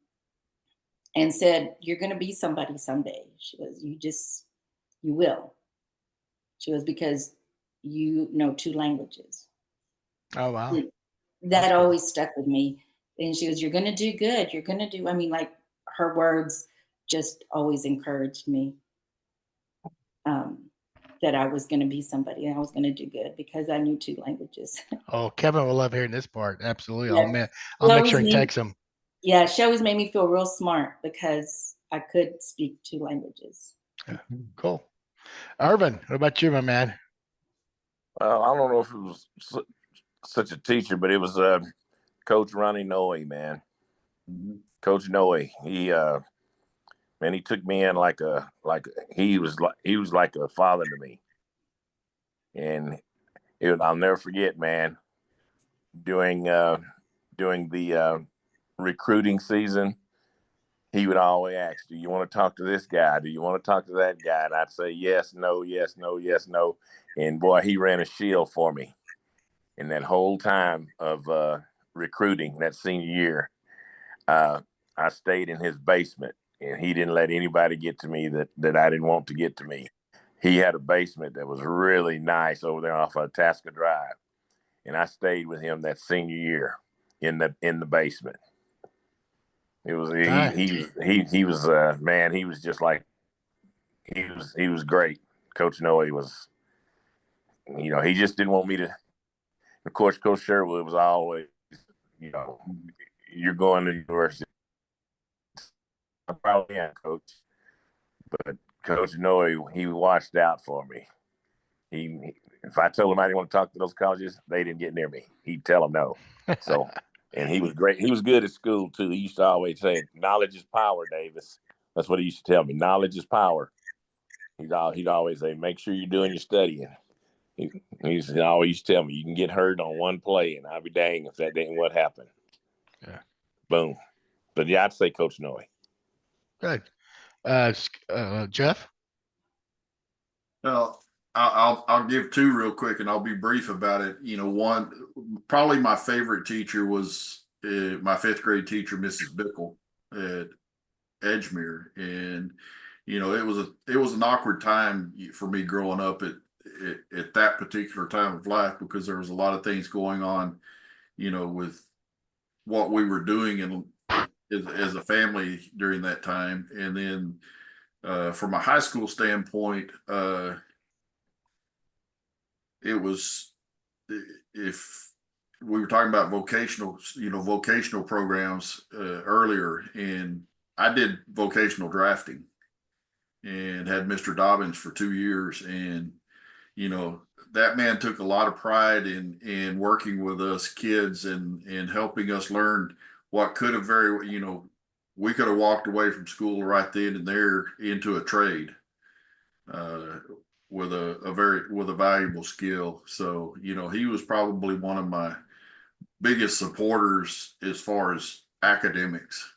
said, "You're going to be somebody someday." She goes, "You will." She goes, "Because you know 2 languages." Oh, wow. That always stuck with me. And she goes, "You're going to do good. You're going to do," like her words just always encouraged me that I was going to be somebody and I was going to do good because I knew 2 languages. Oh, Kevin will love hearing this part. Absolutely. Yeah. I'll make sure and text him. Yeah, she always made me feel real smart because I could speak 2 languages. Yeah, cool. Irvin, what about you, my man? Well, I don't know if it was such a teacher, but it was Coach Ronnie Noe, man. Mhm. Coach Noe. He man, he took me in he was like a father to me. And I'll never forget, man, during the recruiting season, he would always ask, "Do you want to talk to this guy? Do you want to talk to that guy?" And I'd say yes, no, yes, no, yes, no. And boy, he ran a shield for me. In that whole time of recruiting that senior year, I stayed in his basement, and he didn't let anybody get to me that I didn't want to get to me. He had a basement that was really nice over there off of Tasca Drive, and I stayed with him that senior year in the basement. It was he was man, he was just like he was great. Coach Noe was, he just didn't want me to. Of course, Coach Sherwood was always, you know, you're going to university. I probably am, Coach, but Coach Noe, he watched out for me. If I told him I didn't want to talk to those colleges, they didn't get near me. He'd tell them no. So, and he was great. He was good at school too. He used to always say, "Knowledge is power, Davis." That's what he used to tell me. Knowledge is power. He'd always say, "Make sure you're doing your studying." He always used to tell me, "You can get hurt on one play, and I'll be dang if that ain't what happened." Yeah. Boom. But yeah, I'd say Coach Noe. Good. Jeff? Well, I'll give 2 real quick, and I'll be brief about it. One, probably my favorite teacher was my 5th grade teacher, Mrs. Bickle at Edgemere, and it was an awkward time for me growing up at that particular time of life because there was a lot of things going on, with what we were doing and as a family during that time, and then from a high school standpoint, it was, if we were talking about vocational programs earlier, and I did vocational drafting and had Mr. Dobbins for 2 years, and that man took a lot of pride in working with us kids and helping us learn what could have we could have walked away from school right then and there into a trade uh, with a valuable skill. So he was probably one of my biggest supporters as far as academics.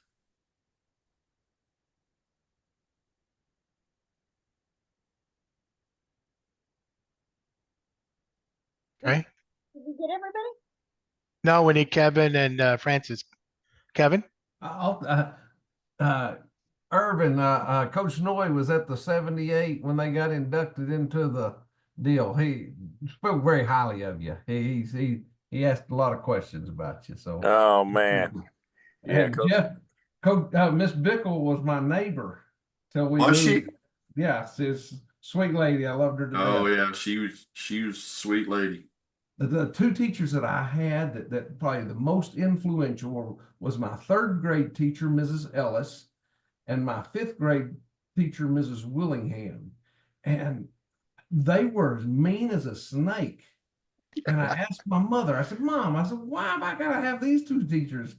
Okay. get everybody? No, we need Kevin and Francis. Kevin? Irvin, Coach Noy was at the 78 when they got inducted into the deal. He spoke very highly of you. He asked a lot of questions about you. So, oh man, yeah, and Jeff, Coach Miss Bickle was my neighbor till we Was moved. she? Yes, it's sweet lady. I loved her to Oh death. yeah, she was a sweet lady. The two teachers that I had that probably the most influential was my third grade teacher, Mrs. Ellis, and my fifth grade teacher, Mrs. Willingham. And they were as mean as a snake. And I asked my mother, I said, Mom, why have I got to have these two teachers?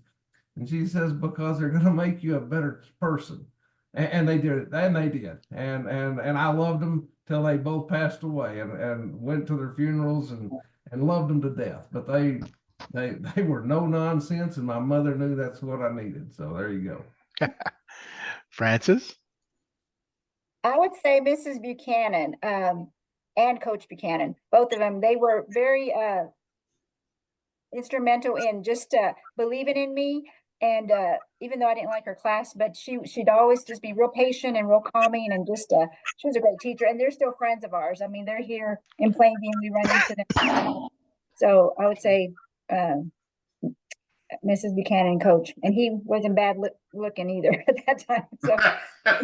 And she says, because they're going to make you a better person. And they did it. And they did. And I loved them till they both passed away and went to their funerals and loved them to death. But they were no nonsense. And my mother knew that's what I needed. So there you go. Francis? I would say Mrs. Buchanan and Coach Buchanan, both of them, they were very instrumental in just believing in me. And even though I didn't like her class, but she'd always just be real patient and real calming, and just she was a great teacher. And they're still friends of ours. I mean, they're here in Plainview. We run into them. So I would say Mrs. Buchanan and Coach, and he wasn't bad looking either at that time. So that's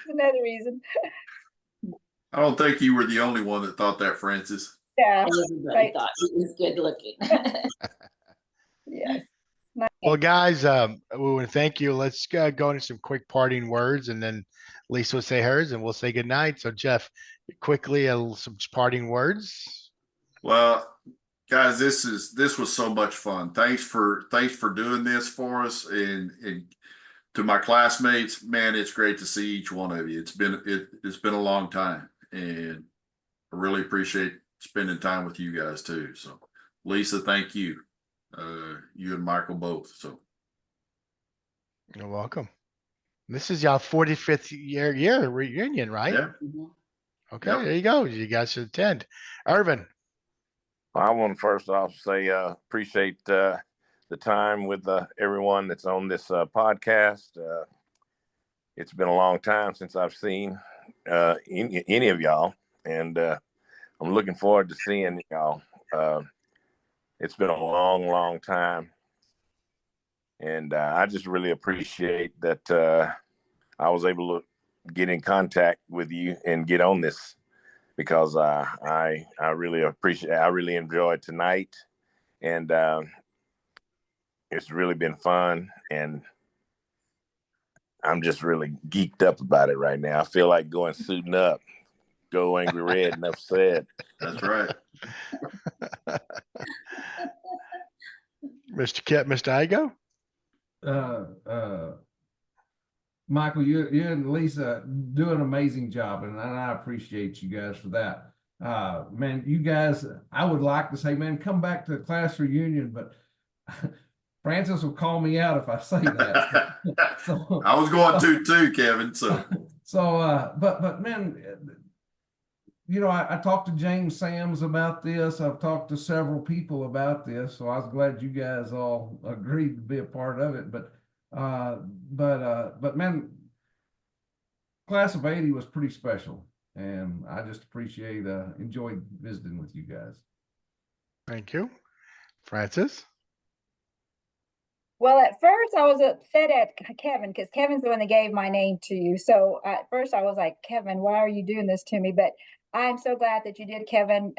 another reason. I don't think you were the only one that thought that, Francis. Yeah, Everybody right. thought he was good looking. Yes. Well, guys, we want to thank you. Let's go into some quick parting words, and then Lisa will say hers, and we'll say good night. So, Jeff, quickly, some parting words. Well, guys, this was so much fun. Thanks for doing this for us, and to my classmates, man, it's great to see each one of you. It's been a long time, and I really appreciate spending time with you guys too. So, Lisa, thank you. You and Michael both. So, You're welcome. This is y'all 45th year reunion, right? yeah. Okay, Yep. there you go. You guys should attend. Irvin. I want to first off say appreciate the time with everyone that's on this podcast. It's been a long time since I've seen any of y'all, and I'm looking forward to seeing y'all. It's been a long, long time, and I just really appreciate that I was able to get in contact with you and get on this, because I really appreciate. I really enjoyed tonight, and it's really been fun, and I'm just really geeked up about it right now. I feel like going suiting up, go Angry Red. Enough said. That's right. Mr. Igo? Michael, you and Lisa do an amazing job, and I appreciate you guys for that. Man, you guys, I would like to say, man, come back to the class reunion, but Francis will call me out if I say that. So, I was going to too, Kevin. So, but man, you know, I talked to James Sams about this. I've talked to several people about this, so I was glad you guys all agreed to be a part of it. But man, class of 80 was pretty special, and I just enjoyed visiting with you guys. Thank you. Francis? Well, at first I was upset at Kevin, because Kevin's the one that gave my name to you. So at first I was like, Kevin, why are you doing this to me? But I'm so glad that you did, Kevin.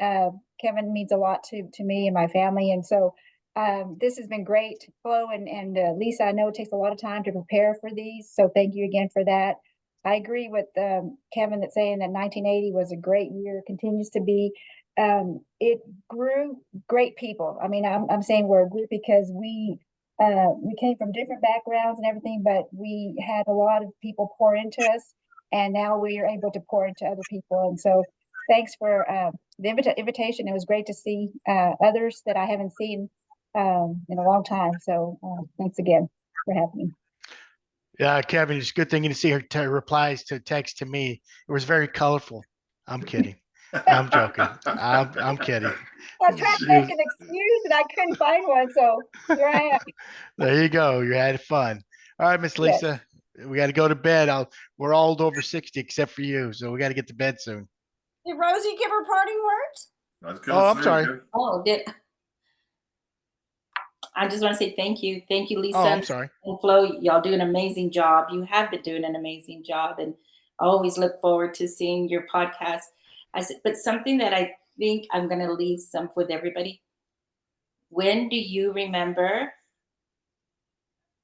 Kevin means a lot to me and my family. And so this has been great, Flo and Lisa. I know it takes a lot of time to prepare for these, so thank you again for that. I agree with Kevin that's saying that 1980 was a great year, continues to be. It grew great people. I mean, I'm saying we're a group because we came from different backgrounds and everything, but we had a lot of people pour into us, and now we are able to pour into other people. And so thanks for the invitation. It was great to see others that I haven't seen in a long time. So thanks again for having me. Yeah, Kevin, it's a good thing to see her replies to text to me. It was very colorful. I'm kidding. I'm joking. I'm kidding. I was trying to make an excuse and I couldn't find one, so here I am. There you go. You had fun. All right, Miss Yes. Lisa. We got to go to bed. We're all over 60 except for you, so we got to get to bed soon. Did Rosie give her parting words? I was gonna Oh, I'm say, sorry. good. Oh, I just want to say thank you. Thank you, Lisa Oh, I'm sorry. and Flo. Y'all do an amazing job. You have been doing an amazing job. And I always look forward to seeing your podcast. But something that I think I'm going to leave some with everybody. When do you remember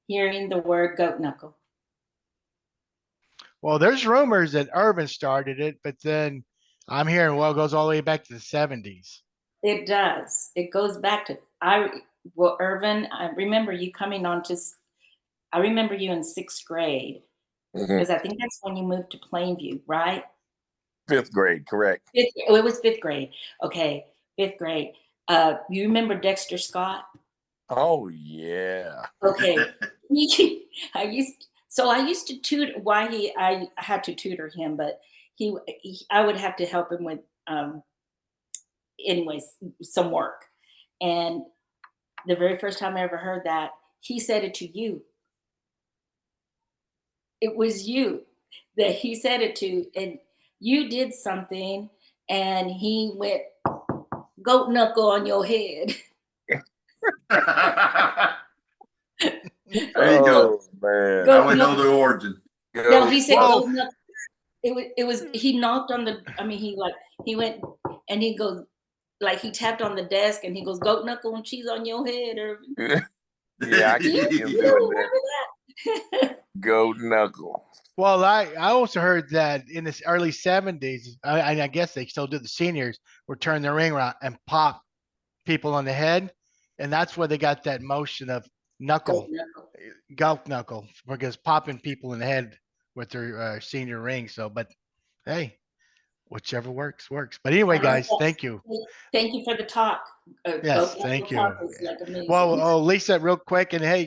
hearing the word goat knuckle? Well, there's rumors that Irvin started it, but then I'm hearing, well, it goes all the way back to the 70s. It does. It goes back to Irvin, I remember you coming on to. I remember you in 6th grade because I think that's when you moved to Plainview, right? 5th grade, correct. It was 5th grade. Okay, 5th grade. You remember Dexter Scott? Oh yeah. Okay, I used to tutor. I had to tutor him, but I would have to help him with anyways some work. And the very first time I ever heard that, he said it to you. It was you that he said it to, and you did something, and he went goat knuckle on your head. There you go. Man. Now we know the origin. No, he said Whoa. goat knuckle. It was he knocked on the. I mean, he went and he goes like he tapped on the desk and he goes goat knuckle and cheese on your head or. Yeah, I can see him You doing remember that. that? Goat knuckle. Well, I also heard that in the early 70s, I guess they still do, the seniors would turn their ring around and pop people on the head. And that's where they got that motion of knuckle, goat knuckle, because popping people in the head with their senior ring. So, but hey, whichever works, works. But anyway, guys, thank you. Thank you for the talk. Yes, Goat thank knuckle you. talk was like amazing. Well, Lisa, real quick, and hey,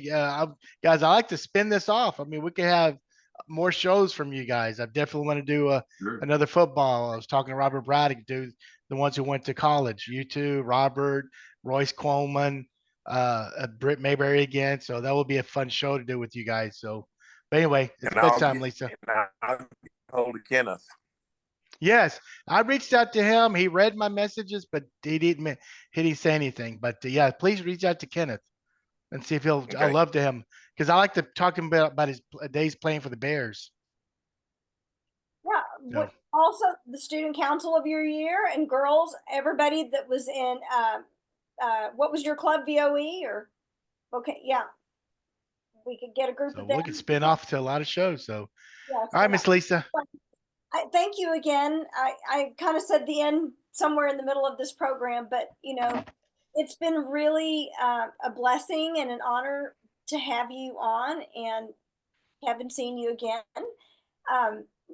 guys, I like to spin this off. I mean, we could have more shows from you guys. I definitely want to do Sure. another football. I was talking to Robert Braddock, dude, the ones who went to college. You two, Robert, Royce Coleman, Britt Mayberry again. So that will be a fun show to do with you guys. So, but anyway, it's bedtime, Lisa. I'll get hold of Kenneth. Yes, I reached out to him. He read my messages, but he didn't say anything. But yeah, please reach out to Kenneth and see if he'll. Okay. I love to him because I like to talk to him about his days playing for the Bears. Yeah. No. Also, the student council of your year and girls, everybody that was in, what was your club, VOE or? Okay, yeah. We could get a group So of them. we could spin off to a lot of shows. So, Yeah, all right, Miss Lisa. Thank you again. I kind of said the end somewhere in the middle of this program, but it's been really a blessing and an honor to have you on, and haven't seen you again.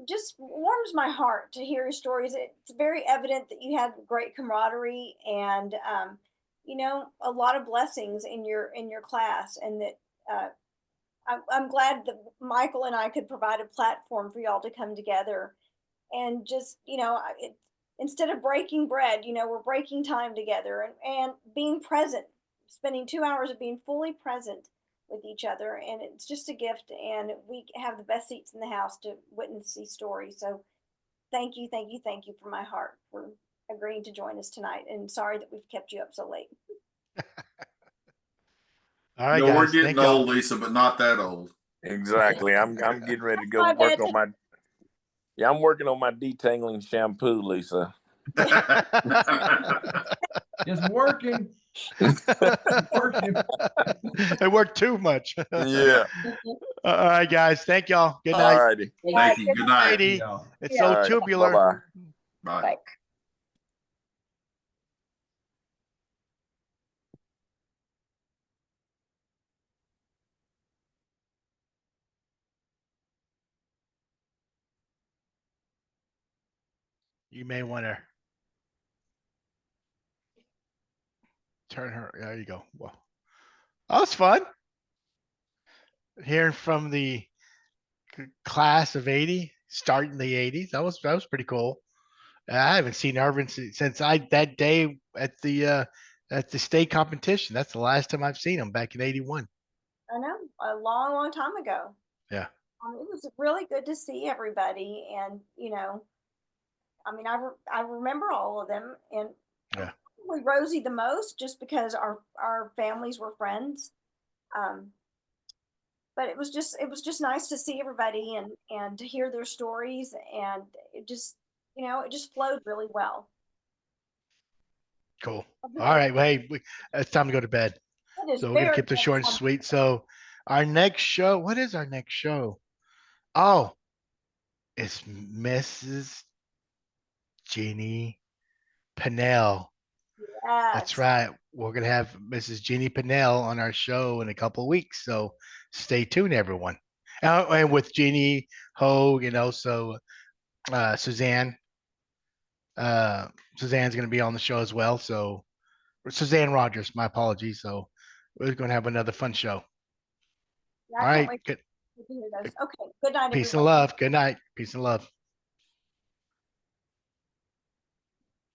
Just warms my heart to hear your stories. It's very evident that you had great camaraderie and a lot of blessings in your class, and that I'm glad that Michael and I could provide a platform for y'all to come together and just instead of breaking bread, we're breaking time together and being present, spending 2 hours of being fully present with each other, and it's just a gift, and we have the best seats in the house to witness these stories. So thank you from my heart for agreeing to join us tonight, and sorry that we've kept you up so late. All right, No, guys. we're getting Thank y'all. old, Lisa, but not that old. Exactly. I'm getting ready to go My work bad. on my. Yeah, I'm working on my detangling shampoo, Lisa. It's working. Working. It worked too much. Yeah. All right, guys. Thank y'all. Good All night. righty. Thank you. Good night. Lady, Yeah. it's Yeah. so All right. tubular. Bye-bye. Bye. Bye. You may want to turn her. There you go. Well, that was fun. Hearing from the class of '80, starting the '80s. That was pretty cool. I haven't seen Irvin since that day at the state competition. That's the last time I've seen him, back in '81. I know, a long, long time ago. Yeah. It was really good to see everybody, and I mean, I remember all of them, and Yeah. probably Rosie the most, just because our families were friends. But it was just nice to see everybody and to hear their stories, and it just it just flowed really well. Cool. Okay. All right. Well, hey, it's time to go to bed. It is So we're gonna very keep this short and fun. sweet. So our next show, what is our next show? Oh, it's Mrs. Jeannie Pinnell. That's Yes. right. We're gonna have Mrs. Jeannie Pinnell on our show in a couple of weeks. So stay tuned, everyone. And with Jeannie Hogue and also Suzanne. Suzanne's gonna be on the show as well. So Suzanne Rogers, my apologies. So we're gonna have another fun show. Yeah, All I can't right. wait Good. to hear those. Okay. Good night, Peace and everybody. love. Good night. Peace and love.